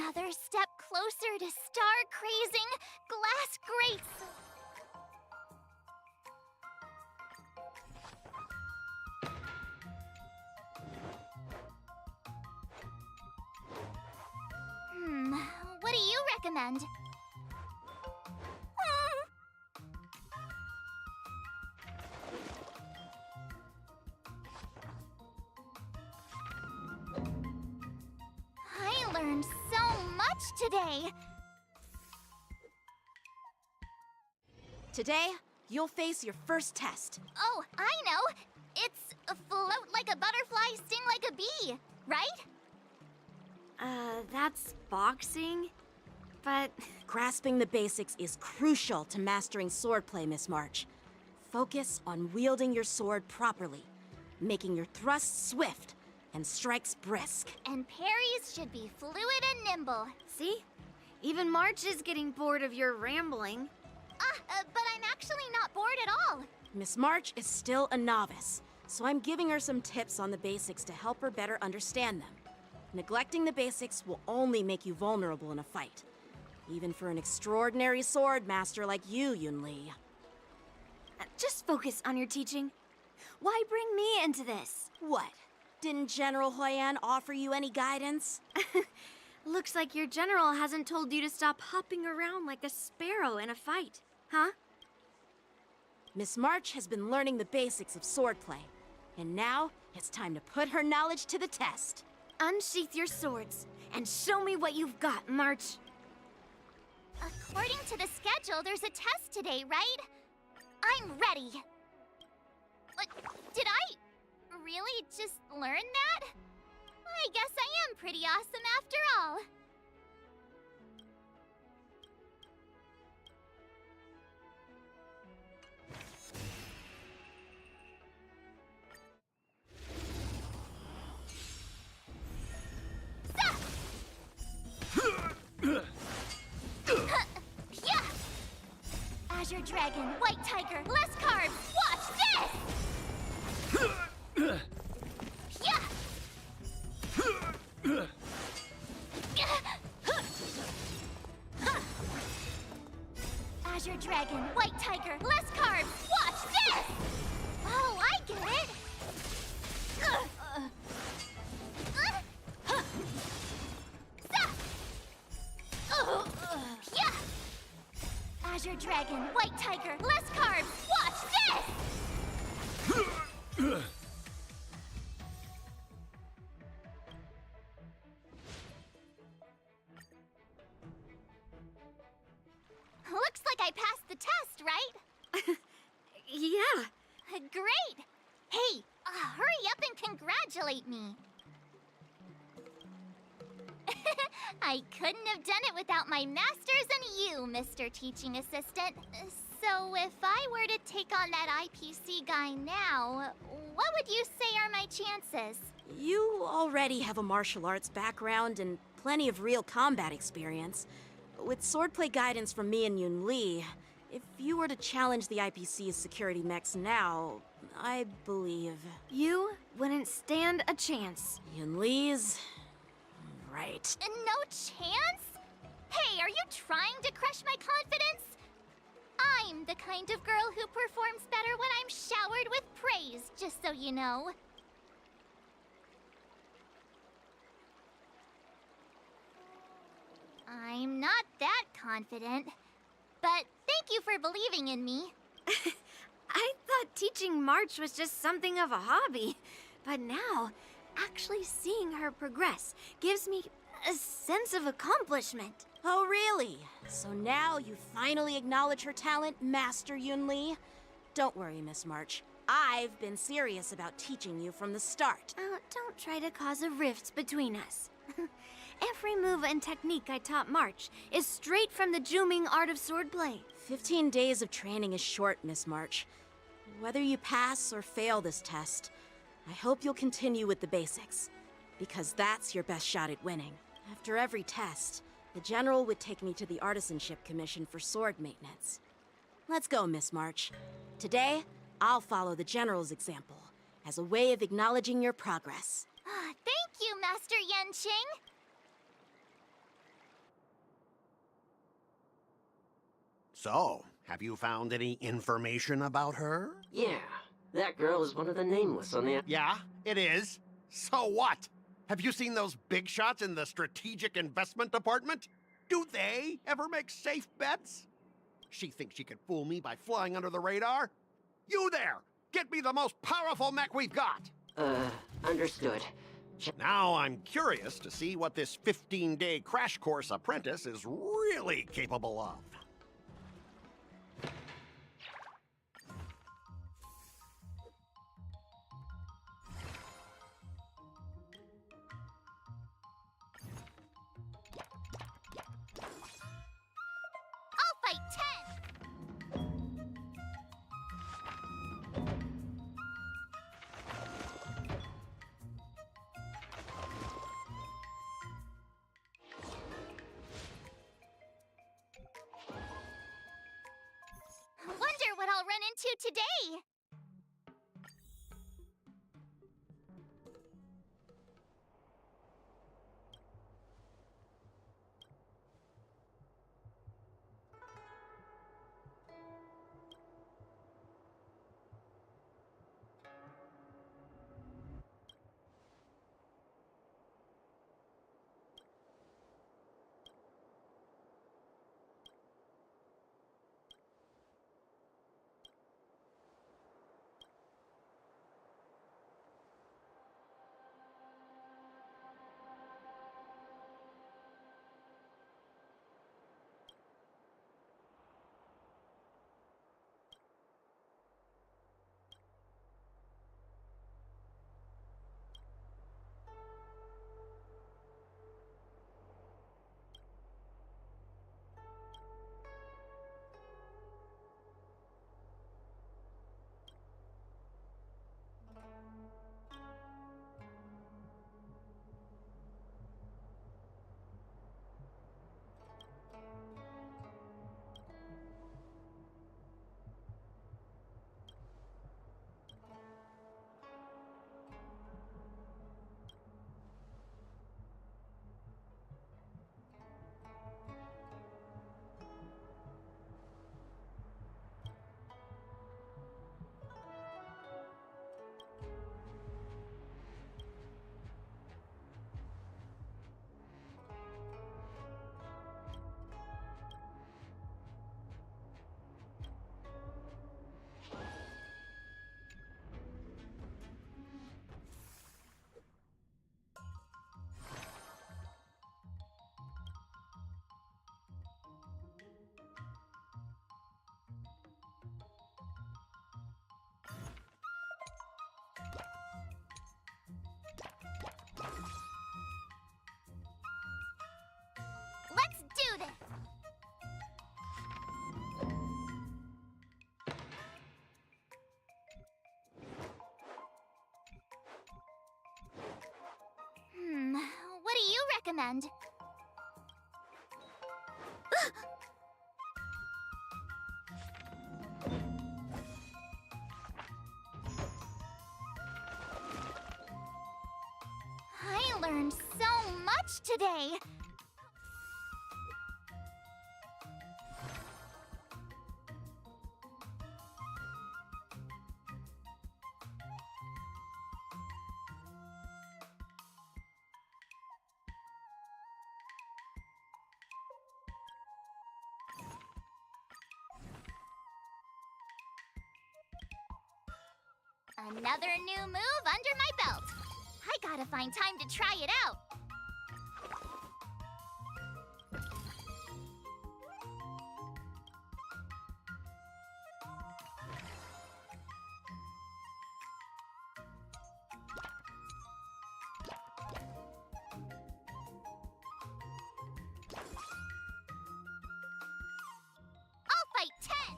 Speaker 5: Another step closer to star-crazing glass grates. What do you recommend? I learned so much today.
Speaker 21: Today, you'll face your first test.
Speaker 5: Oh, I know. It's float like a butterfly, sting like a bee, right?
Speaker 22: That's boxing? But...
Speaker 21: Grasping the basics is crucial to mastering swordplay, Miss March. Focus on wielding your sword properly, making your thrusts swift and strikes brisk.
Speaker 5: And parries should be fluid and nimble.
Speaker 22: See? Even March is getting bored of your rambling.
Speaker 5: But I'm actually not bored at all.
Speaker 21: Miss March is still a novice, so I'm giving her some tips on the basics to help her better understand them. Neglecting the basics will only make you vulnerable in a fight. Even for an extraordinary sword master like you, Yunli.
Speaker 22: Just focus on your teaching. Why bring me into this?
Speaker 21: What? Didn't General Huyan offer you any guidance?
Speaker 22: Looks like your general hasn't told you to stop hopping around like a sparrow in a fight, huh?
Speaker 21: Miss March has been learning the basics of swordplay, and now it's time to put her knowledge to the test.
Speaker 22: Unsheath your swords and show me what you've got, March.
Speaker 5: According to the schedule, there's a test today, right? I'm ready. But did I really just learn that? I guess I am pretty awesome after all. Azure Dragon, White Tiger, less carbs. Watch this! Azure Dragon, White Tiger, less carbs. Watch this! Oh, I get it. Azure Dragon, White Tiger, less carbs. Watch this! Looks like I passed the test, right?
Speaker 22: Yeah.
Speaker 5: Great! Hey, hurry up and congratulate me. I couldn't have done it without my masters and you, Mr. Teaching Assistant. So if I were to take on that IPC guy now, what would you say are my chances?
Speaker 21: You already have a martial arts background and plenty of real combat experience. With swordplay guidance from me and Yunli, if you were to challenge the IPC's security mechs now, I believe...
Speaker 22: You wouldn't stand a chance.
Speaker 21: Yunli's... right.
Speaker 5: No chance? Hey, are you trying to crush my confidence? I'm the kind of girl who performs better when I'm showered with praise, just so you know. I'm not that confident, but thank you for believing in me.
Speaker 22: I thought teaching March was just something of a hobby, but now, actually seeing her progress gives me a sense of accomplishment.
Speaker 21: Oh, really? So now you finally acknowledge her talent, Master Yunli? Don't worry, Miss March. I've been serious about teaching you from the start.
Speaker 22: Oh, don't try to cause a rift between us. Every move and technique I taught March is straight from the Juming art of swordplay.
Speaker 21: 15 days of training is short, Miss March. Whether you pass or fail this test, I hope you'll continue with the basics, because that's your best shot at winning. After every test, the General would take me to the Artisanship Commission for sword maintenance. Let's go, Miss March. Today, I'll follow the General's example as a way of acknowledging your progress.
Speaker 5: Thank you, Master Yanqing.
Speaker 1: So, have you found any information about her?
Speaker 15: Yeah, that girl is one of the nameless on the...
Speaker 1: Yeah, it is. So what? Have you seen those big shots in the strategic investment department? Do they ever make safe bets? She thinks she can fool me by flying under the radar? You there! Get me the most powerful mech we've got!
Speaker 15: Understood.
Speaker 1: Now I'm curious to see what this 15-day crash course apprentice is really capable of.
Speaker 5: I'll fight 10! Wonder what I'll run into today! Let's do this! What do you recommend? I learned so much today! Another new move under my belt. I gotta find time to try it out. I'll fight 10!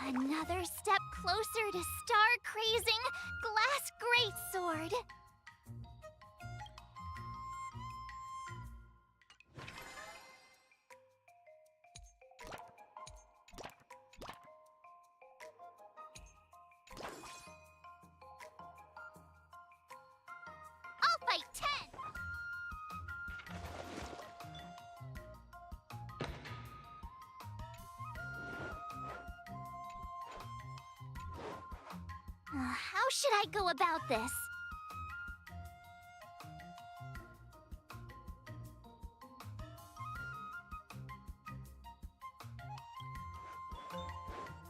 Speaker 5: Another step closer to star-crazing Glass Greatsword. How should I go about this?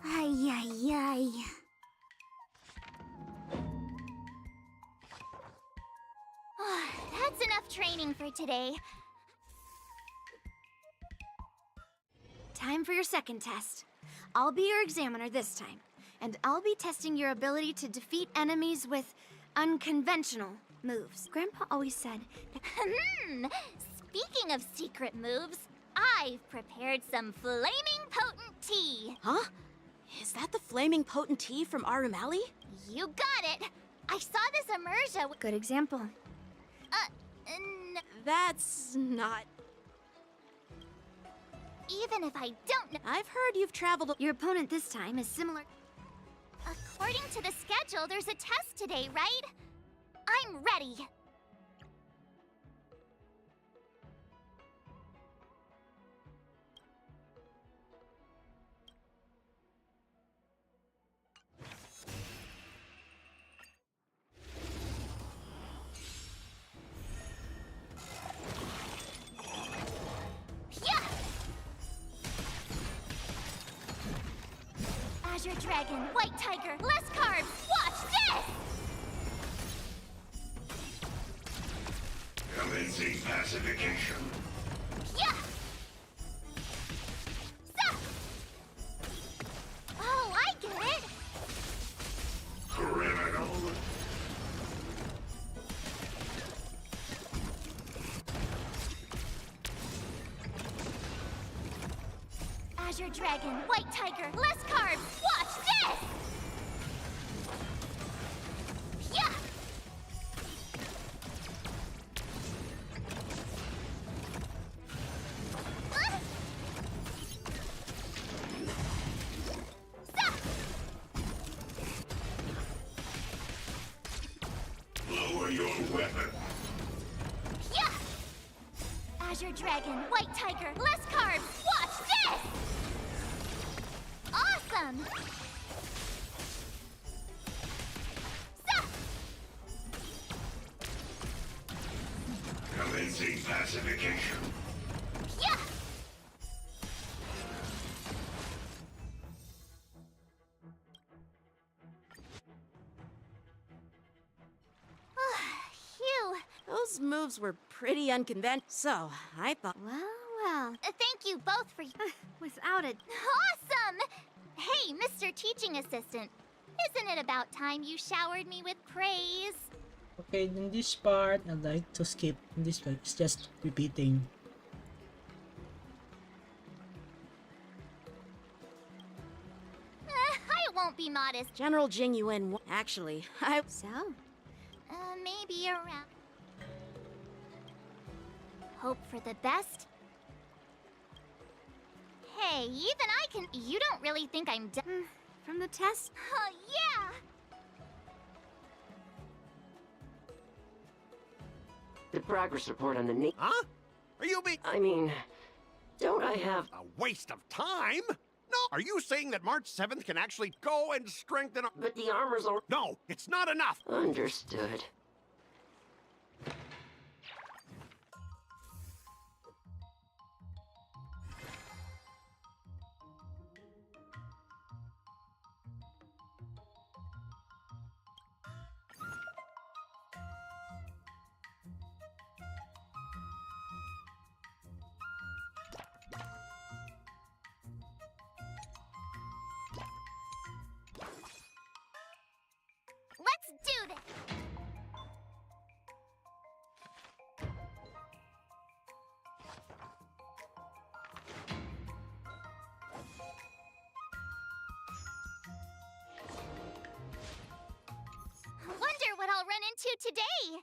Speaker 5: Ay, ay, ay. That's enough training for today.
Speaker 22: Time for your second test. I'll be your examiner this time, and I'll be testing your ability to defeat enemies with unconventional moves. Grandpa always said that.
Speaker 5: Speaking of secret moves, I've prepared some flaming potent tea.
Speaker 21: Huh? Is that the flaming potent tea from Arumali?
Speaker 5: You got it. I saw this immersia.
Speaker 22: Good example.
Speaker 21: That's not.
Speaker 5: Even if I don't know.
Speaker 21: I've heard you've traveled.
Speaker 22: Your opponent this time is similar.
Speaker 5: According to the schedule, there's a test today, right? I'm ready. Azure Dragon, White Tiger, less carbs! Watch this!
Speaker 12: Commencing pacification.
Speaker 5: Yeah! Sa! Oh, I get it!
Speaker 12: Criminal.
Speaker 5: Azure Dragon, White Tiger, less carbs! Watch this! Yeah!
Speaker 12: Lower your weapon.
Speaker 5: Yeah! Azure Dragon, White Tiger, less carbs! Watch this! Awesome!
Speaker 12: Commencing pacification.
Speaker 5: Yeah! Phew.
Speaker 21: Those moves were pretty unconventional, so I thought.
Speaker 22: Well.
Speaker 5: Thank you both for.
Speaker 22: Without it.
Speaker 5: Awesome! Hey, Mr. Teaching Assistant. Isn't it about time you showered me with praise?
Speaker 4: Okay, in this part, I'd like to skip. In this part, it's just repeating.
Speaker 5: I won't be modest.
Speaker 21: General Jing Yuan. Actually, I.
Speaker 22: So?
Speaker 5: Maybe around. Hope for the best. Hey, even I can. You don't really think I'm done?
Speaker 22: From the test?
Speaker 5: Oh, yeah!
Speaker 15: The progress report on the
Speaker 1: Huh? Are you being...
Speaker 15: I mean, don't I have...
Speaker 1: A waste of time? No, are you saying that March 7th can actually go and strengthen...
Speaker 15: But the armor's all...
Speaker 1: No, it's not enough!
Speaker 15: Understood.
Speaker 5: Let's do this! Wonder what I'll run into today!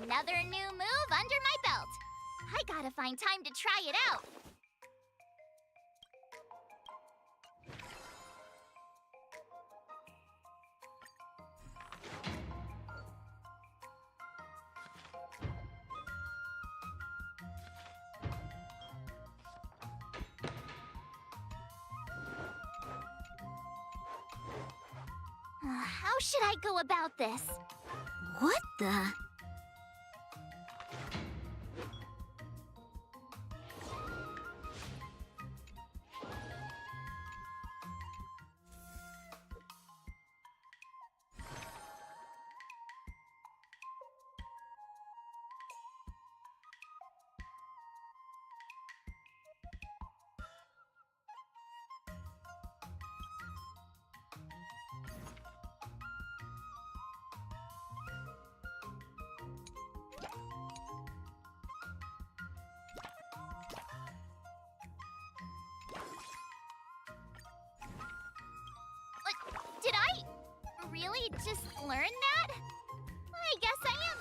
Speaker 5: Another new move under my belt. I gotta find time to try it out. How should I go about this?
Speaker 22: What the?
Speaker 5: Did I really just learn that? I guess I am.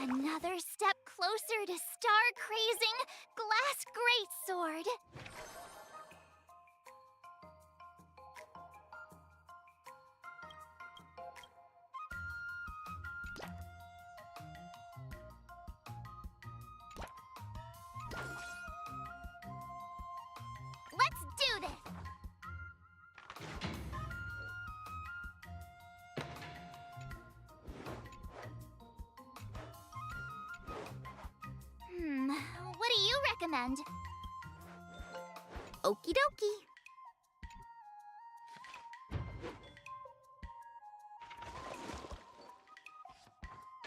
Speaker 5: Another step closer to star-crazing glass greatsword. Let's do this! What do you recommend?
Speaker 22: Okie dokie.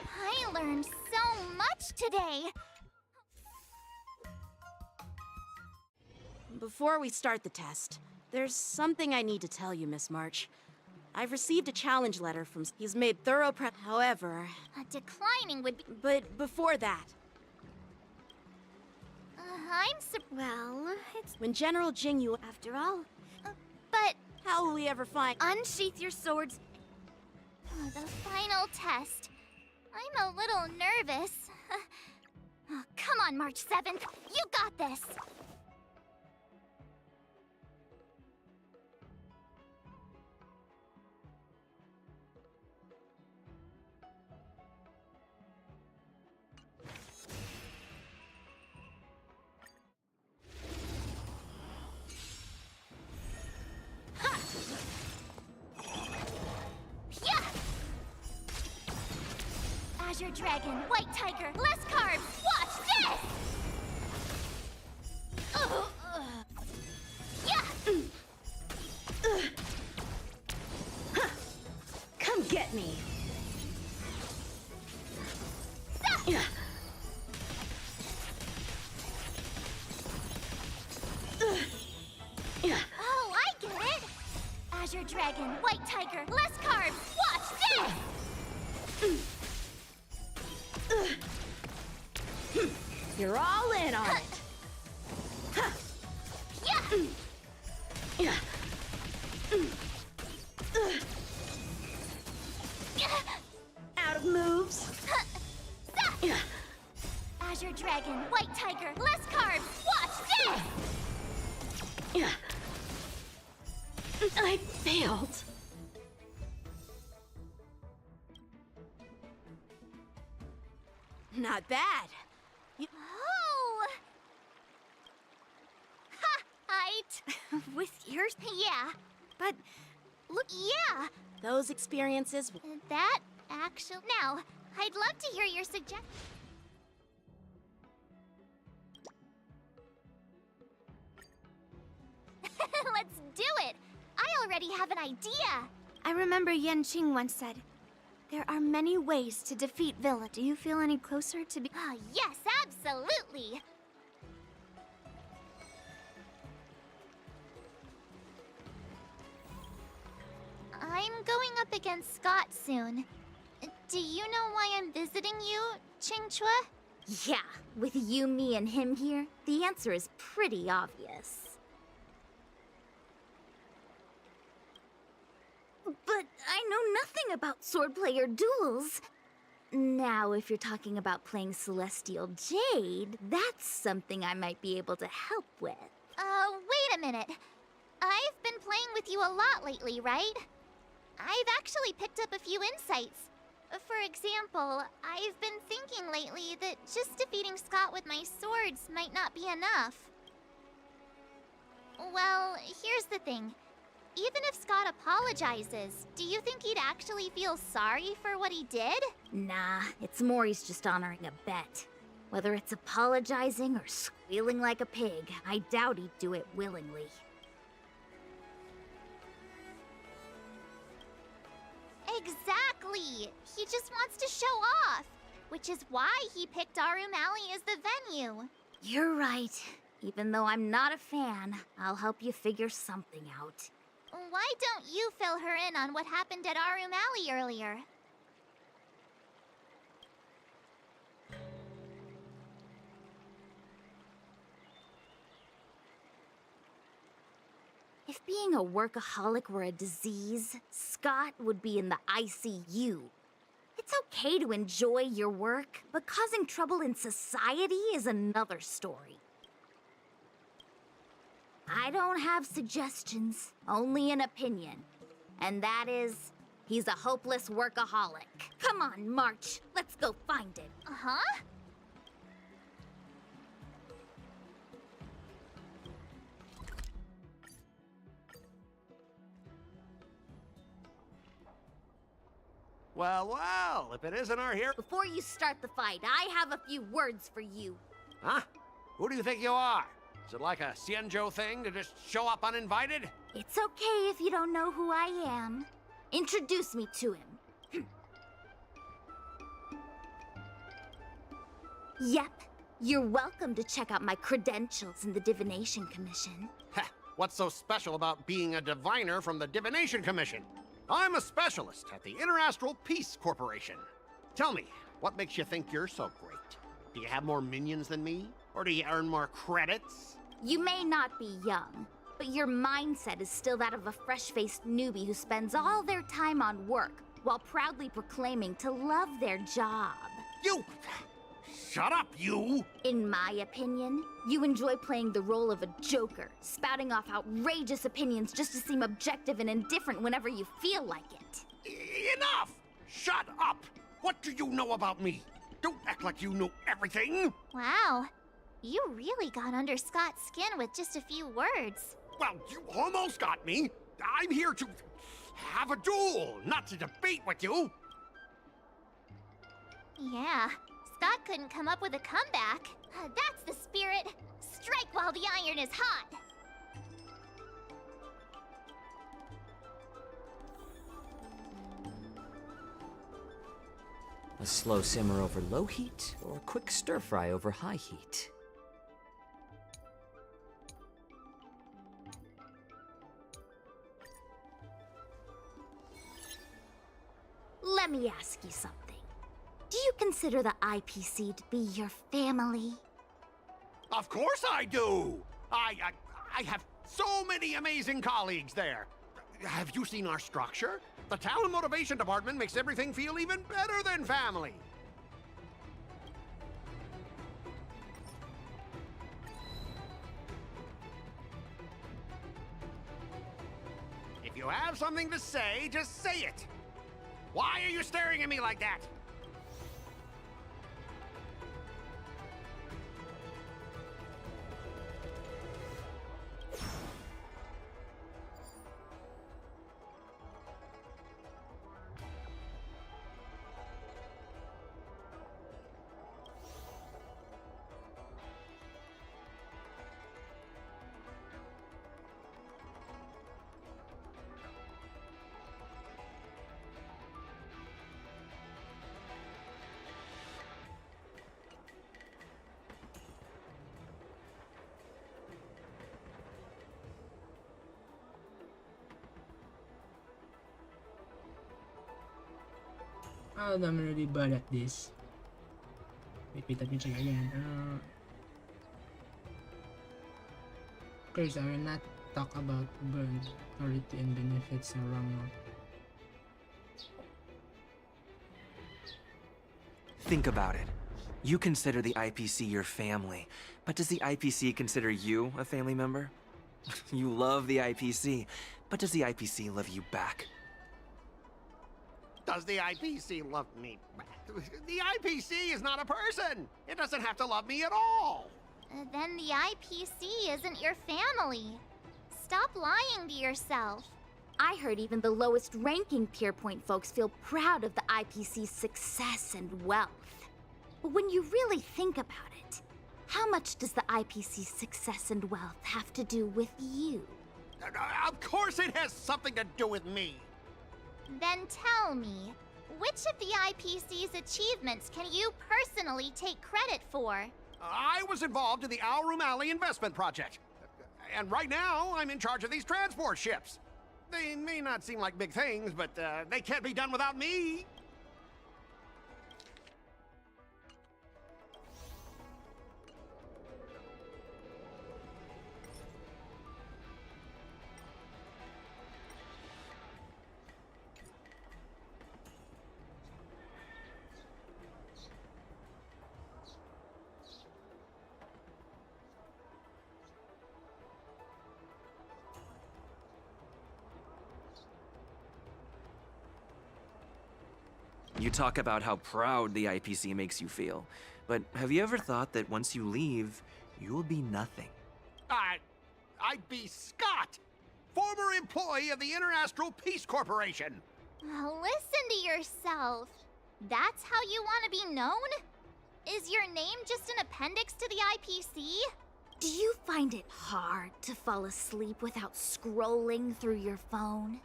Speaker 5: I learned so much today.
Speaker 21: Before we start the test, there's something I need to tell you, Miss March. I've received a challenge letter from... He's made thorough prep... However...
Speaker 5: Declining would be...
Speaker 21: But before that...
Speaker 22: Well, it's...
Speaker 21: When General Jingyu...
Speaker 22: After all...
Speaker 5: but...
Speaker 21: How will we ever find...
Speaker 22: Unsheath your swords.
Speaker 5: The final test. I'm a little nervous. Oh, come on, March 7th. You got this! Azure Dragon, White Tiger, less carbs! Watch this!
Speaker 21: Come get me!
Speaker 5: Oh, I get it! Azure Dragon, White Tiger, less carbs! Watch this!
Speaker 21: You're all in on it! Out of moves!
Speaker 5: Azure Dragon, White Tiger, less carbs! Watch this!
Speaker 21: I failed. Not bad.
Speaker 5: Oh! Ha!
Speaker 22: With yours?
Speaker 5: Yeah.
Speaker 22: But...
Speaker 5: Look, yeah.
Speaker 21: Those experiences...
Speaker 5: That actually... Now, I'd love to hear your suggestions. Let's do it! I already have an idea!
Speaker 22: I remember Yanqing once said, there are many ways to defeat villains. Do you feel any closer to be-
Speaker 5: Ah, yes, absolutely! I'm going up against Scott soon. Do you know why I'm visiting you, Qingchue?
Speaker 22: Yeah, with you, me, and him here, the answer is pretty obvious. But I know nothing about swordplay or duels. Now, if you're talking about playing Celestial Jade, that's something I might be able to help with.
Speaker 5: Wait a minute. I've been playing with you a lot lately, right? I've actually picked up a few insights. For example, I've been thinking lately that just defeating Scott with my swords might not be enough. Well, here's the thing. Even if Scott apologizes, do you think he'd actually feel sorry for what he did?
Speaker 22: Nah, it's more he's just honoring a bet. Whether it's apologizing or squealing like a pig, I doubt he'd do it willingly.
Speaker 5: Exactly! He just wants to show off, which is why he picked Arum Alley as the venue.
Speaker 22: You're right. Even though I'm not a fan, I'll help you figure something out.
Speaker 5: Why don't you fill her in on what happened at Arum Alley earlier?
Speaker 22: If being a workaholic were a disease, Scott would be in the ICU. It's okay to enjoy your work, but causing trouble in society is another story. I don't have suggestions, only an opinion. And that is, he's a hopeless workaholic. Come on, March, let's go find him.
Speaker 5: Uh-huh?
Speaker 1: Well, well, if it isn't our hero...
Speaker 22: Before you start the fight, I have a few words for you.
Speaker 1: Huh? Who do you think you are? Is it like a Xianzhou thing to just show up uninvited?
Speaker 22: It's okay if you don't know who I am. Introduce me to him. Yep, you're welcome to check out my credentials in the Divination Commission.
Speaker 1: Heh, what's so special about being a diviner from the Divination Commission? I'm a specialist at the Interastral Peace Corporation. Tell me, what makes you think you're so great? Do you have more minions than me? Or do you earn more credits?
Speaker 22: You may not be young, but your mindset is still that of a fresh-faced newbie who spends all their time on work while proudly proclaiming to love their job.
Speaker 1: You! Shut up, you!
Speaker 22: In my opinion, you enjoy playing the role of a joker, spouting off outrageous opinions just to seem objective and indifferent whenever you feel like it.
Speaker 1: Enough! Shut up! What do you know about me? Don't act like you know everything!
Speaker 5: Wow. You really got under Scott's skin with just a few words.
Speaker 1: Well, you almost got me. I'm here to have a duel, not to debate with you.
Speaker 5: Yeah, Scott couldn't come up with a comeback. That's the spirit. Strike while the iron is hot.
Speaker 6: A slow simmer over low heat, or a quick stir fry over high heat?
Speaker 22: Let me ask you something. Do you consider the IPC to be your family?
Speaker 1: Of course I do! I have so many amazing colleagues there. Have you seen our structure? The Talent Motivation Department makes everything feel even better than family. If you have something to say, just say it. Why are you staring at me like that?
Speaker 4: I'm really bad at this. Wait, let me check again. Chris, I will not talk about burns, authority, and benefits are wrong now.
Speaker 9: Think about it. You consider the IPC your family, but does the IPC consider you a family member? You love the IPC, but does the IPC love you back?
Speaker 1: Does the IPC love me back? The IPC is not a person. It doesn't have to love me at all.
Speaker 5: Then the IPC isn't your family. Stop lying to yourself.
Speaker 22: I heard even the lowest ranking Pierpoint folks feel proud of the IPC's success and wealth. But when you really think about it, how much does the IPC's success and wealth have to do with you?
Speaker 1: Of course it has something to do with me.
Speaker 5: Then tell me, which of the IPC's achievements can you personally take credit for?
Speaker 1: I was involved in the Alroom Alley investment project. And right now, I'm in charge of these transport ships. They may not seem like big things, but they can't be done without me.
Speaker 9: You talk about how proud the IPC makes you feel, but have you ever thought that once you leave, you'll be nothing?
Speaker 1: I'd be Scott, former employee of the Interastral Peace Corporation.
Speaker 5: Listen to yourself. That's how you want to be known? Is your name just an appendix to the IPC?
Speaker 22: Do you find it hard to fall asleep without scrolling through your phone?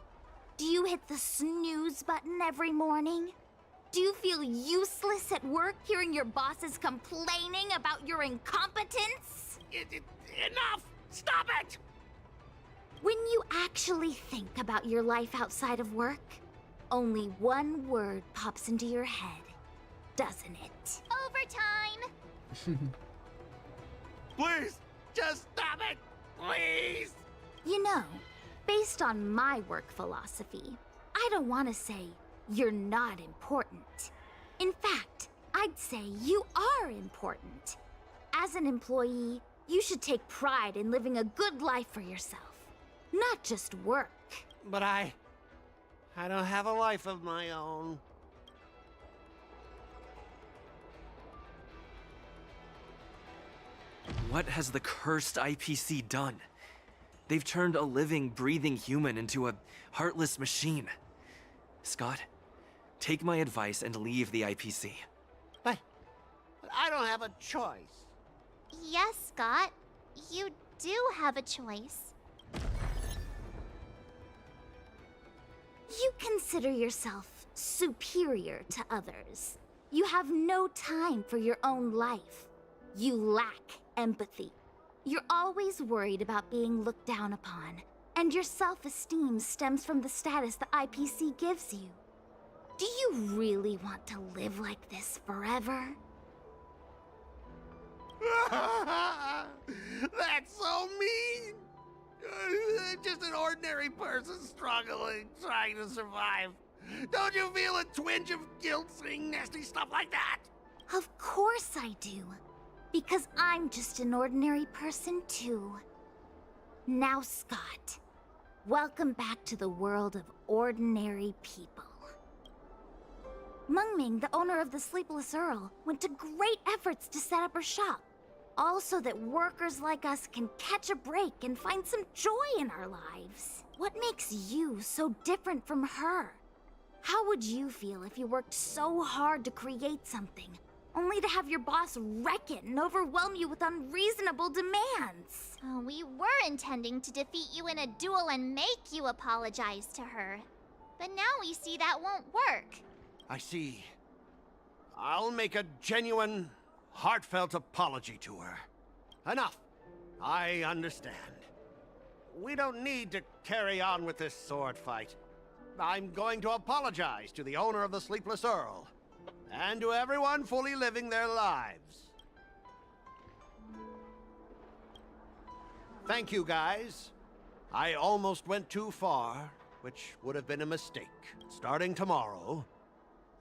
Speaker 22: Do you hit the snooze button every morning? Do you feel useless at work hearing your bosses complaining about your incompetence?
Speaker 1: Enough! Stop it!
Speaker 22: When you actually think about your life outside of work, only one word pops into your head, doesn't it?
Speaker 5: Overtime!
Speaker 1: Please, just stop it! Please!
Speaker 22: You know, based on my work philosophy, I don't want to say you're not important. In fact, I'd say you are important. As an employee, you should take pride in living a good life for yourself, not just work.
Speaker 1: But I don't have a life of my own.
Speaker 9: What has the cursed IPC done? They've turned a living, breathing human into a heartless machine. Scott, take my advice and leave the IPC.
Speaker 1: But I don't have a choice.
Speaker 5: Yes, Scott. You do have a choice.
Speaker 22: You consider yourself superior to others. You have no time for your own life. You lack empathy. You're always worried about being looked down upon, and your self-esteem stems from the status the IPC gives you. Do you really want to live like this forever?
Speaker 1: That's so mean! Just an ordinary person struggling, trying to survive. Don't you feel a twinge of guilt saying nasty stuff like that?
Speaker 22: Of course I do. Because I'm just an ordinary person too. Now, Scott, welcome back to the world of ordinary people. Mungming, the owner of the Sleepless Earl, went to great efforts to set up her shop. All so that workers like us can catch a break and find some joy in our lives. What makes you so different from her? How would you feel if you worked so hard to create something, only to have your boss wreck it and overwhelm you with unreasonable demands?
Speaker 5: We were intending to defeat you in a duel and make you apologize to her. But now we see that won't work.
Speaker 1: I see. I'll make a genuine, heartfelt apology to her. Enough. I understand. We don't need to carry on with this sword fight. I'm going to apologize to the owner of the Sleepless Earl, and to everyone fully living their lives. Thank you, guys. I almost went too far, which would have been a mistake. Starting tomorrow,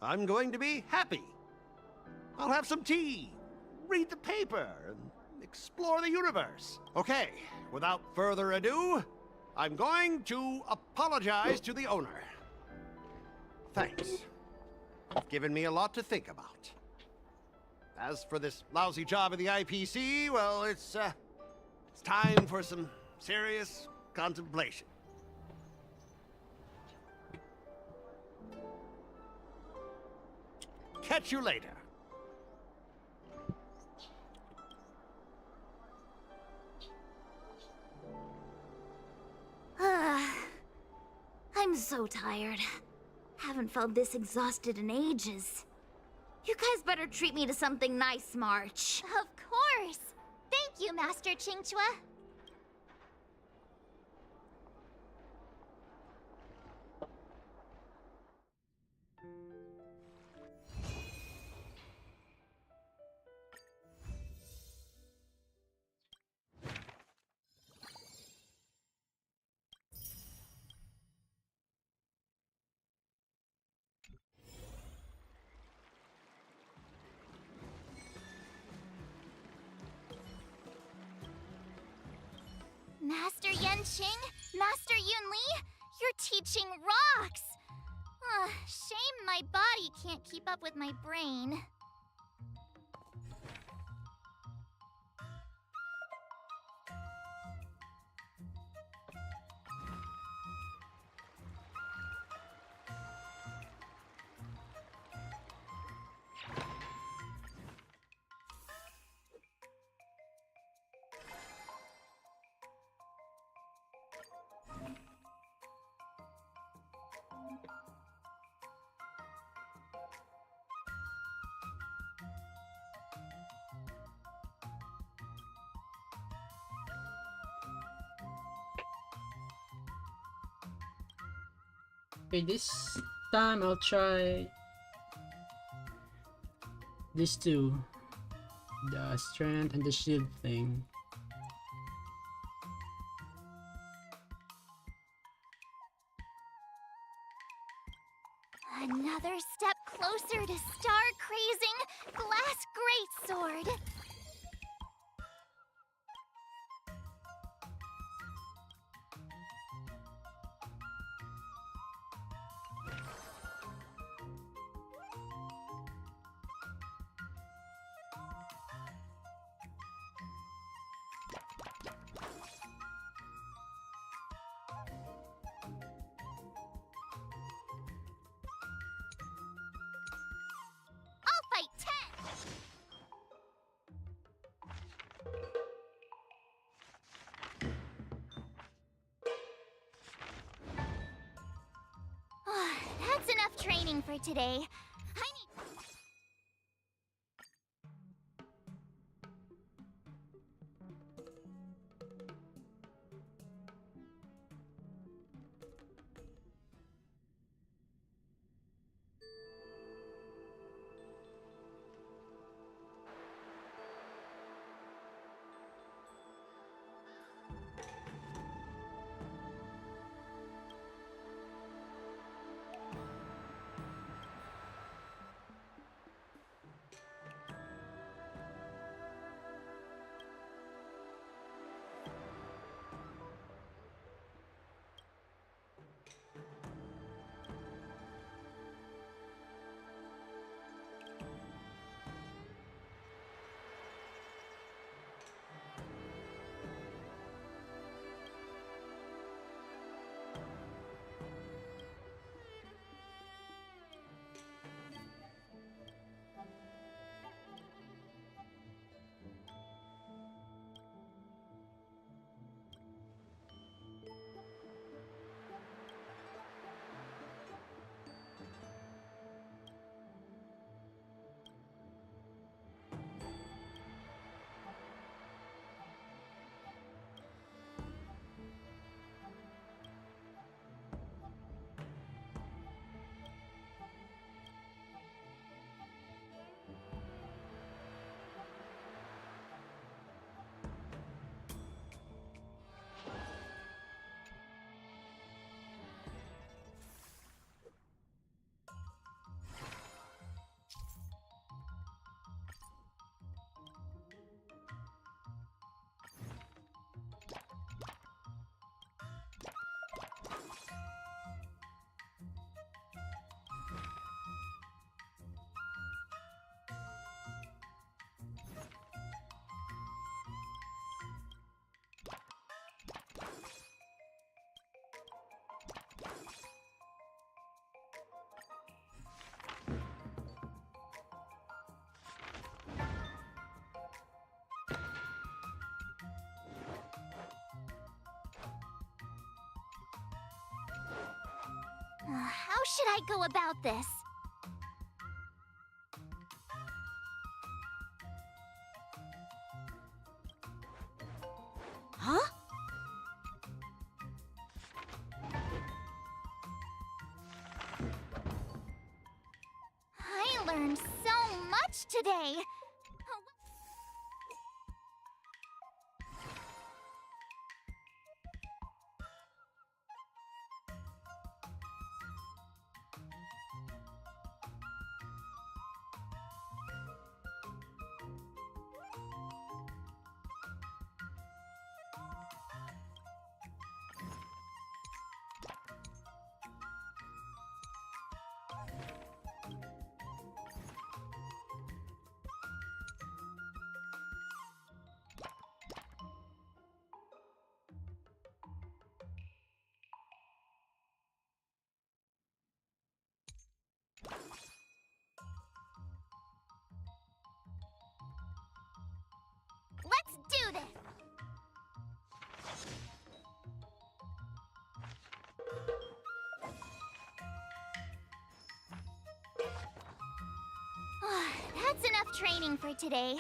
Speaker 1: I'm going to be happy. I'll have some tea, read the paper, and explore the universe. Okay, without further ado, I'm going to apologize to the owner. Thanks. You've given me a lot to think about. As for this lousy job at the IPC, well, it's time for some serious contemplation. Catch you later.
Speaker 22: I'm so tired. Haven't felt this exhausted in ages. You guys better treat me to something nice, March.
Speaker 5: Of course! Thank you, Master Qingchua. Master Yanqing, Master Yunli, your teaching rocks! Shame my body can't keep up with my brain.
Speaker 4: Okay, this time I'll try these two. The strength and the shield thing.
Speaker 5: Another step closer to star-crazing glass greatsword. Fight 10! That's enough training for today. I need... should I go about this?
Speaker 21: Huh?
Speaker 5: I learned so much today. Let's do this! That's enough training for today.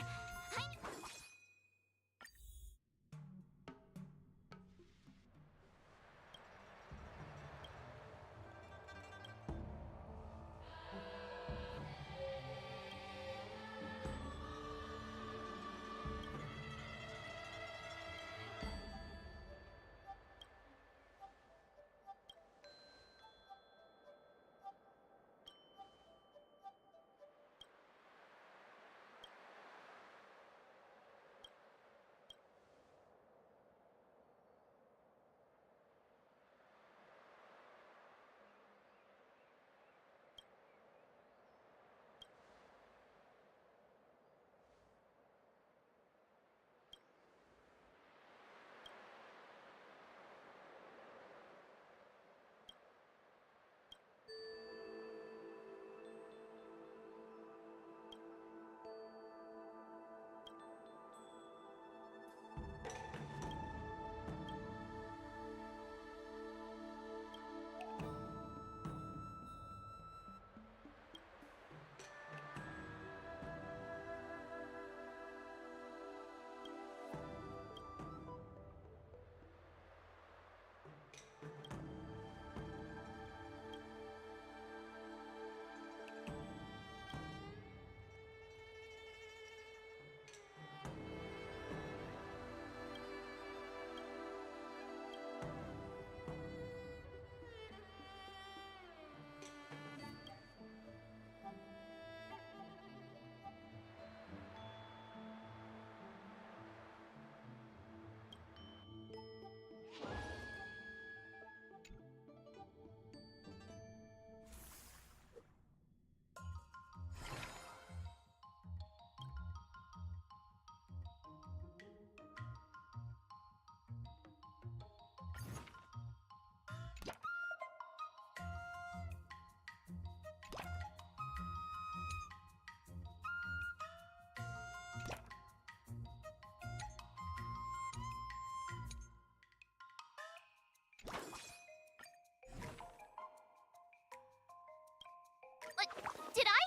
Speaker 5: Did I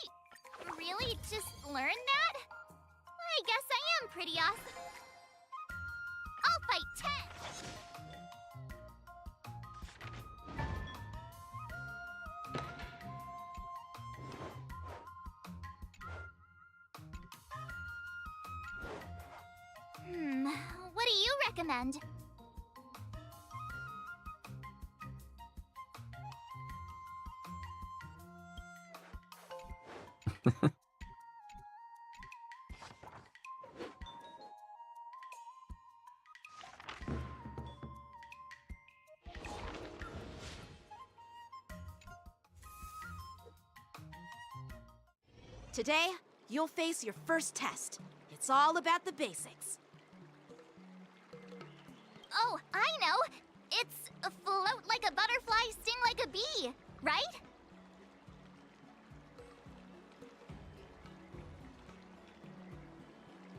Speaker 5: really just learn that? I guess I am pretty awesome. I'll fight 10. What do you recommend?
Speaker 21: Today, you'll face your first test. It's all about the basics.
Speaker 5: Oh, I know! It's float like a butterfly, sting like a bee, right?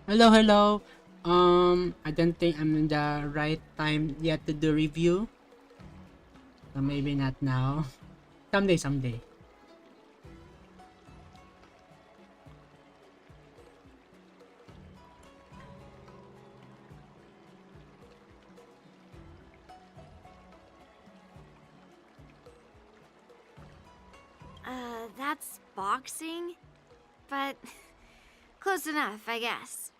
Speaker 4: Hello, hello. I don't think I'm in the right time yet to do review. So maybe not now. Someday.
Speaker 22: That's boxing? But close enough, I guess.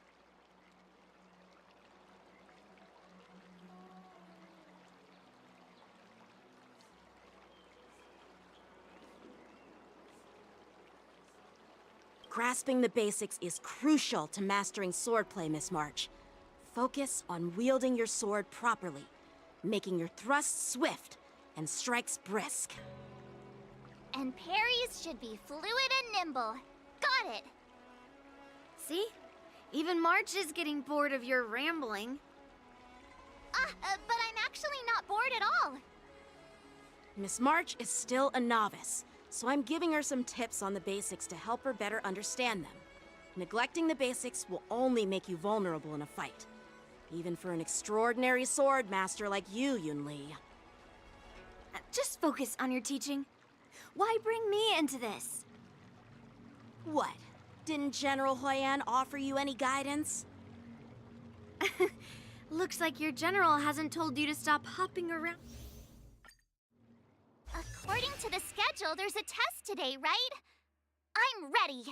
Speaker 21: Grasping the basics is crucial to mastering swordplay, Miss March. Focus on wielding your sword properly, making your thrusts swift and strikes brisk.
Speaker 5: And parries should be fluid and nimble. Got it!
Speaker 22: See? Even March is getting bored of your rambling.
Speaker 5: But I'm actually not bored at all.
Speaker 21: Miss March is still a novice, so I'm giving her some tips on the basics to help her better understand them. Neglecting the basics will only make you vulnerable in a fight. Even for an extraordinary sword master like you, Yunli.
Speaker 22: Just focus on your teaching. Why bring me into this?
Speaker 21: What? Didn't General Huyan offer you any guidance?
Speaker 22: Looks like your general hasn't told you to stop hopping around.
Speaker 5: According to the schedule, there's a test today, right? I'm ready.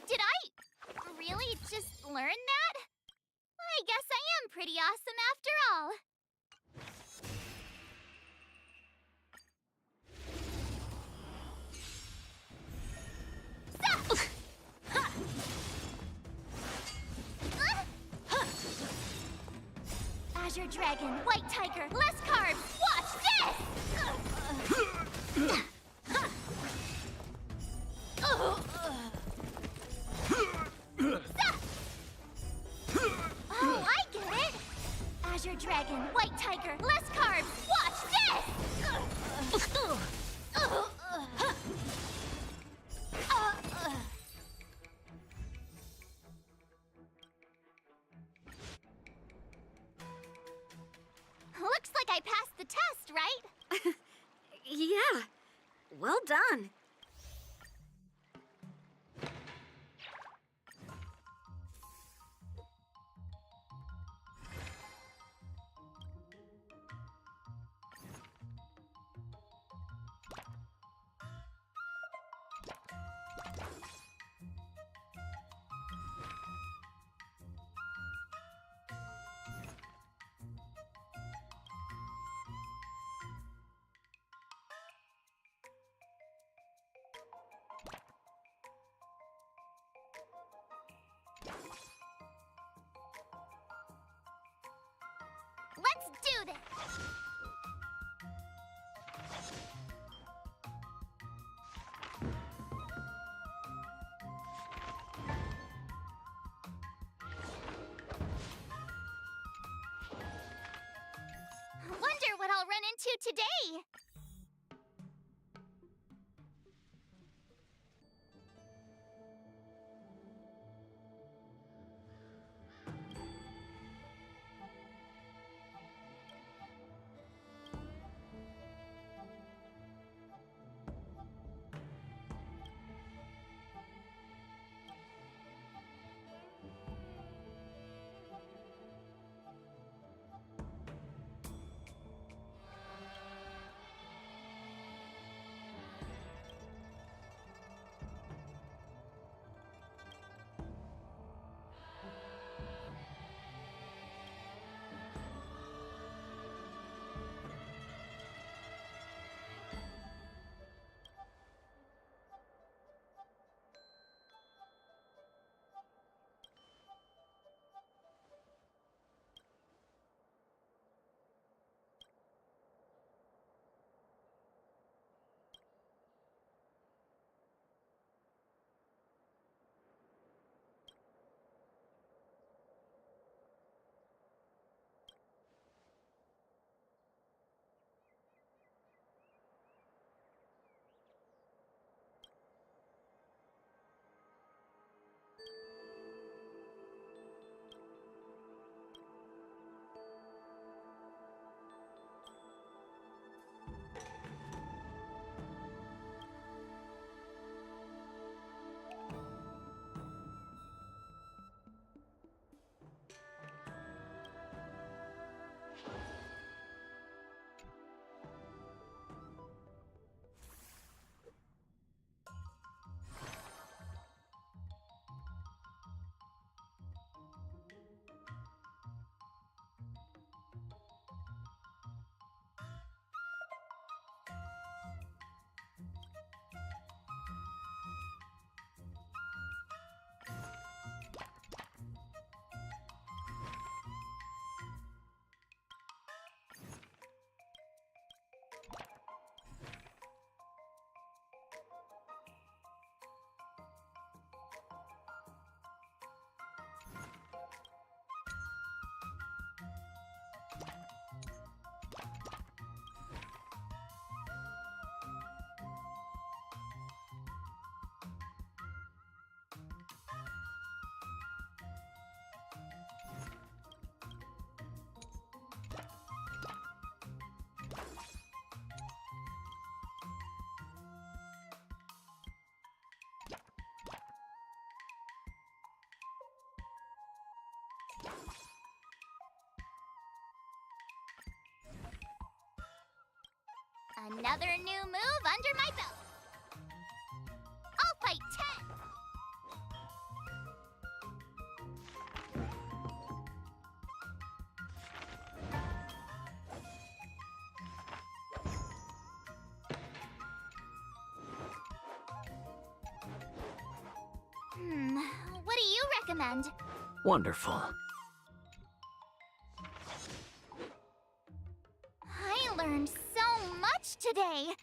Speaker 5: Did I really just learn that? I guess I am pretty awesome after all. Azure Dragon, White Tiger, less carbs. Watch this! Oh, I get it! Azure Dragon, White Tiger, less carbs. Watch this! Looks like I passed the test, right?
Speaker 22: Yeah. Well done.
Speaker 5: Let's do this! Wonder what I'll run into today! Another new move under my belt. I'll fight 10. What do you recommend?
Speaker 15: Wonderful.
Speaker 5: I learned so much today.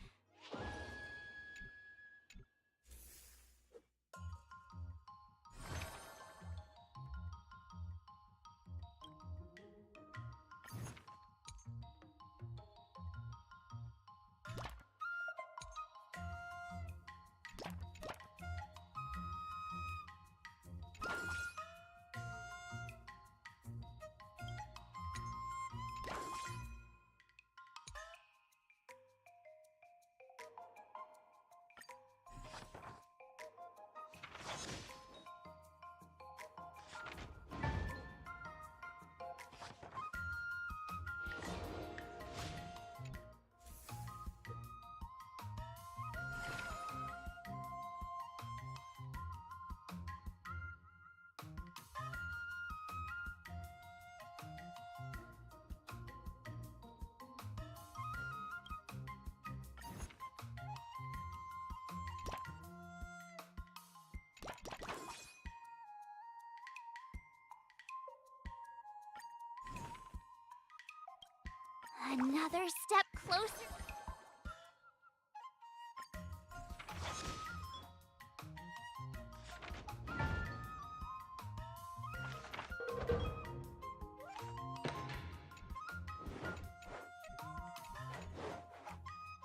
Speaker 5: Another step closer.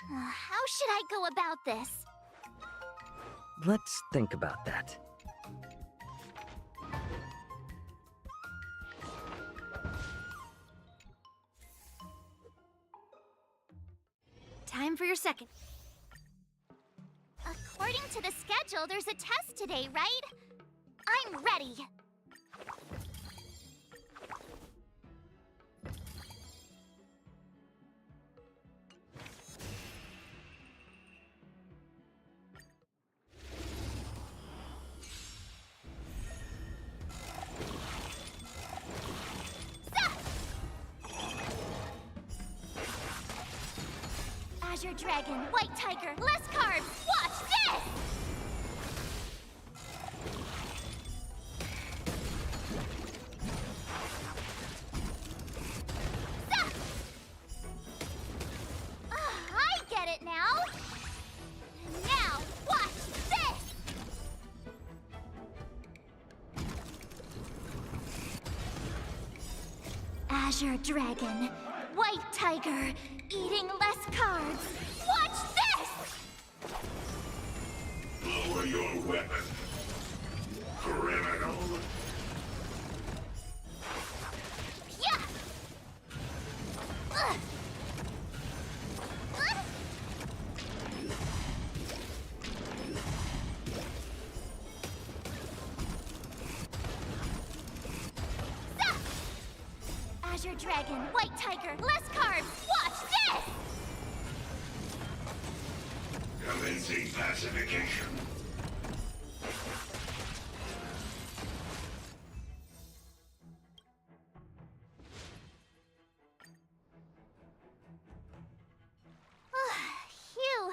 Speaker 5: How should I go about this?
Speaker 15: Let's think about that.
Speaker 22: Time for your second.
Speaker 5: According to the schedule, there's a test today, right? I'm ready. Azure Dragon, White Tiger, less carbs! Watch this! I get it now! Now, watch this! Azure Dragon, White Tiger, eating less carbs. Watch this!
Speaker 12: Lower your weapon, criminal.
Speaker 5: Yeah! Azure Dragon, White Tiger, less carbs. Watch this!
Speaker 12: Commencing pacification.
Speaker 5: Phew.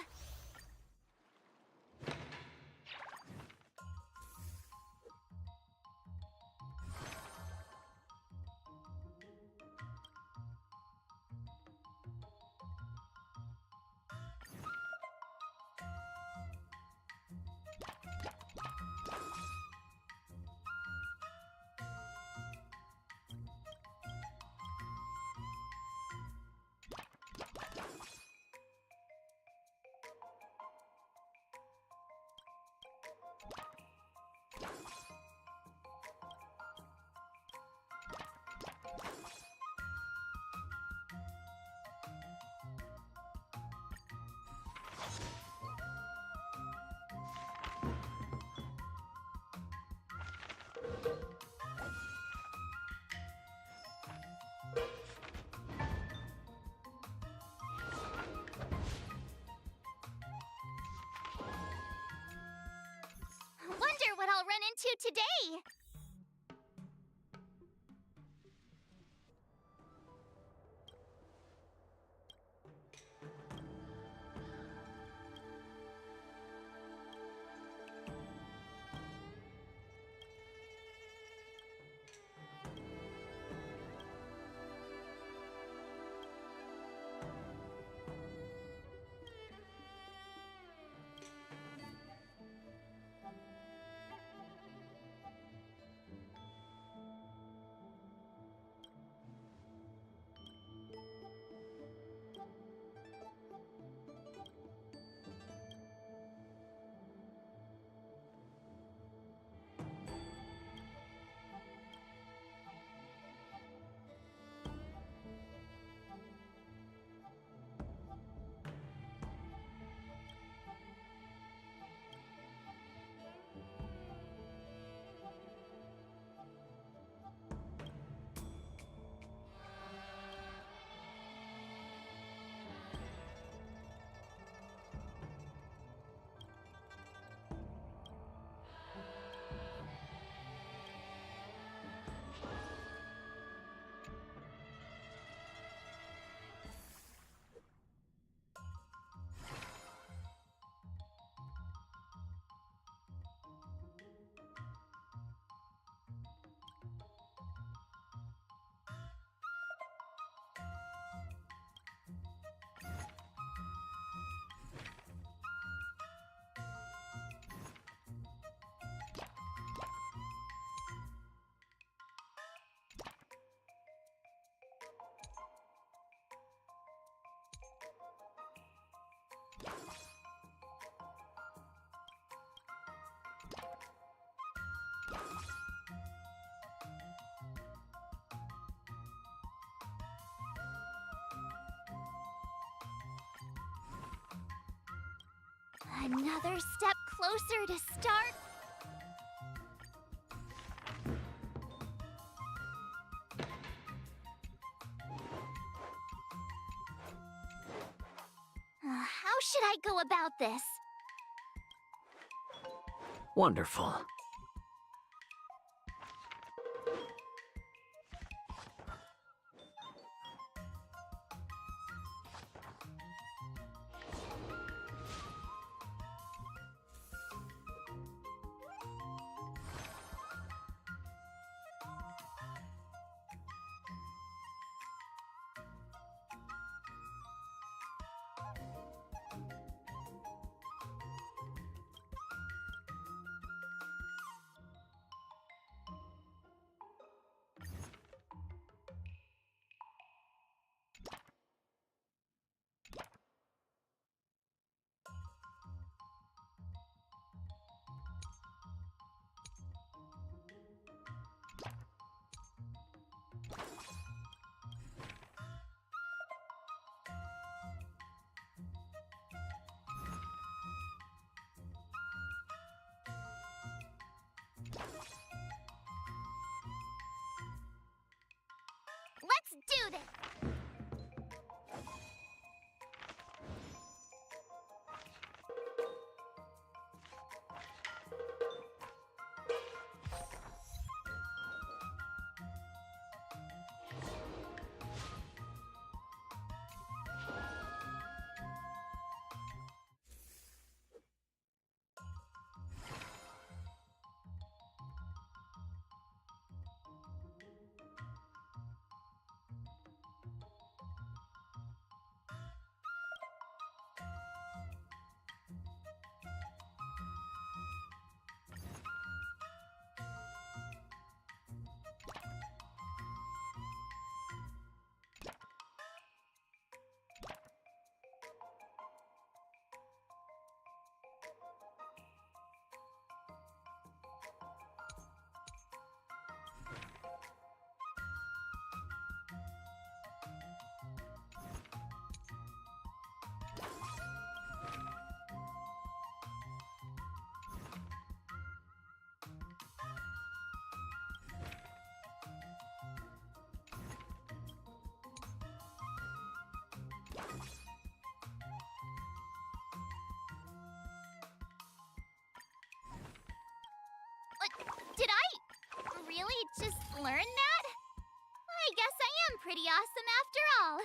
Speaker 5: wonder what I'll run into today. Another step closer to start. How should I go about this?
Speaker 6: Wonderful.
Speaker 5: Let's do this! really just learn that? I guess I am pretty awesome after all.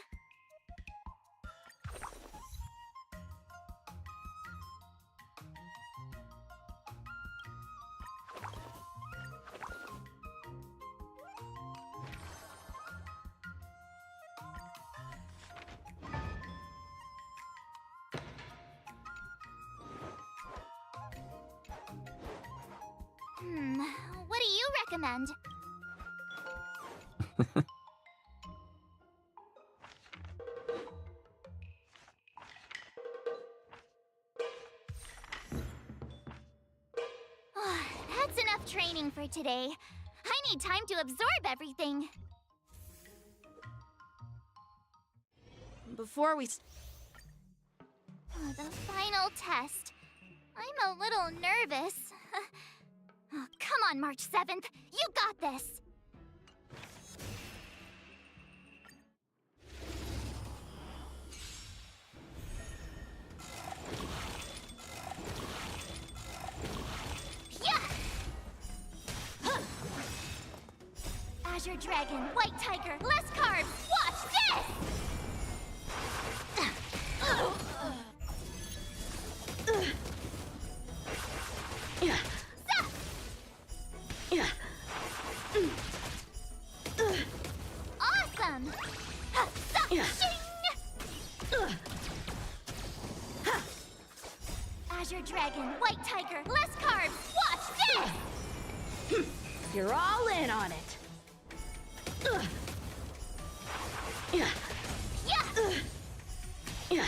Speaker 5: What do you recommend? That's enough training for today. I need time to absorb everything.
Speaker 21: Before we...
Speaker 5: The final test. I'm a little nervous. Oh, come on, March 7th. You got this! Yeah! Azure Dragon, White Tiger, less carbs! Watch this!
Speaker 22: Yeah. Yeah.
Speaker 5: Awesome!
Speaker 22: Yeah.
Speaker 5: Azure Dragon, White Tiger, less carbs! Watch this!
Speaker 22: You're all in on it. Yeah.
Speaker 5: Yeah!
Speaker 22: Yeah.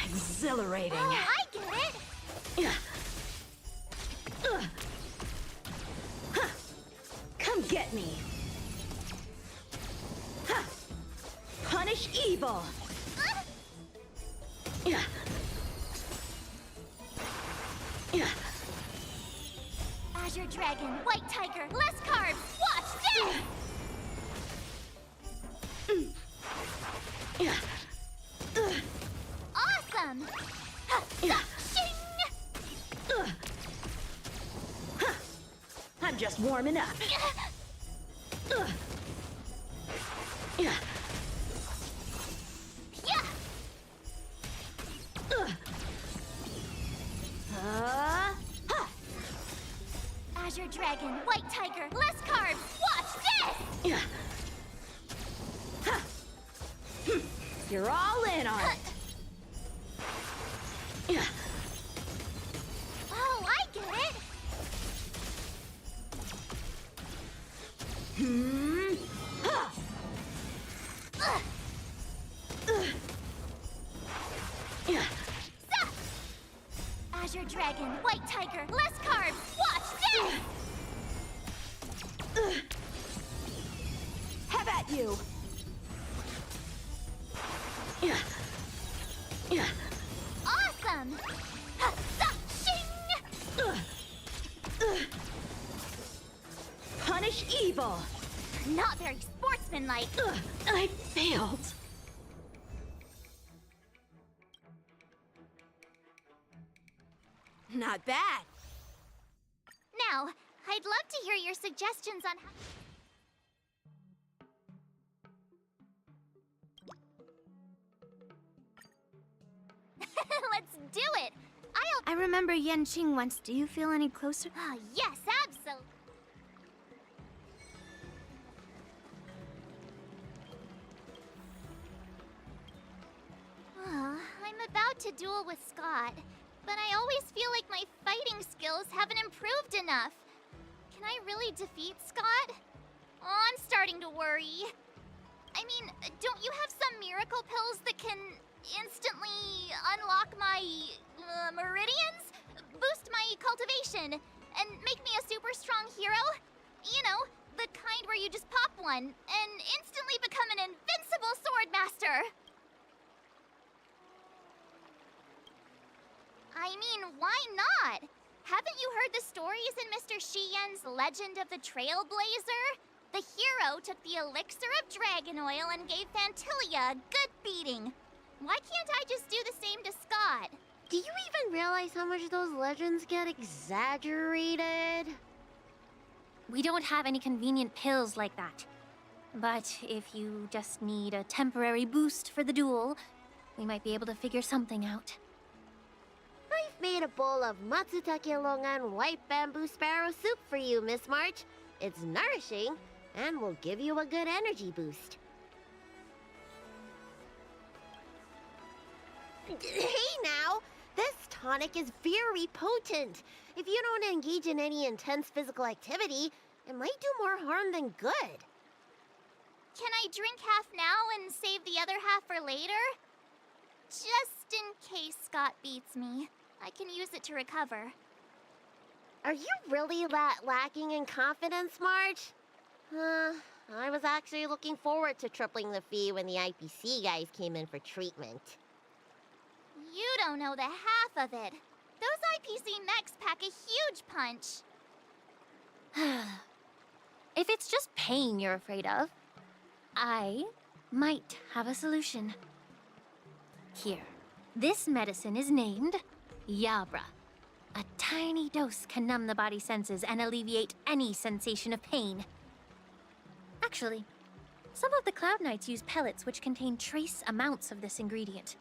Speaker 22: Exhilarating.
Speaker 5: Oh, I get it!
Speaker 22: Yeah. Come get me. Ha. Punish evil. Yeah. Yeah.
Speaker 5: Azure Dragon, White Tiger, less carbs! Watch this!
Speaker 22: Yeah.
Speaker 5: Awesome!
Speaker 22: Yeah.
Speaker 5: Shing!
Speaker 22: I'm just warming up. Yeah.
Speaker 5: Yeah! Azure Dragon, White Tiger, less carbs! Watch this!
Speaker 22: Yeah. You're all in on it. Yeah.
Speaker 5: Oh, I get it!
Speaker 22: Yeah.
Speaker 5: Azure Dragon, White Tiger, less carbs! Watch this!
Speaker 22: Have at you. Yeah. Yeah.
Speaker 5: Awesome! Shing!
Speaker 22: Punish evil.
Speaker 5: Not very sportsmanlike.
Speaker 22: I failed.
Speaker 21: Not bad.
Speaker 5: Now, I'd love to hear your suggestions on how... Let's do it!
Speaker 22: I remember Yanqing once. Do you feel any closer?
Speaker 5: Ah, yes, absolutely! I'm about to duel with Scott, but I always feel like my fighting skills haven't improved enough. Can I really defeat Scott? Oh, I'm starting to worry. I mean, don't you have some miracle pills that can instantly unlock my meridians? Boost my cultivation and make me a super strong hero? You know, the kind where you just pop one and instantly become an invincible sword master. I mean, why not? Haven't you heard the stories in Mr. Shiyen's Legend of the Trailblazer? The hero took the elixir of dragon oil and gave Fantilia a good beating. Why can't I just do the same to Scott?
Speaker 17: Do you even realize how much those legends get exaggerated?
Speaker 2: We don't have any convenient pills like that. But if you just need a temporary boost for the duel, we might be able to figure something out.
Speaker 17: I've made a bowl of matsutake longan white bamboo sparrow soup for you, Miss March. It's nourishing and will give you a good energy boost. Hey now! This tonic is very potent. If you don't engage in any intense physical activity, it might do more harm than good.
Speaker 5: Can I drink half now and save the other half for later? Just in case Scott beats me. I can use it to recover.
Speaker 17: Are you really lacking in confidence, Marge? I was actually looking forward to tripling the fee when the IPC guys came in for treatment.
Speaker 5: You don't know the half of it. Those IPC mechs pack a huge punch.
Speaker 2: If it's just pain you're afraid of, I might have a solution. Here, this medicine is named Yabra. A tiny dose can numb the body's senses and alleviate any sensation of pain. Actually, some of the Cloud Knights use pellets which contain trace amounts of this ingredient.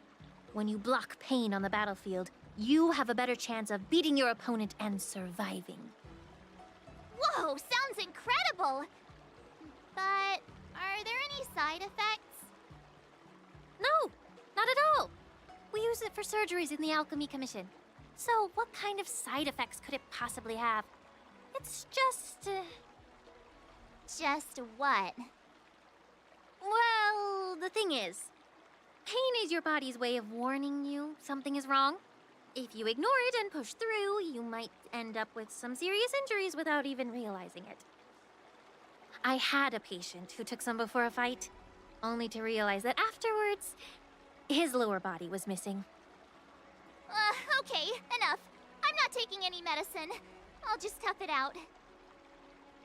Speaker 2: When you block pain on the battlefield, you have a better chance of beating your opponent and surviving.
Speaker 5: Whoa, sounds incredible! But are there any side effects?
Speaker 2: No, not at all. We use it for surgeries in the Alchemy Commission. So what kind of side effects could it possibly have? It's just...
Speaker 5: Just what?
Speaker 2: Well, the thing is, pain is your body's way of warning you something is wrong. If you ignore it and push through, you might end up with some serious injuries without even realizing it. I had a patient who took some before a fight, only to realize that afterwards, his lower body was missing.
Speaker 5: Okay, enough. I'm not taking any medicine. I'll just tough it out.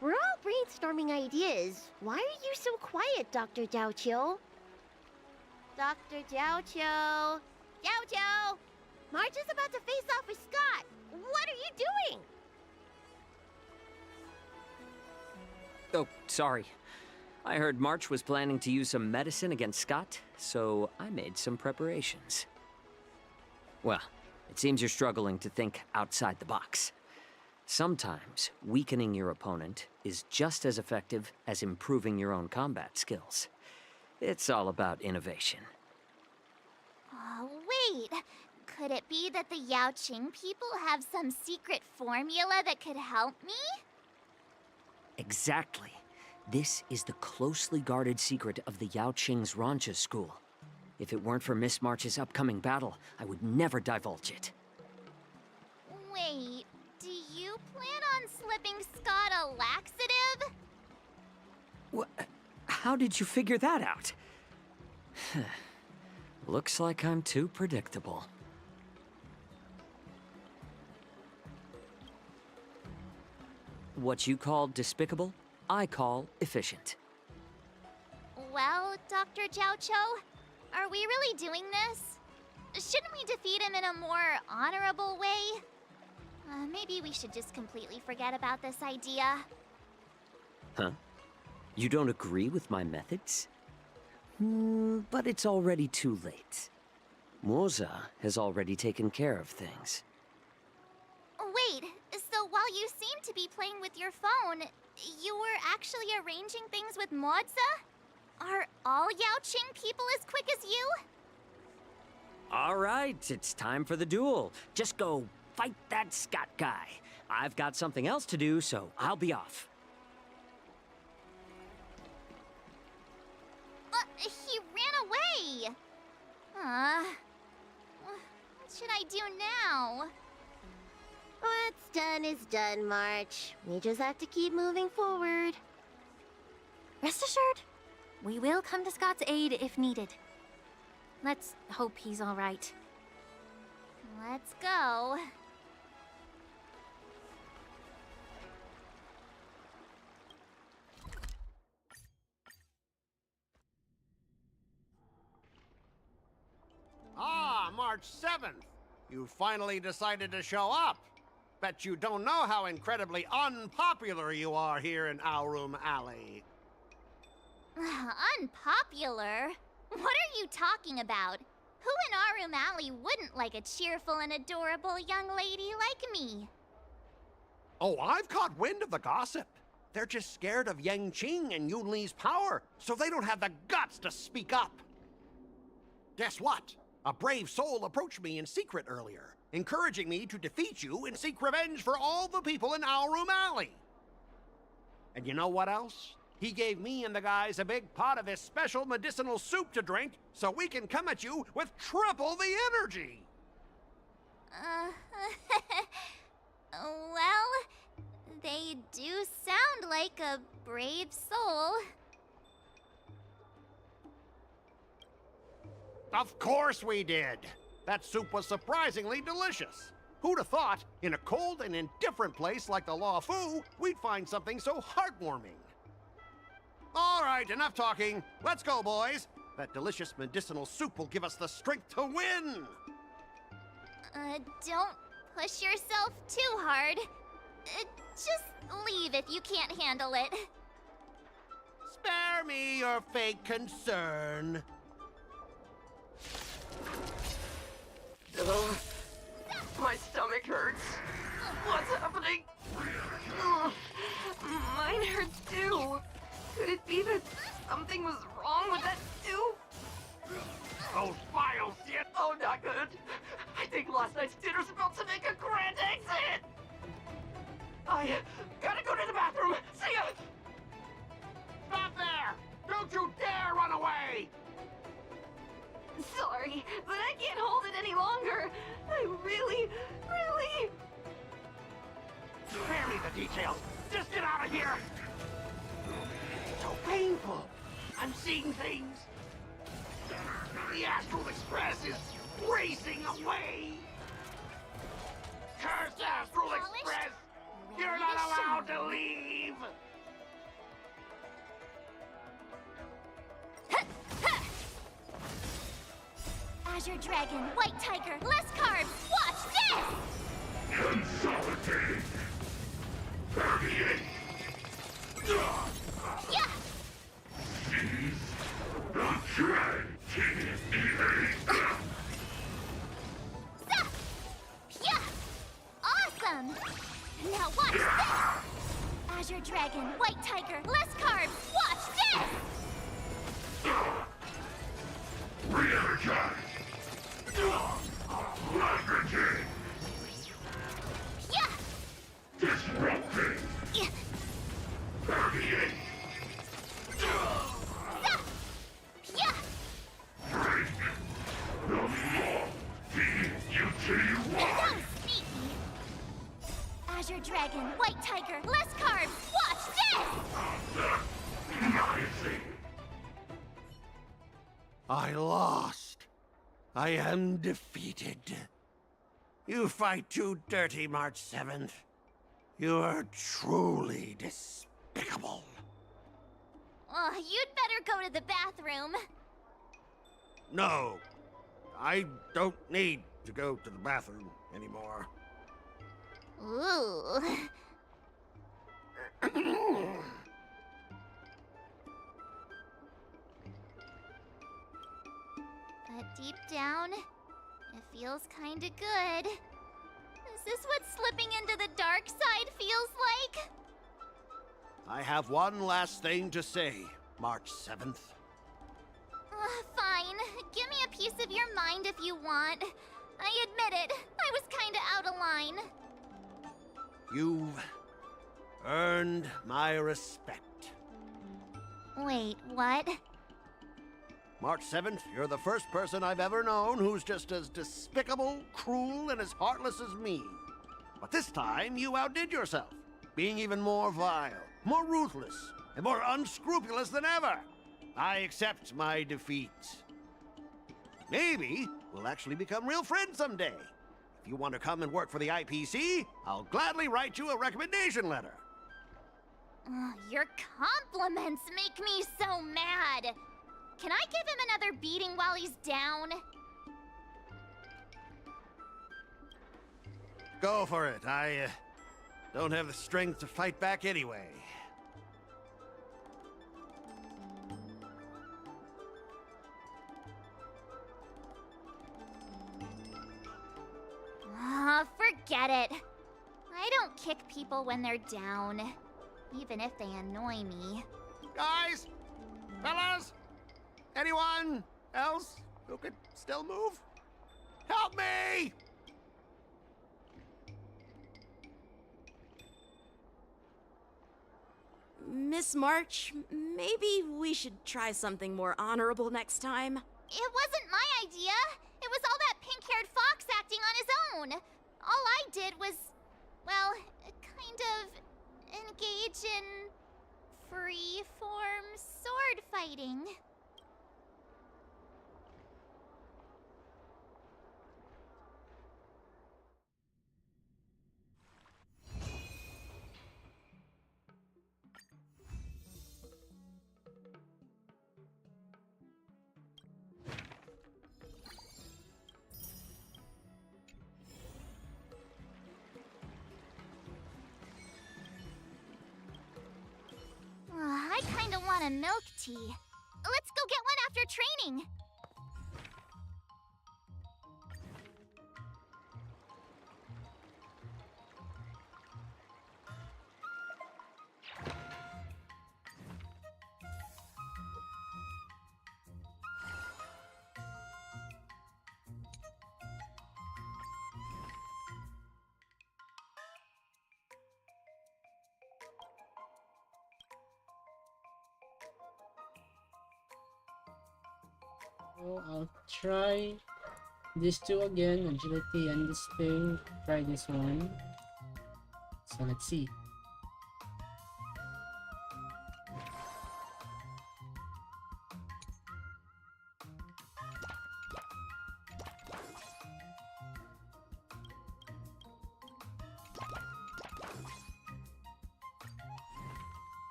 Speaker 17: We're all brainstorming ideas. Why are you so quiet, Dr. jiaoqiu? Dr. jiaoqiu! Jiaoqiu! Marge is about to face off with Scott! What are you doing?
Speaker 6: Oh, sorry. I heard March was planning to use some medicine against Scott, so I made some preparations. Well, it seems you're struggling to think outside the box. Sometimes weakening your opponent is just as effective as improving your own combat skills. It's all about innovation.
Speaker 5: Oh, wait. Could it be that the Yaoqing people have some secret formula that could help me?
Speaker 6: Exactly. This is the closely guarded secret of the Yaoqing's Rancha school. If it weren't for Miss March's upcoming battle, I would never divulge it.
Speaker 5: Wait, do you plan on slipping Scott a laxative?
Speaker 6: How did you figure that out? Looks like I'm too predictable. What you call despicable, I call efficient.
Speaker 5: Well, Dr. Jiaoqiu, are we really doing this? Shouldn't we defeat him in a more honorable way? Maybe we should just completely forget about this idea.
Speaker 6: Huh? You don't agree with my methods? But it's already too late. Moza has already taken care of things.
Speaker 5: Wait, so while you seem to be playing with your phone, you were actually arranging things with Moza? Are all Yaoqing people as quick as you?
Speaker 6: All right, it's time for the duel. Just go fight that Scott guy. I've got something else to do, so I'll be off.
Speaker 5: He ran away! What should I do now?
Speaker 17: What's done is done, March. We just have to keep moving forward.
Speaker 2: Rest assured, we will come to Scott's aid if needed. Let's hope he's all right.
Speaker 5: Let's go.
Speaker 1: Ah, March 7th. You finally decided to show up. Bet you don't know how incredibly unpopular you are here in Aurum Alley.
Speaker 5: Unpopular? What are you talking about? Who in Aurum Alley wouldn't like a cheerful and adorable young lady like me?
Speaker 1: Oh, I've caught wind of the gossip. They're just scared of Yang Qing and Yun Li's power, so they don't have the guts to speak up. Guess what? A brave soul approached me in secret earlier, encouraging me to defeat you and seek revenge for all the people in Aurum Alley. And you know what else? He gave me and the guys a big pot of his special medicinal soup to drink, so we can come at you with triple the energy.
Speaker 5: Well, they do sound like a brave soul.
Speaker 1: Of course we did. That soup was surprisingly delicious. Who'd have thought, in a cold and indifferent place like the Law Fu, we'd find something so heartwarming? All right, enough talking. Let's go, boys. That delicious medicinal soup will give us the strength to win.
Speaker 5: Don't push yourself too hard. Just leave if you can't handle it.
Speaker 1: Spare me your fake concern.
Speaker 15: My stomach hurts. What's happening? Ugh, mine hurts too. Could it be that something was wrong with that too?
Speaker 1: Those files, yet.
Speaker 15: Oh, not good. I think last night's dinner's about to make a grand exit. I gotta go to the bathroom. See ya.
Speaker 1: Stop there! Don't you dare run away!
Speaker 15: Sorry, but I can't hold it any longer. I really...
Speaker 1: Spare me the details. Just get out of here. So painful. I'm seeing things. The Astral Express is racing away. Cursed Astral Express! You're not allowed to leave.
Speaker 5: Azure Dragon, White Tiger, less carbs. Watch this!
Speaker 12: Consolidating. 38.
Speaker 5: Yeah!
Speaker 12: Seize the dread.
Speaker 5: Yeah! Awesome! Now watch this! Azure Dragon, White Tiger, less carbs. Watch this!
Speaker 12: Re-energize. Leveraging.
Speaker 5: Yeah!
Speaker 12: Disrupting.
Speaker 5: Yeah!
Speaker 12: 38.
Speaker 5: Yeah!
Speaker 12: Break the law. V2.4.
Speaker 5: So sneaky! Azure Dragon, White Tiger, less carbs. Watch this!
Speaker 12: Rising.
Speaker 1: I lost. I am defeated. You fight too dirty, March 7th. You are truly despicable.
Speaker 5: Oh, you'd better go to the bathroom.
Speaker 1: No, I don't need to go to the bathroom anymore.
Speaker 5: Ooh. But deep down, it feels kinda good. Is this what slipping into the dark side feels like?
Speaker 1: I have one last thing to say, March 7th.
Speaker 5: Fine. Give me a piece of your mind if you want. I admit it, I was kinda out of line.
Speaker 1: You've earned my respect.
Speaker 5: Wait, what?
Speaker 1: March 7th, you're the first person I've ever known who's just as despicable, cruel, and as heartless as me. But this time, you outdid yourself, being even more vile, more ruthless, and more unscrupulous than ever. I accept my defeat. Maybe we'll actually become real friends someday. If you want to come and work for the IPC, I'll gladly write you a recommendation letter.
Speaker 5: Your compliments make me so mad. Can I give him another beating while he's down?
Speaker 1: Go for it. I don't have the strength to fight back anyway.
Speaker 5: Forget it. I don't kick people when they're down, even if they annoy me.
Speaker 1: Guys! Fellas! Anyone else who could still move? Help me!
Speaker 21: Miss March, maybe we should try something more honorable next time.
Speaker 5: It wasn't my idea. It was all that pink-haired fox acting on his own. All I did was, well, kind of engage in free-form sword fighting. I kinda want a milk tea. Let's go get one after training.
Speaker 4: So I'll try these two again, agility and this thing. Try this one. So let's see.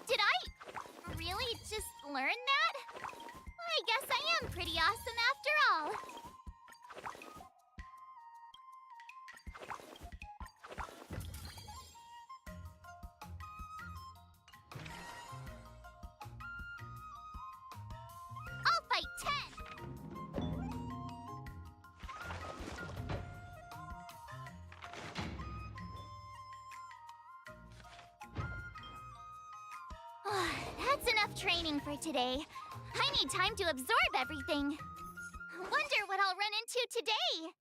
Speaker 5: Did I really just learn that? I guess I am pretty awesome after all. I'll fight 10! That's enough training for today. I need time to absorb everything. Wonder what I'll run into today.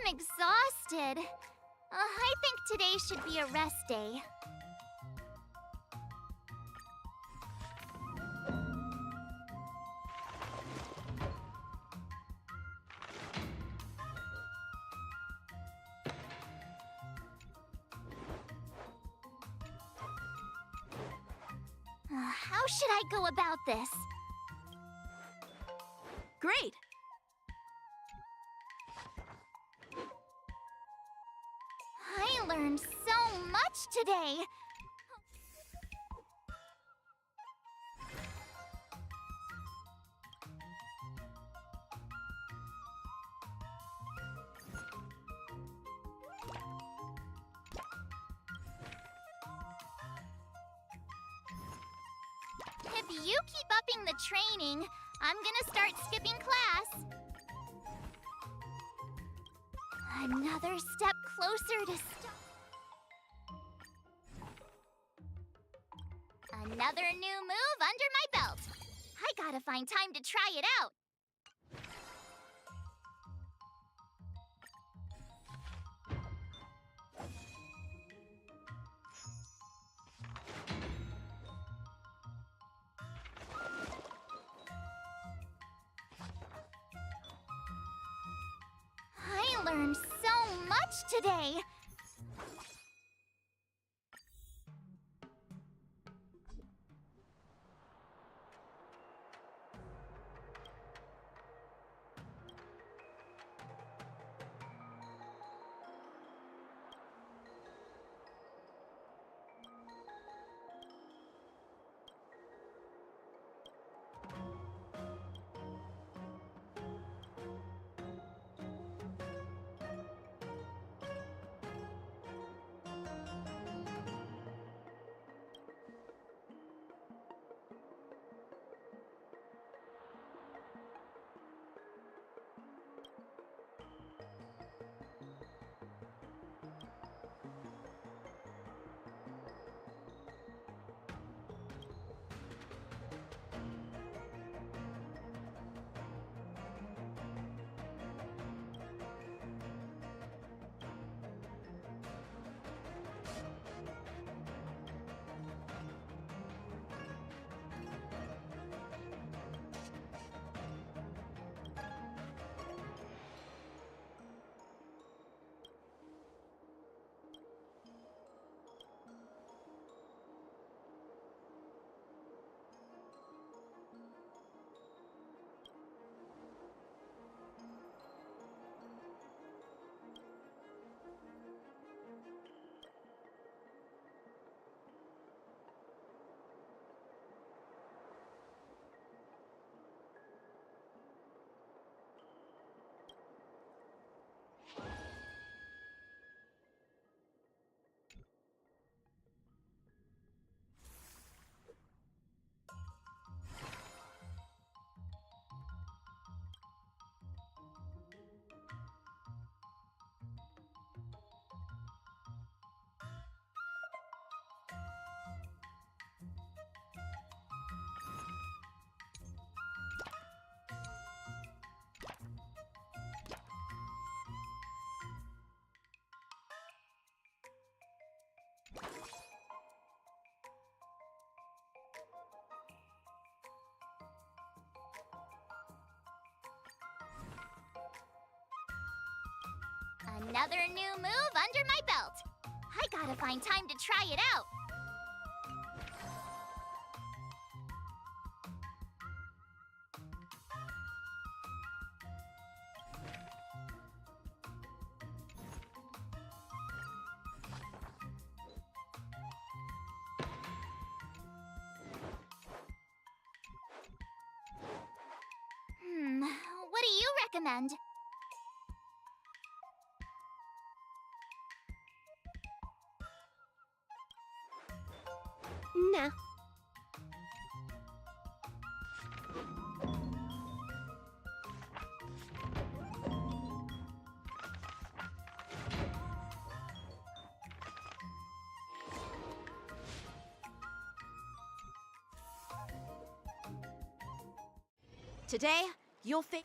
Speaker 5: I'm exhausted. I think today should be a rest day. How should I go about this?
Speaker 21: Great!
Speaker 5: I learned so much today! If you keep upping the training, I'm gonna start skipping class. Another step closer to Another new move under my belt. I gotta find time to try it out. I learned so much today. Another new move under my belt. I gotta find time to try it out. What do you recommend?
Speaker 2: Nah.
Speaker 21: Today, you'll face.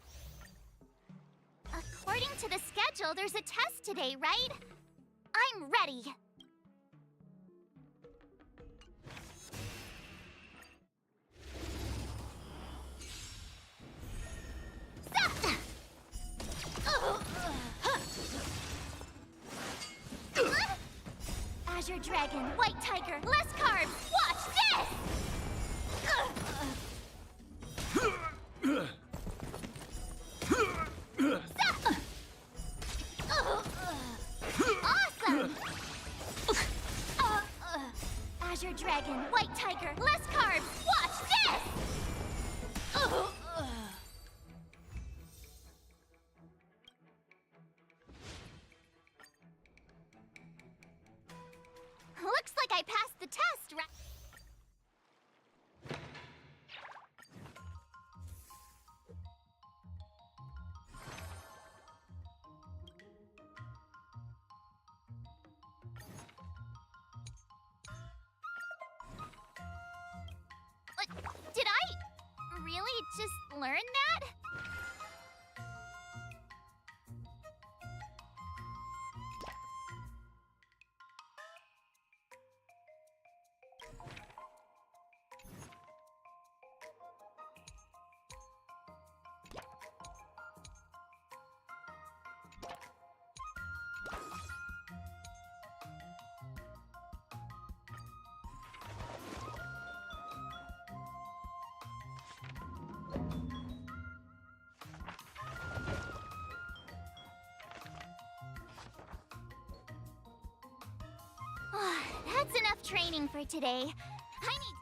Speaker 5: According According to the schedule, there's a test today, right? I'm ready. Azure Dragon, White Tiger, less carbs! Watch this! Awesome! Azure Dragon, White Tiger, less carbs! Watch this! Looks like I passed the test, right? Did I really just learn that? That's enough training for today. I need...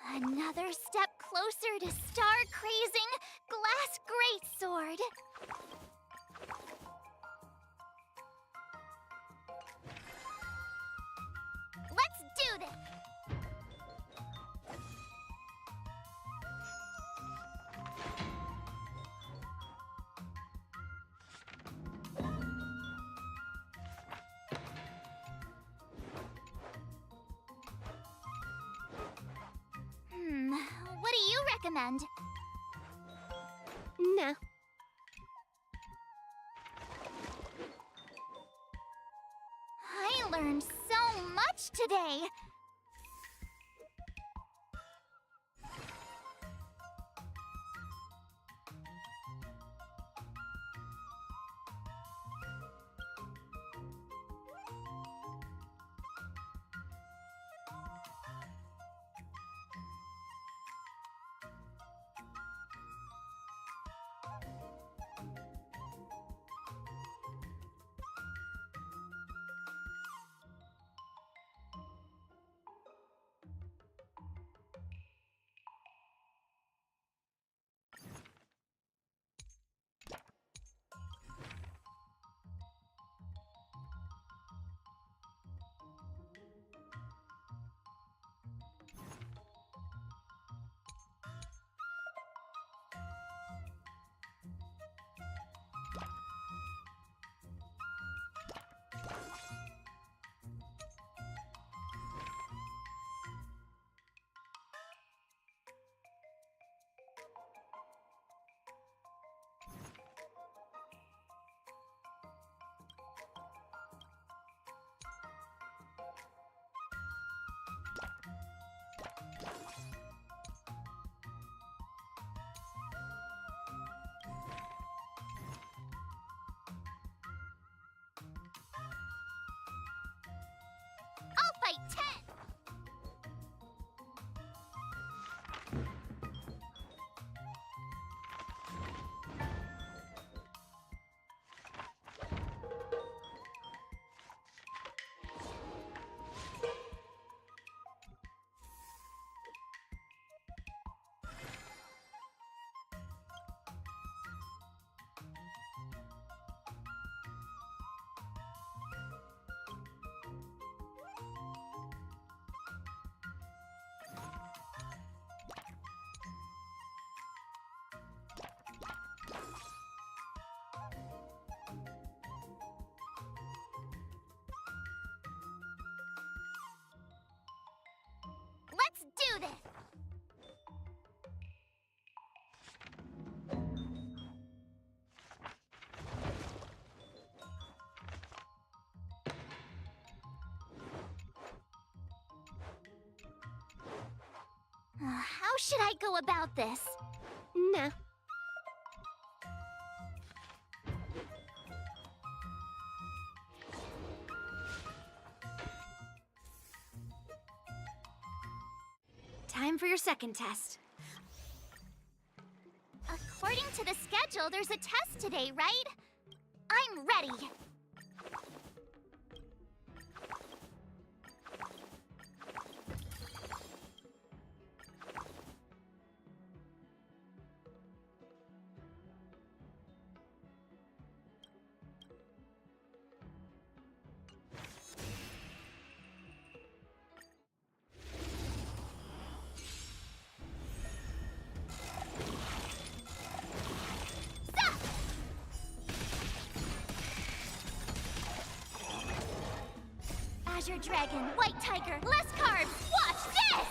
Speaker 5: Another step closer to star-crazing Glass Greatsword. Let's do this! What do you recommend?
Speaker 2: No.
Speaker 5: learned so much today. I'll fight 10! Let's do this! How should I go about this?
Speaker 2: Nah.
Speaker 22: Time for your second test.
Speaker 5: According to the schedule, there's a test today, right? I'm ready. Azure Dragon, White Tiger, less carbs! Watch this!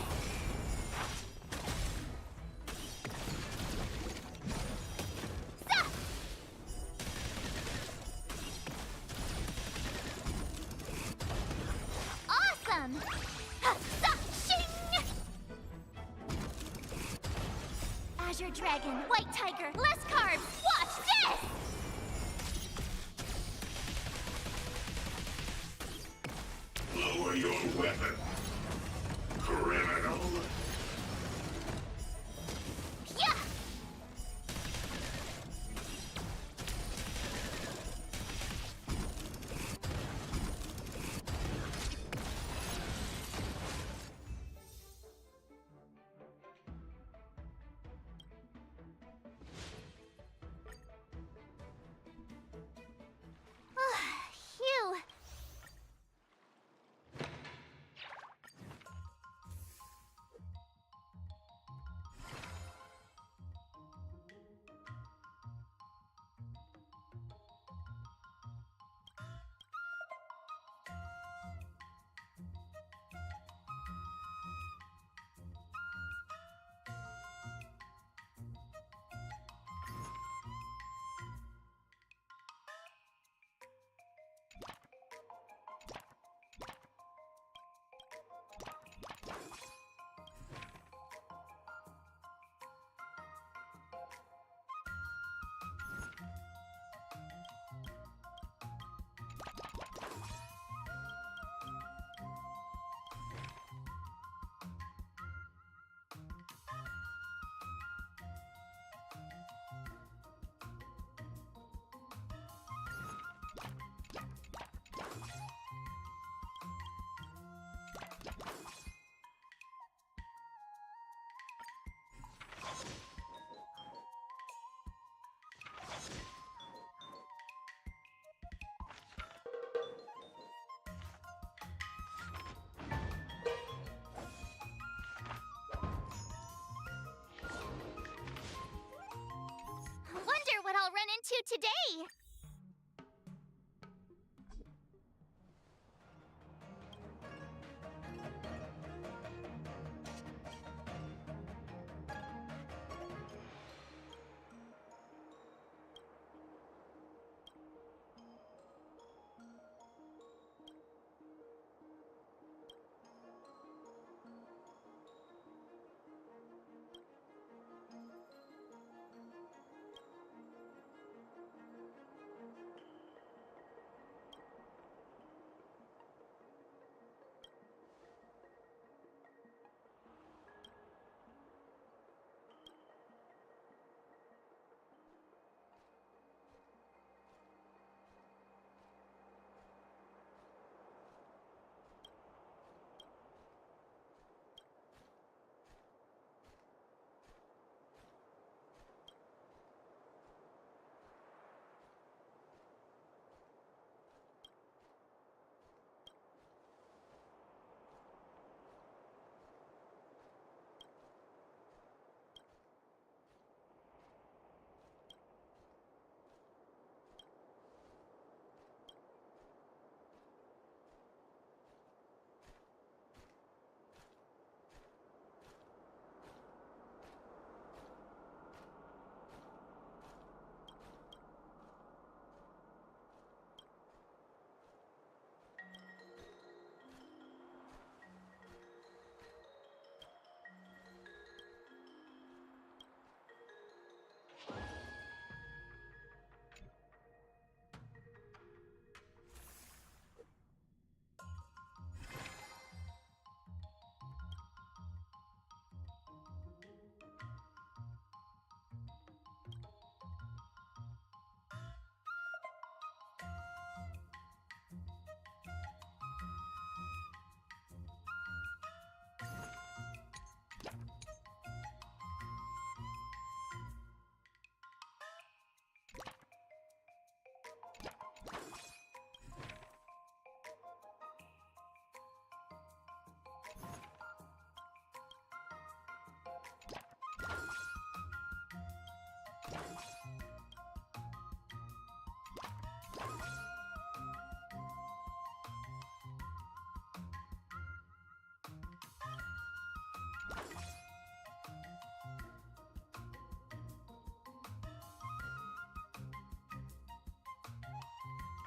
Speaker 5: Sup! Awesome! Ha-sup! Shing! Azure Dragon, White Tiger, less carbs! Watch this!
Speaker 12: Lower your weapon, criminal.
Speaker 5: Yeah! Phew. to today?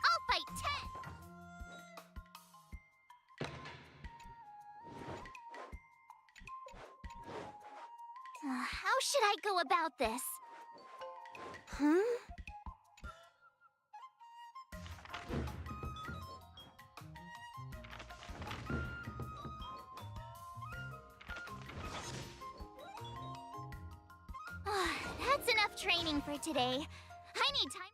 Speaker 5: I'll fight 10! How should I go about this?
Speaker 2: Huh?
Speaker 5: That's enough training for today. I need time.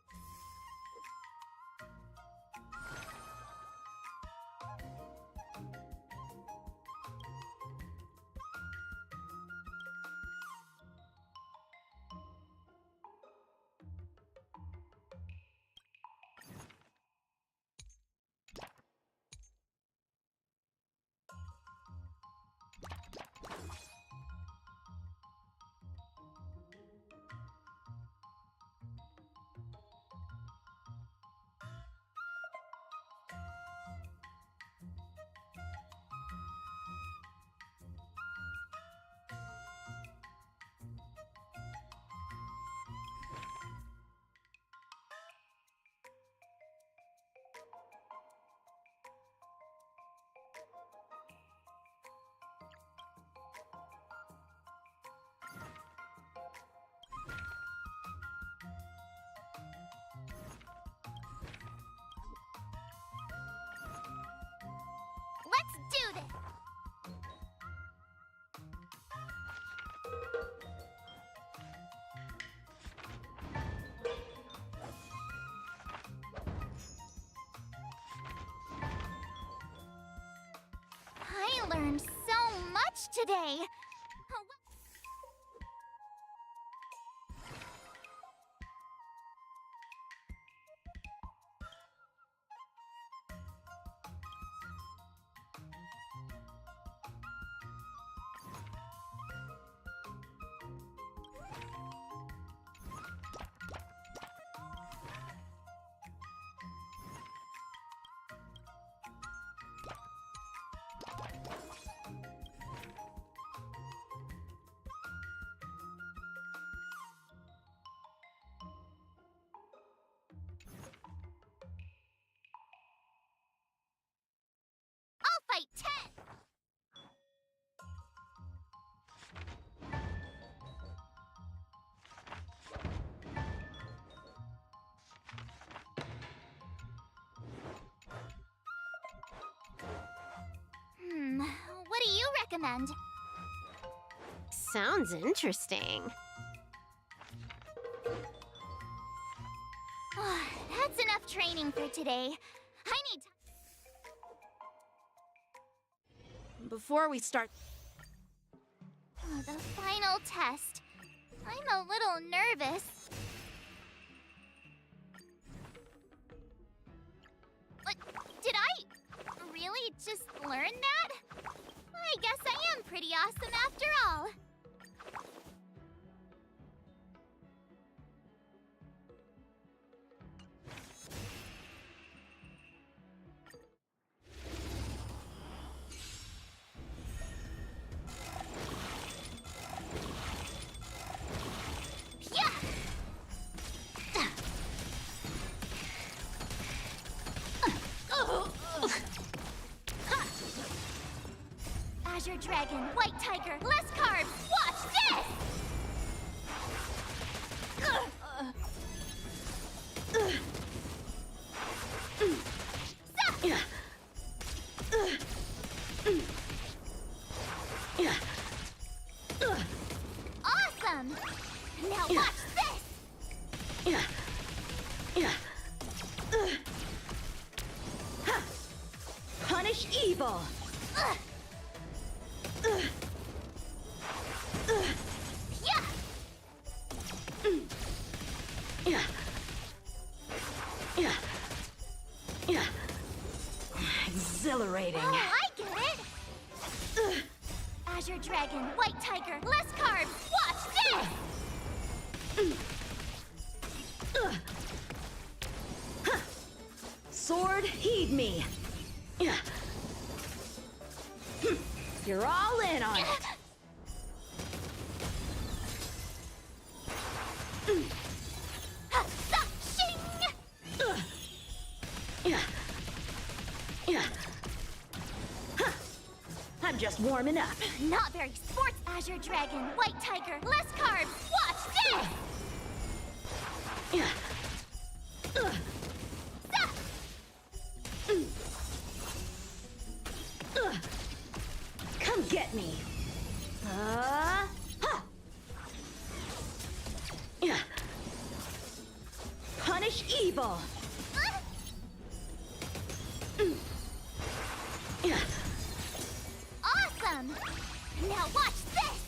Speaker 5: Let's do this! I learned so much today! recommend.
Speaker 17: Sounds interesting.
Speaker 5: That's enough training for today. I need to...
Speaker 21: Before we start...
Speaker 5: The final test. I'm a little nervous. Like, did I really just learn that? I guess I am pretty awesome after all. Azure Dragon, White Tiger, less carbs! Watch this! Awesome! Now watch this!
Speaker 3: Punish evil! Exhilarating.
Speaker 5: Oh, I get it! Azure Dragon, White Tiger, less carbs! Watch this!
Speaker 3: Sword, heed me. You're all in on it. I'm just warming up.
Speaker 5: Not very sports, Azure Dragon, White Tiger, less carbs! Watch this!
Speaker 3: Come get me. Punish evil.
Speaker 5: Awesome! Now watch this!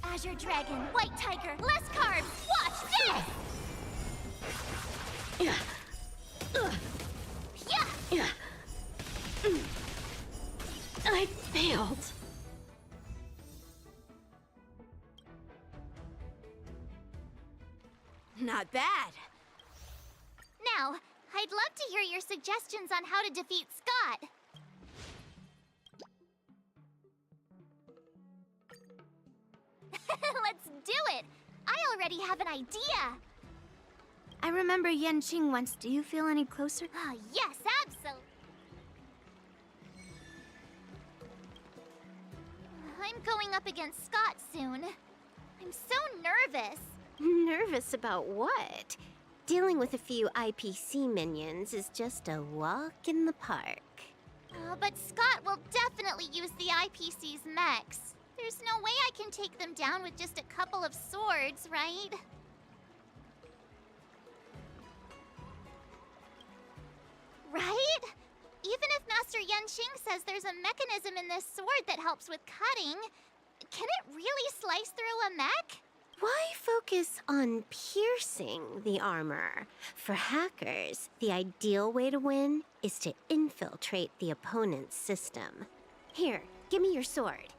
Speaker 5: Azure Dragon, White Tiger, less carbs! Watch this!
Speaker 3: I failed.
Speaker 21: Not bad.
Speaker 5: Now, I'd love to hear your suggestions on how to defeat Scott. Let's do it! I already have an idea!
Speaker 22: I remember Yanqing once. Do you feel any closer?
Speaker 5: Yes, absolutely! I'm going up against Scott soon. I'm so nervous.
Speaker 17: Nervous about what? Dealing with a few IPC minions is just a walk in the park.
Speaker 5: But Scott will definitely use the IPC's mechs. There's no way I can take them down with just a couple of swords, right? Right? Even if Master Yanqing says there's a mechanism in this sword that helps with cutting, can it really slice through a mech?
Speaker 17: Why focus on piercing the armor? For hackers, the ideal way to win is to infiltrate the opponent's system. Here, give me your sword.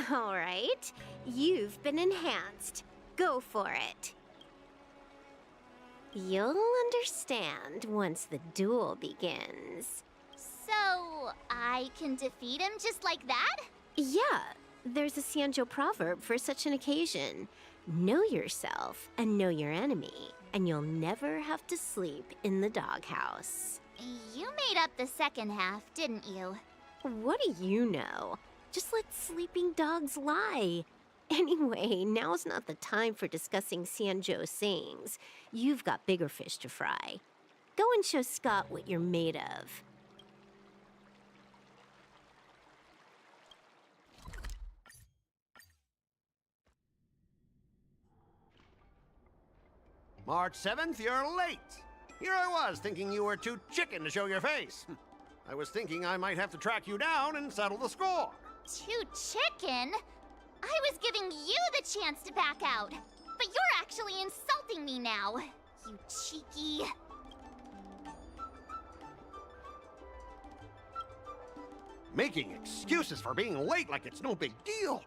Speaker 17: All right, you've been enhanced. Go for it. You'll understand once the duel begins.
Speaker 5: So, I can defeat him just like that?
Speaker 17: Yeah, there's a Xianzhou proverb for such an occasion. Know yourself and know your enemy, and you'll never have to sleep in the doghouse.
Speaker 5: You made up the second half, didn't you?
Speaker 17: What do you know? Just let sleeping dogs lie.
Speaker 16: Anyway, now's not the time for discussing Xianzhou's sayings. You've got bigger fish to fry. Go and show Scott what you're made of.
Speaker 1: March 7th, you're late. Here I was, thinking you were too chicken to show your face. I was thinking I might have to track you down and settle the score.
Speaker 5: Too chicken? I was giving you the chance to back out. But you're actually insulting me now. You cheeky...
Speaker 1: Making excuses for being late like it's no big deal.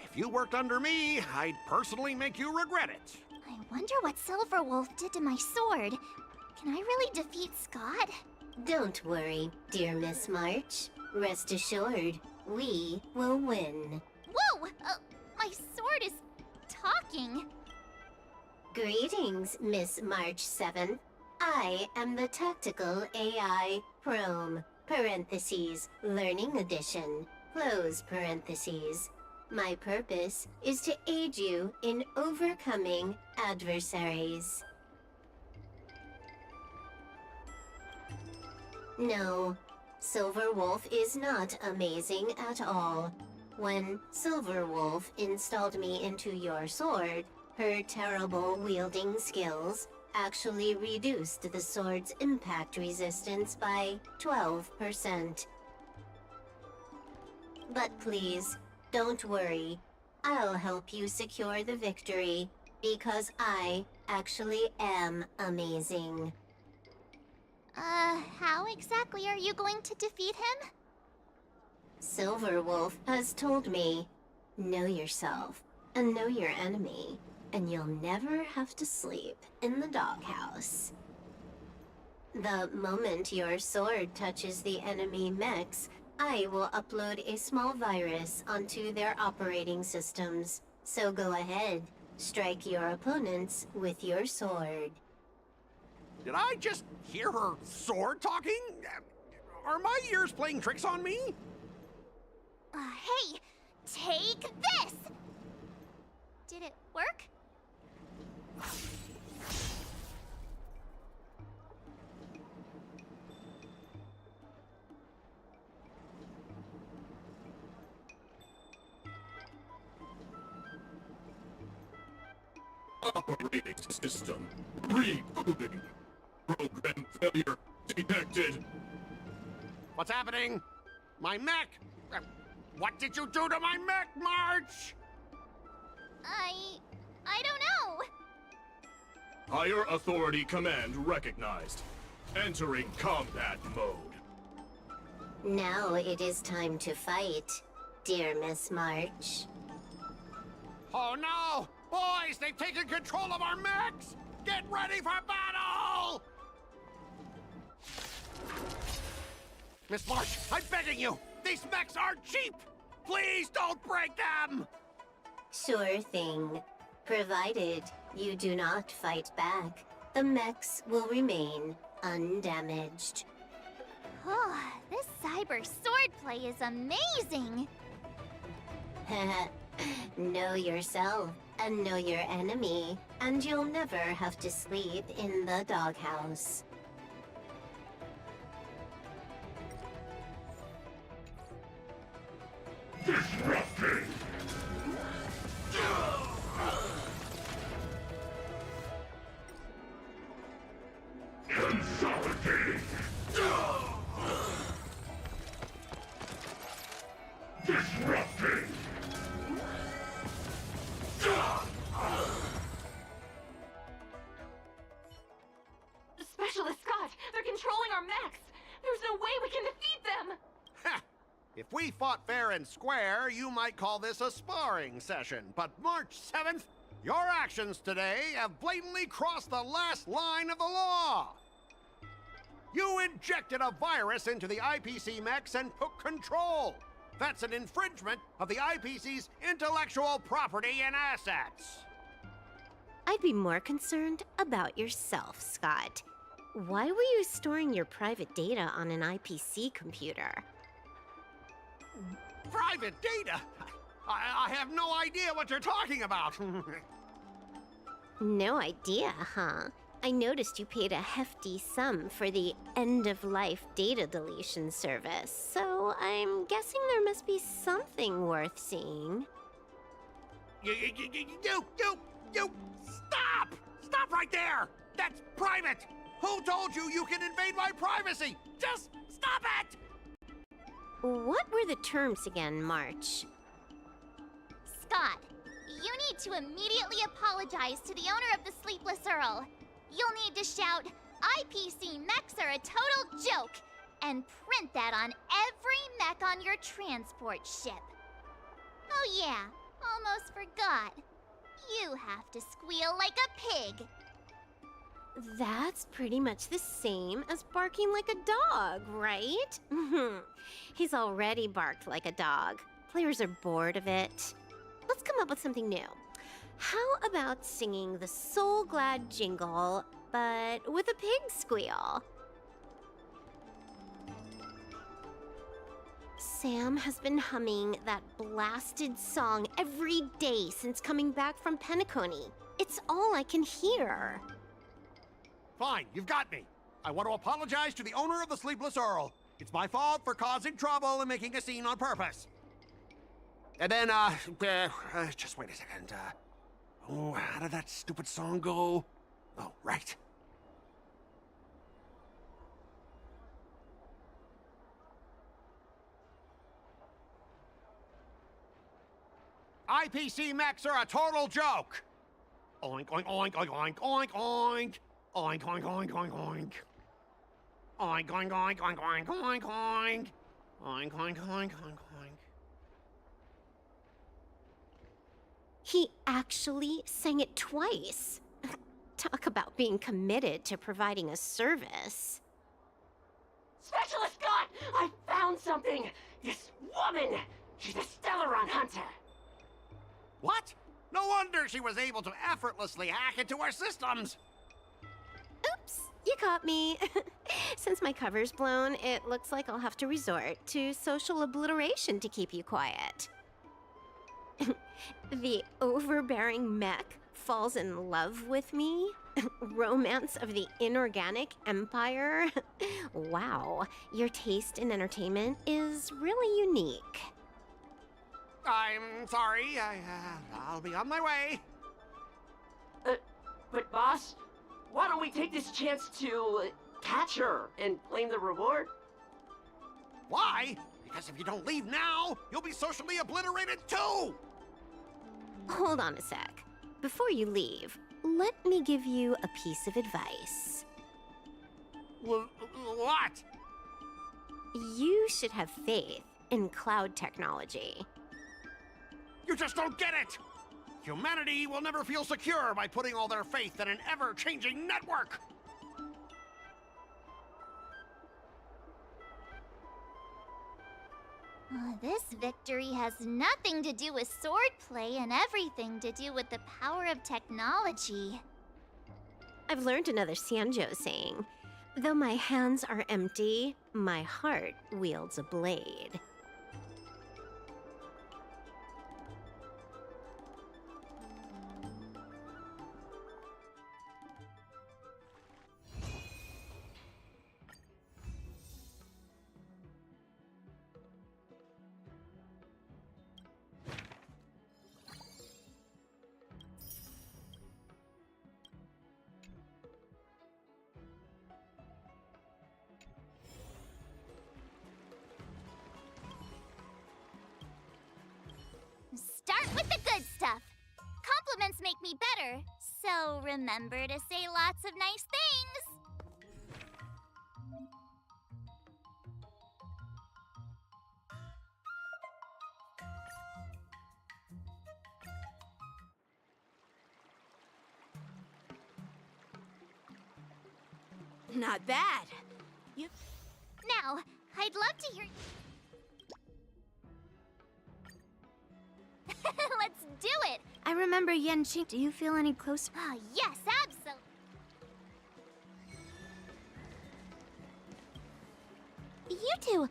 Speaker 1: If you worked under me, I'd personally make you regret it.
Speaker 5: I wonder what Silver Wolf did to my sword. Can I really defeat Scott?
Speaker 16: Don't worry, dear Miss March. Rest assured, we will win.
Speaker 5: Whoa! My sword is talking.
Speaker 16: Greetings, Miss March 7th. I am the Tactical AI Prome, parentheses, Learning Edition, close parentheses. My purpose is to aid you in overcoming adversaries. No, Silver Wolf is not amazing at all. When Silver Wolf installed me into your sword, her terrible wielding skills actually reduced the sword's impact resistance by 12%. But please, don't worry. I'll help you secure the victory, because I actually am amazing.
Speaker 5: How exactly are you going to defeat him?
Speaker 16: Silver Wolf has told me, know yourself and know your enemy, and you'll never have to sleep in the doghouse. The moment your sword touches the enemy mechs, I will upload a small virus onto their operating systems. So go ahead, strike your opponents with your sword.
Speaker 1: Did I just hear her sword talking? Are my ears playing tricks on me?
Speaker 5: Hey, take this! Did it work?
Speaker 12: Operating system rebooting. Program failure detected.
Speaker 1: What's happening? My mech! What did you do to my mech, March?
Speaker 5: I don't know.
Speaker 12: Higher authority command recognized. Entering combat mode.
Speaker 16: Now it is time to fight, dear Miss March.
Speaker 1: Oh no! Boys, they've taken control of our mechs! Get ready for battle! Miss March, I'm begging you! These mechs aren't cheap! Please don't break them!
Speaker 16: Sure thing. Provided you do not fight back, the mechs will remain undamaged.
Speaker 5: Oh, this cyber swordplay is amazing!
Speaker 16: Know yourself and know your enemy, and you'll never have to sleep in the doghouse.
Speaker 12: Disrupting! Consolidating! Disrupting!
Speaker 3: Specialist Scott, they're controlling our mechs. There's no way we can defeat them.
Speaker 1: Ha! If we fought fair and square, you might call this a sparring session. But March 7th, your actions today have blatantly crossed the last line of the law. You injected a virus into the IPC mechs and took control. That's an infringement of the IPC's intellectual property and assets.
Speaker 16: I'd be more concerned about yourself, Scott. Why were you storing your private data on an IPC computer?
Speaker 1: Private data? I have no idea what you're talking about.
Speaker 16: No idea, huh? I noticed you paid a hefty sum for the end-of-life data deletion service, so I'm guessing there must be something worth seeing.
Speaker 1: You, stop! Stop right there! That's private! Who told you you can invade my privacy? Just stop it!
Speaker 16: What were the terms again, March?
Speaker 5: Scott, you need to immediately apologize to the owner of the Sleepless Earl. You'll need to shout, IPC mechs are a total joke, and print that on every mech on your transport ship. Oh yeah, almost forgot. You have to squeal like a pig.
Speaker 16: That's pretty much the same as barking like a dog, right? He's already barked like a dog. Players are bored of it. Let's come up with something new. How about singing the Soul Glad jingle, but with a pig squeal? Sam has been humming that blasted song every day since coming back from Penacony. It's all I can hear.
Speaker 1: Fine, you've got me. I want to apologize to the owner of the Sleepless Earl. It's my fault for causing trouble and making a scene on purpose. And then, just wait a second. Oh, how did that stupid song go? Oh, right. IPC mechs are a total joke. Oink, oink, oink, oink, oink, oink, oink. Oink, oink, oink, oink, oink. Oink, oink, oink, oink, oink, oink, oink. Oink, oink, oink, oink, oink.
Speaker 16: He actually sang it twice. Talk about being committed to providing a service.
Speaker 15: Specialist Scott! I found something! This woman! She's a Stellaron hunter!
Speaker 1: What? No wonder she was able to effortlessly hack into our systems!
Speaker 16: Oops, you caught me. Since my cover's blown, it looks like I'll have to resort to social obliteration to keep you quiet. The overbearing mech falls in love with me? Romance of the inorganic empire? Wow, your taste in entertainment is really unique.
Speaker 1: I'm sorry, I'll be on my way.
Speaker 15: But boss, why don't we take this chance to catch her and claim the reward?
Speaker 1: Why? Because if you don't leave now, you'll be socially obliterated too!
Speaker 16: Hold on a sec. Before you leave, let me give you a piece of advice.
Speaker 1: What?
Speaker 16: You should have faith in cloud technology.
Speaker 1: You just don't get it! Humanity will never feel secure by putting all their faith in an ever-changing network!
Speaker 5: This victory has nothing to do with swordplay and everything to do with the power of technology.
Speaker 16: I've learned another Sanjo saying, though my hands are empty, my heart wields a blade.
Speaker 5: Start with the good stuff. Compliments make me better, so remember to say lots of nice things.
Speaker 21: Not bad.
Speaker 5: Now, I'd love to hear... Let's do it!
Speaker 22: I remember Yanqing. Do you feel any closer?
Speaker 5: Oh, yes, absolutely.
Speaker 17: You two,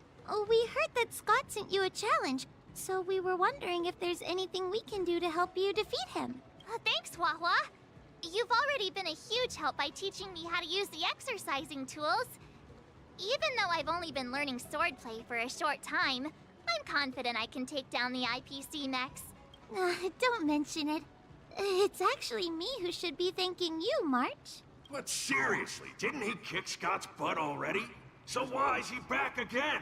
Speaker 17: we heard that Scott sent you a challenge. So we were wondering if there's anything we can do to help you defeat him.
Speaker 5: Thanks, Hua. You've already been a huge help by teaching me how to use the exercising tools. Even though I've only been learning swordplay for a short time, I'm confident I can take down the IPC mechs.
Speaker 17: Don't mention it. It's actually me who should be thanking you, March.
Speaker 19: But seriously, didn't he kick Scott's butt already? So why is he back again?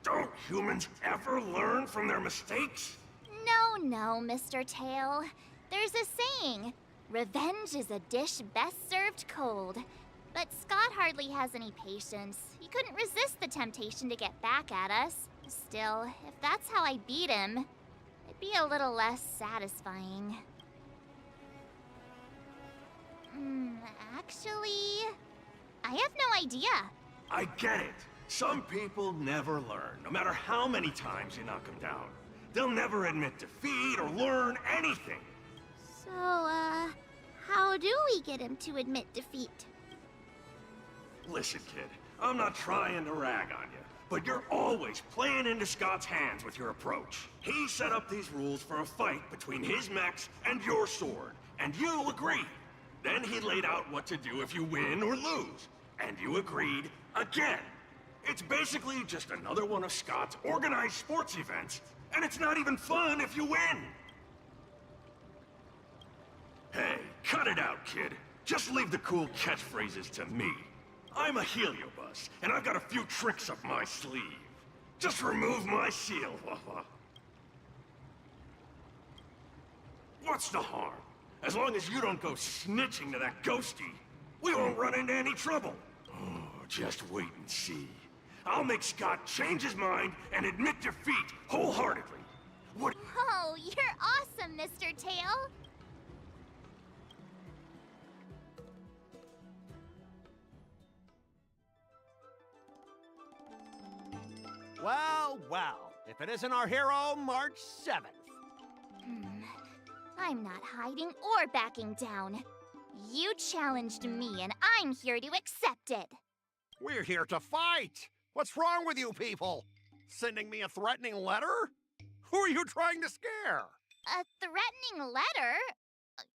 Speaker 19: Don't humans ever learn from their mistakes?
Speaker 5: No, Mr. Tail. There's a saying, revenge is a dish best served cold. But Scott hardly has any patience. He couldn't resist the temptation to get back at us. Still, if that's how I beat him, it'd be a little less satisfying. Actually, I have no idea.
Speaker 19: I get it. Some people never learn, no matter how many times you knock them down. They'll never admit defeat or learn anything.
Speaker 17: So, how do we get him to admit defeat?
Speaker 19: Listen, kid, I'm not trying to rag on you, but you're always playing into Scott's hands with your approach. He set up these rules for a fight between his mechs and your sword, and you agreed. Then he laid out what to do if you win or lose, and you agreed again. It's basically just another one of Scott's organized sports events, and it's not even fun if you win. Hey, cut it out, kid. Just leave the cool catchphrases to me. I'm a heliobus, and I've got a few tricks up my sleeve. Just remove my seal, Wawa. What's the harm? As long as you don't go snitching to that ghosty, we won't run into any trouble. Oh, just wait and see. I'll make Scott change his mind and admit defeat wholeheartedly. What?
Speaker 5: Oh, you're awesome, Mr. Tail.
Speaker 1: Well, if it isn't our hero, March 7th.
Speaker 5: I'm not hiding or backing down. You challenged me, and I'm here to accept it.
Speaker 1: We're here to fight. What's wrong with you people? Sending me a threatening letter? Who are you trying to scare?
Speaker 5: A threatening letter?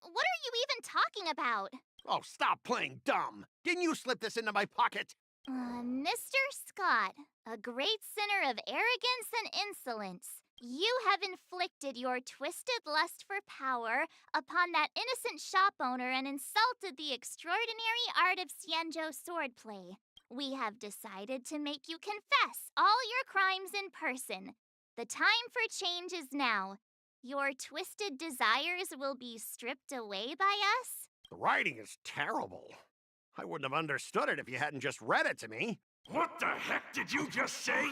Speaker 5: What are you even talking about?
Speaker 1: Oh, stop playing dumb. Didn't you slip this into my pocket?
Speaker 5: Mr. Scott, a great sinner of arrogance and insolence, you have inflicted your twisted lust for power upon that innocent shop owner and insulted the extraordinary art of Xianzhou swordplay. We have decided to make you confess all your crimes in person. The time for change is now. Your twisted desires will be stripped away by us.
Speaker 1: The writing is terrible. I wouldn't have understood it if you hadn't just read it to me.
Speaker 19: What the heck did you just say?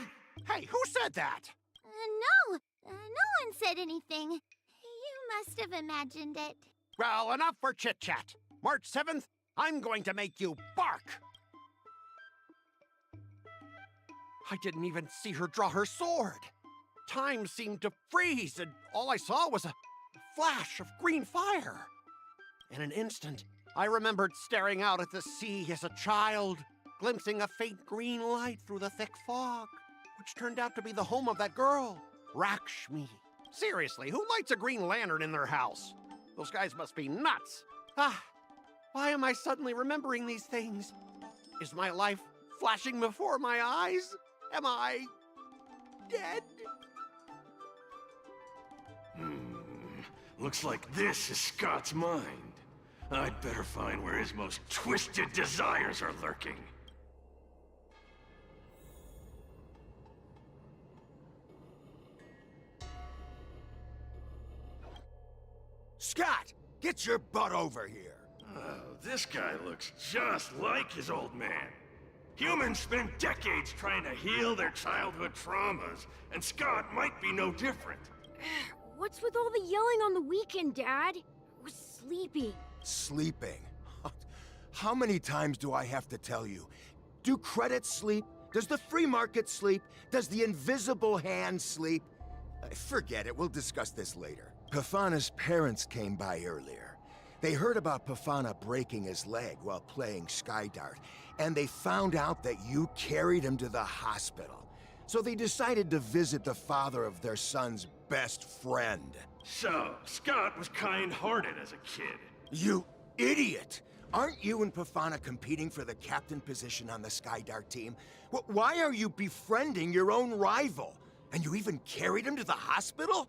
Speaker 1: Hey, who said that?
Speaker 17: No one said anything. You must have imagined it.
Speaker 1: Well, enough for chit-chat. March 7th, I'm going to make you bark. I didn't even see her draw her sword. Time seemed to freeze, and all I saw was a flash of green fire. In an instant, I remembered staring out at the sea as a child, glimpsing a faint green light through the thick fog, which turned out to be the home of that girl, Rakshmi. Seriously, who lights a green lantern in their house? Those guys must be nuts. Why am I suddenly remembering these things? Is my life flashing before my eyes? Am I dead?
Speaker 19: Looks like this is Scott's mind. I'd better find where his most twisted desires are lurking.
Speaker 7: Scott, get your butt over here.
Speaker 19: Oh, this guy looks just like his old man. Humans spend decades trying to heal their childhood traumas, and Scott might be no different.
Speaker 18: What's with all the yelling on the weekend, Dad? I was sleepy.
Speaker 7: Sleeping? How many times do I have to tell you? Do credits sleep? Does the free market sleep? Does the invisible hand sleep? Forget it, we'll discuss this later. Pafana's parents came by earlier. They heard about Pafana breaking his leg while playing Skydart, and they found out that you carried him to the hospital. So they decided to visit the father of their son's best friend.
Speaker 19: So, Scott was kind-hearted as a kid.
Speaker 7: You idiot! Aren't you and Pafana competing for the captain position on the Skydart team? Why are you befriending your own rival? And you even carried him to the hospital?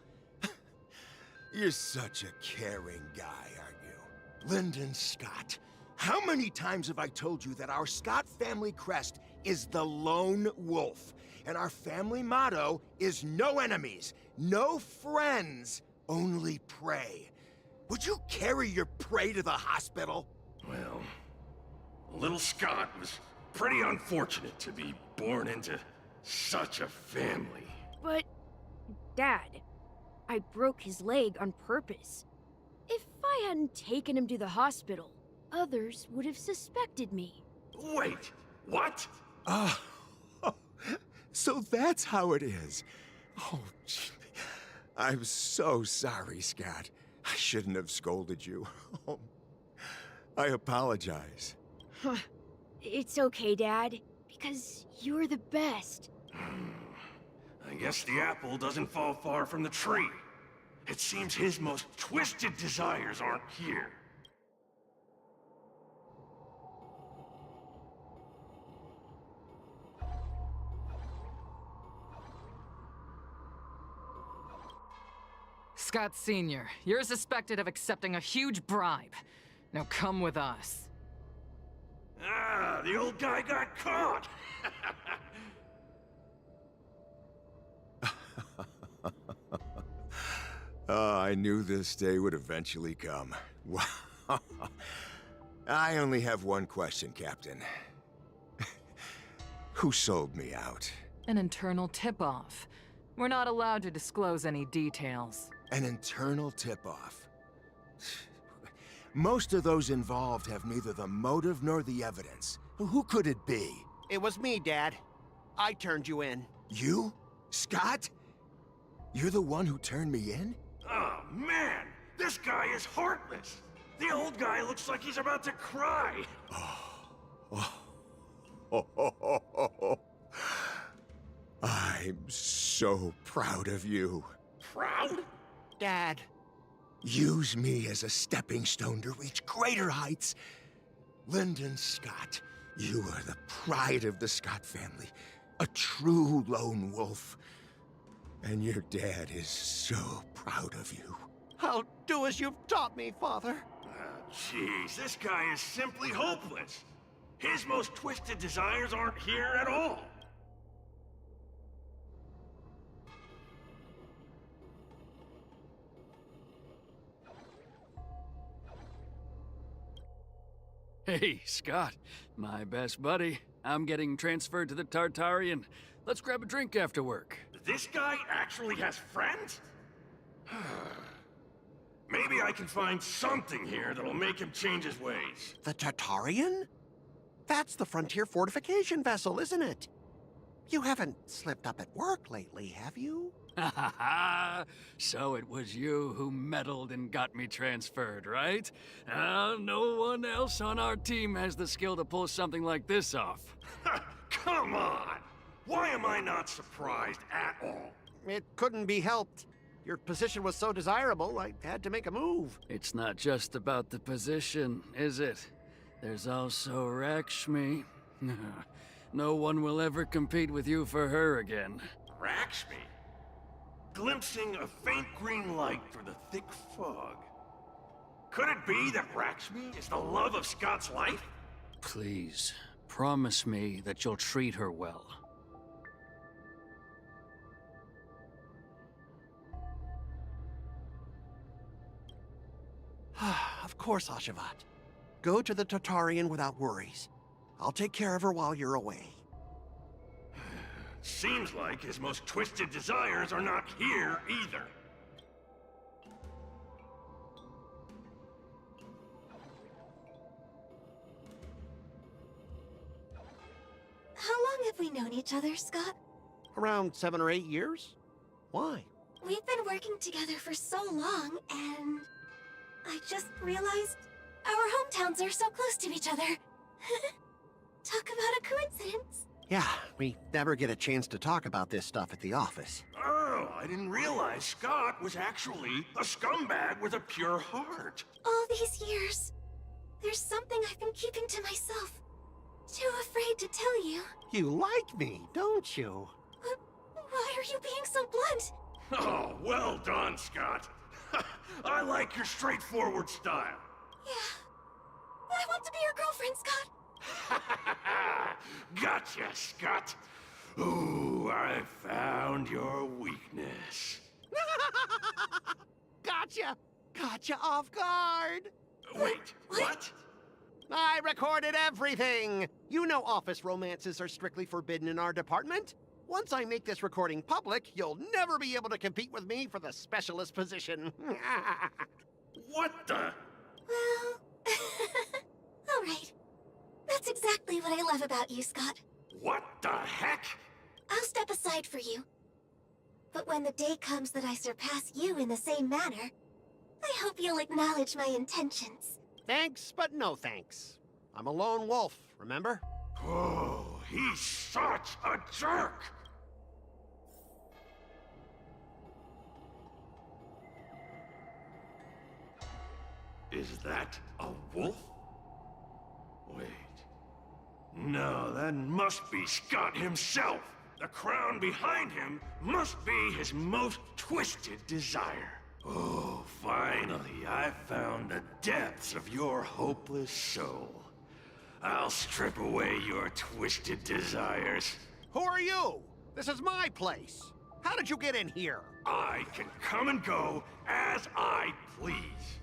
Speaker 7: You're such a caring guy, aren't you? Lyndon Scott. How many times have I told you that our Scott family crest is the Lone Wolf, and our family motto is no enemies, no friends, only prey. Would you carry your prey to the hospital?
Speaker 19: Well, little Scott was pretty unfortunate to be born into such a family.
Speaker 18: But, Dad, I broke his leg on purpose. If I hadn't taken him to the hospital, others would have suspected me.
Speaker 19: Wait, what?
Speaker 7: Oh, so that's how it is. Oh, gee. I'm so sorry, Scott. I shouldn't have scolded you. Oh, I apologize.
Speaker 18: Huh. It's okay, Dad, because you're the best.
Speaker 19: I guess the apple doesn't fall far from the tree. It seems his most twisted desires aren't here.
Speaker 10: Scott Sr., you're suspected of accepting a huge bribe. Now come with us.
Speaker 19: Ah, the old guy got caught!
Speaker 7: I knew this day would eventually come. Wow. I only have one question, Captain. Who sold me out?
Speaker 10: An internal tip-off. We're not allowed to disclose any details.
Speaker 7: An internal tip-off. Most of those involved have neither the motive nor the evidence. Who could it be?
Speaker 1: It was me, Dad. I turned you in.
Speaker 7: You? Scott? You're the one who turned me in?
Speaker 19: Oh, man! This guy is heartless! The old guy looks like he's about to cry!
Speaker 7: I'm so proud of you.
Speaker 19: Proud?
Speaker 1: Dad.
Speaker 7: Use me as a stepping stone to reach greater heights. Lyndon Scott, you are the pride of the Scott family. A true lone wolf. And your dad is so proud of you.
Speaker 1: I'll do as you've taught me, Father.
Speaker 19: Jeez, this guy is simply hopeless. His most twisted desires aren't here at all.
Speaker 14: Hey, Scott, my best buddy. I'm getting transferred to the Tartarian. Let's grab a drink after work.
Speaker 19: This guy actually has friends? Maybe I can find something here that'll make him change his ways.
Speaker 1: The Tartarian? That's the frontier fortification vessel, isn't it? You haven't slipped up at work lately, have you?
Speaker 14: Ha ha ha! So it was you who meddled and got me transferred, right? No one else on our team has the skill to pull something like this off.
Speaker 19: Come on! Why am I not surprised at all?
Speaker 1: It couldn't be helped. Your position was so desirable, I had to make a move.
Speaker 14: It's not just about the position, is it? There's also Rakshmi. No one will ever compete with you for her again.
Speaker 19: Rakshmi? Glimpsing a faint green light through the thick fog. Could it be that Rakshmi is the love of Scott's life?
Speaker 14: Please, promise me that you'll treat her well.
Speaker 1: Of course, Ashavat. Go to the Tartarian without worries. I'll take care of her while you're away.
Speaker 19: Seems like his most twisted desires are not here either.
Speaker 2: How long have we known each other, Scott?
Speaker 1: Around 7 or 8 years? Why?
Speaker 2: We've been working together for so long, and I just realized our hometowns are so close to each other. Talk about a coincidence.
Speaker 1: Yeah, we never get a chance to talk about this stuff at the office.
Speaker 19: Oh, I didn't realize Scott was actually a scumbag with a pure heart.
Speaker 22: All these years, there's something I've been keeping to myself. Too afraid to tell you.
Speaker 1: You like me, don't you?
Speaker 22: Why are you being so blunt?
Speaker 19: Oh, well done, Scott. I like your straightforward style.
Speaker 22: Yeah. I want to be your girlfriend, Scott.
Speaker 19: Gotcha, Scott. Ooh, I found your weakness.
Speaker 1: Gotcha! Gotcha off guard!
Speaker 19: Wait, what?
Speaker 1: I recorded everything! You know office romances are strictly forbidden in our department. Once I make this recording public, you'll never be able to compete with me for the specialist position.
Speaker 19: What the?
Speaker 22: Well... Alright. That's exactly what I love about you, Scott.
Speaker 19: What the heck?
Speaker 22: I'll step aside for you. But when the day comes that I surpass you in the same manner, I hope you'll acknowledge my intentions.
Speaker 1: Thanks, but no thanks. I'm a lone wolf, remember?
Speaker 19: Oh, he's such a jerk! Is that a wolf? Wait. No, that must be Scott himself. The crown behind him must be his most twisted desire. Oh, finally, I found the depths of your hopeless soul. I'll strip away your twisted desires.
Speaker 1: Who are you? This is my place. How did you get in here?
Speaker 19: I can come and go as I please.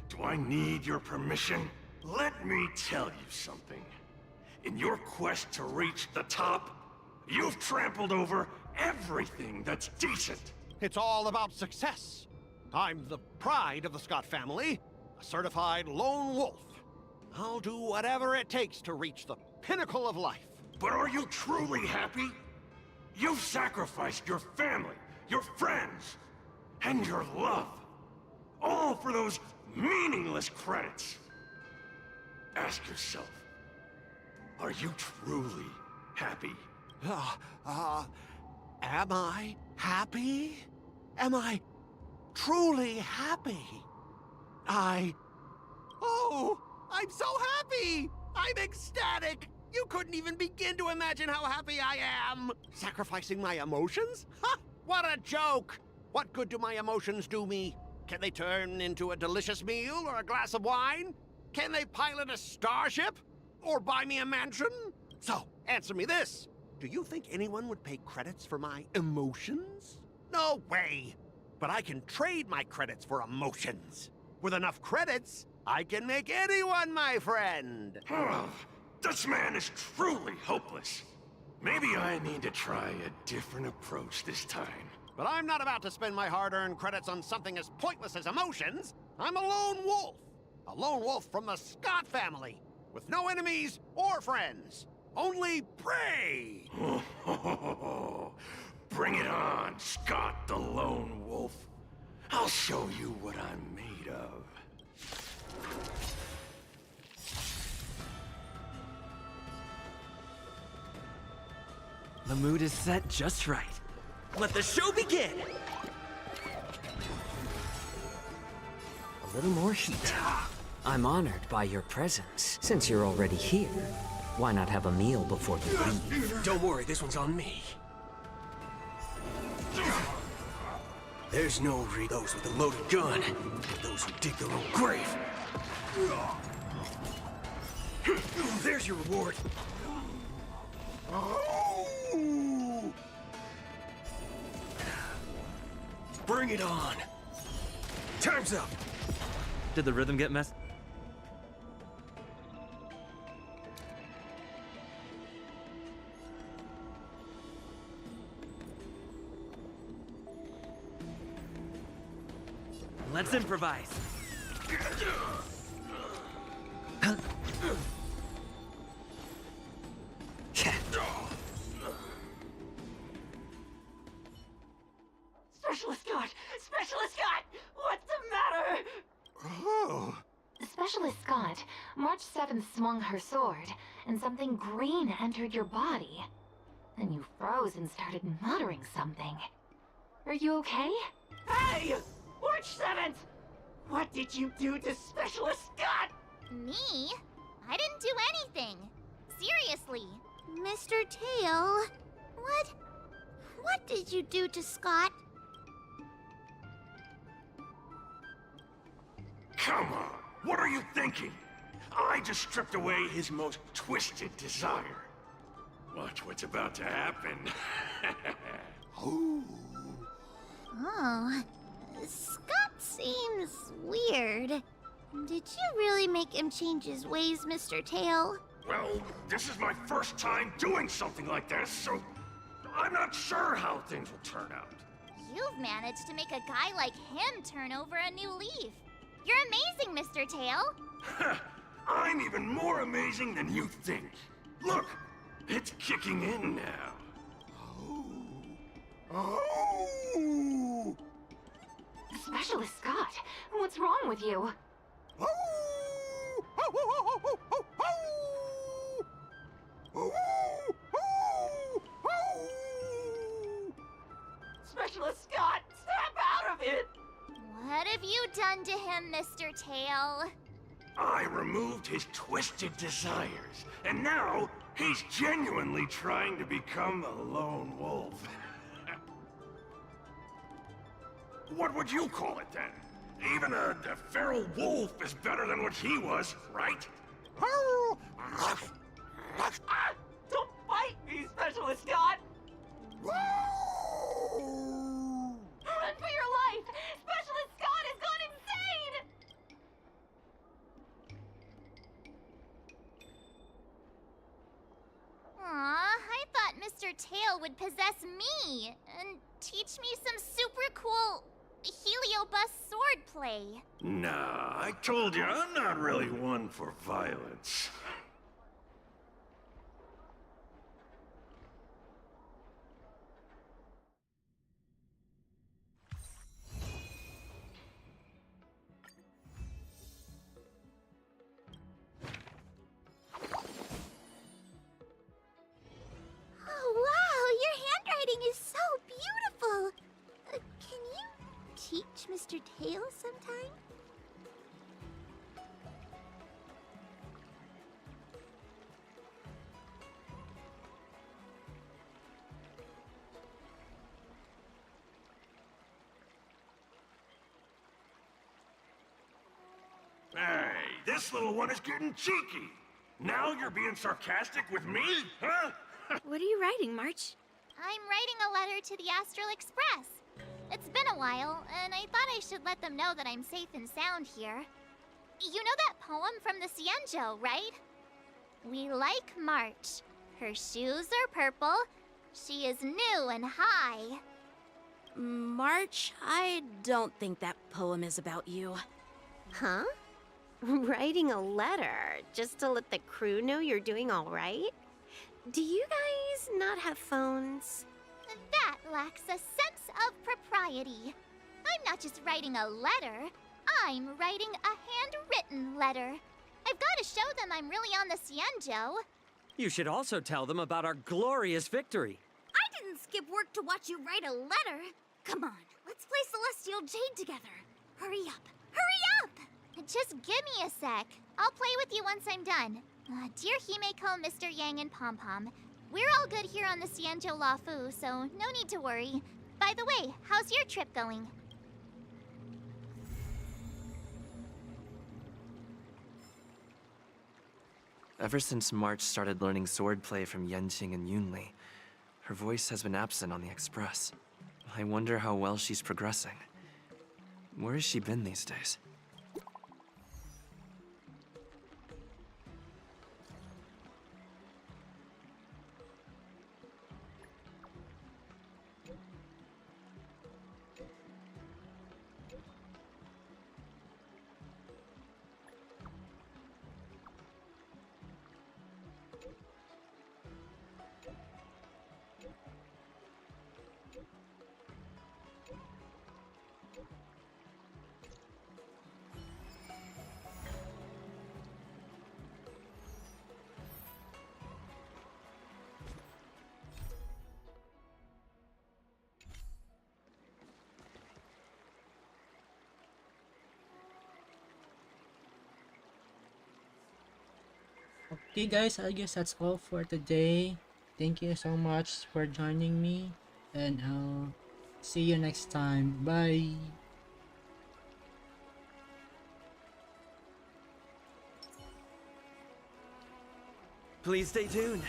Speaker 19: Do I need your permission? Let me tell you something. In your quest to reach the top, you've trampled over everything that's decent.
Speaker 1: It's all about success. I'm the pride of the Scott family, a certified lone wolf. I'll do whatever it takes to reach the pinnacle of life.
Speaker 19: But are you truly happy? You've sacrificed your family, your friends, and your love. All for those meaningless credits. Ask yourself, are you truly happy?
Speaker 1: Am I happy? Am I truly happy? Oh, I'm so happy! I'm ecstatic! You couldn't even begin to imagine how happy I am! Sacrificing my emotions? Ha! What a joke! What good do my emotions do me? Can they turn into a delicious meal or a glass of wine? Can they pilot a starship? Or buy me a mansion? So, answer me this. Do you think anyone would pay credits for my emotions? No way! But I can trade my credits for emotions. With enough credits, I can make anyone my friend.
Speaker 19: This man is truly hopeless. Maybe I need to try a different approach this time.
Speaker 1: But I'm not about to spend my hard-earned credits on something as pointless as emotions. I'm a lone wolf. A lone wolf from the Scott family. With no enemies or friends. Only prey!
Speaker 19: Bring it on, Scott the Lone Wolf. I'll show you what I'm made of.
Speaker 9: The mood is set just right. Let the show begin!
Speaker 6: A little more heat. I'm honored by your presence. Since you're already here, why not have a meal before you leave?
Speaker 11: Don't worry, this one's on me. There's no those with a loaded gun, or those who dig their own grave. There's your reward. Bring it on. Time's up.
Speaker 9: Did the rhythm get messed? Let's improvise.
Speaker 15: Specialist Scott! Specialist Scott! What's the matter?
Speaker 1: Oh.
Speaker 5: Specialist Scott,
Speaker 3: March 7th swung her sword, and something green entered your body. Then you froze and started muttering something. Are you okay?
Speaker 15: Hey! March 7th! What did you do to Specialist Scott?
Speaker 5: Me? I didn't do anything. Seriously.
Speaker 17: Mr. Tail, what did you do to Scott?
Speaker 19: Come on, what are you thinking? I just stripped away his most twisted desire. Watch what's about to happen.
Speaker 17: Oh, Scott seems weird. Did you really make him change his ways, Mr. Tail?
Speaker 19: Well, this is my first time doing something like this, so I'm not sure how things will turn out.
Speaker 5: You've managed to make a guy like him turn over a new leaf. You're amazing, Mr. Tail.
Speaker 19: I'm even more amazing than you think. Look, it's kicking in now. Oh!
Speaker 3: Specialist Scott, what's wrong with you?
Speaker 15: Specialist Scott, snap out of it!
Speaker 5: What have you done to him, Mr. Tail?
Speaker 19: I removed his twisted desires, and now he's genuinely trying to become a lone wolf. What would you call it then? Even a feral wolf is better than what he was, right?
Speaker 15: Don't bite me, Specialist Scott! Run for your life! Specialist Scott has gone insane!
Speaker 5: Aw, I thought Mr. Tail would possess me and teach me some super cool heliobus swordplay.
Speaker 19: Nah, I told you, I'm not really one for violence.
Speaker 17: Oh, wow, your handwriting is so beautiful. Can you teach Mr. Tail sometime?
Speaker 19: Hey, this little one is getting cheeky. Now you're being sarcastic with me, huh?
Speaker 22: What are you writing, March?
Speaker 5: I'm writing a letter to the Astral Express. It's been a while, and I thought I should let them know that I'm safe and sound here. You know that poem from the Cienjo, right? We like March. Her shoes are purple. She is new and high.
Speaker 21: March, I don't think that poem is about you.
Speaker 8: Huh? Writing a letter just to let the crew know you're doing all right? Do you guys not have phones?
Speaker 5: That lacks a sense of propriety. I'm not just writing a letter. I'm writing a handwritten letter. I've got to show them I'm really on the Cienjo.
Speaker 6: You should also tell them about our glorious victory.
Speaker 17: I didn't skip work to watch you write a letter. Come on, let's play Celestial Jade together. Hurry up! Hurry up!
Speaker 5: Just give me a sec. I'll play with you once I'm done. Dear Himeko, Mr. Yang, and Pom Pom, we're all good here on the Cienjo Lafu, so no need to worry. By the way, how's your trip going?
Speaker 9: Ever since March started learning swordplay from Yenqing and Yunli, her voice has been absent on the Express. I wonder how well she's progressing. Where has she been these days?
Speaker 4: Okay guys, I guess that's all for today. Thank you so much for joining me, and I'll see you next time. Bye.
Speaker 9: Please stay tuned.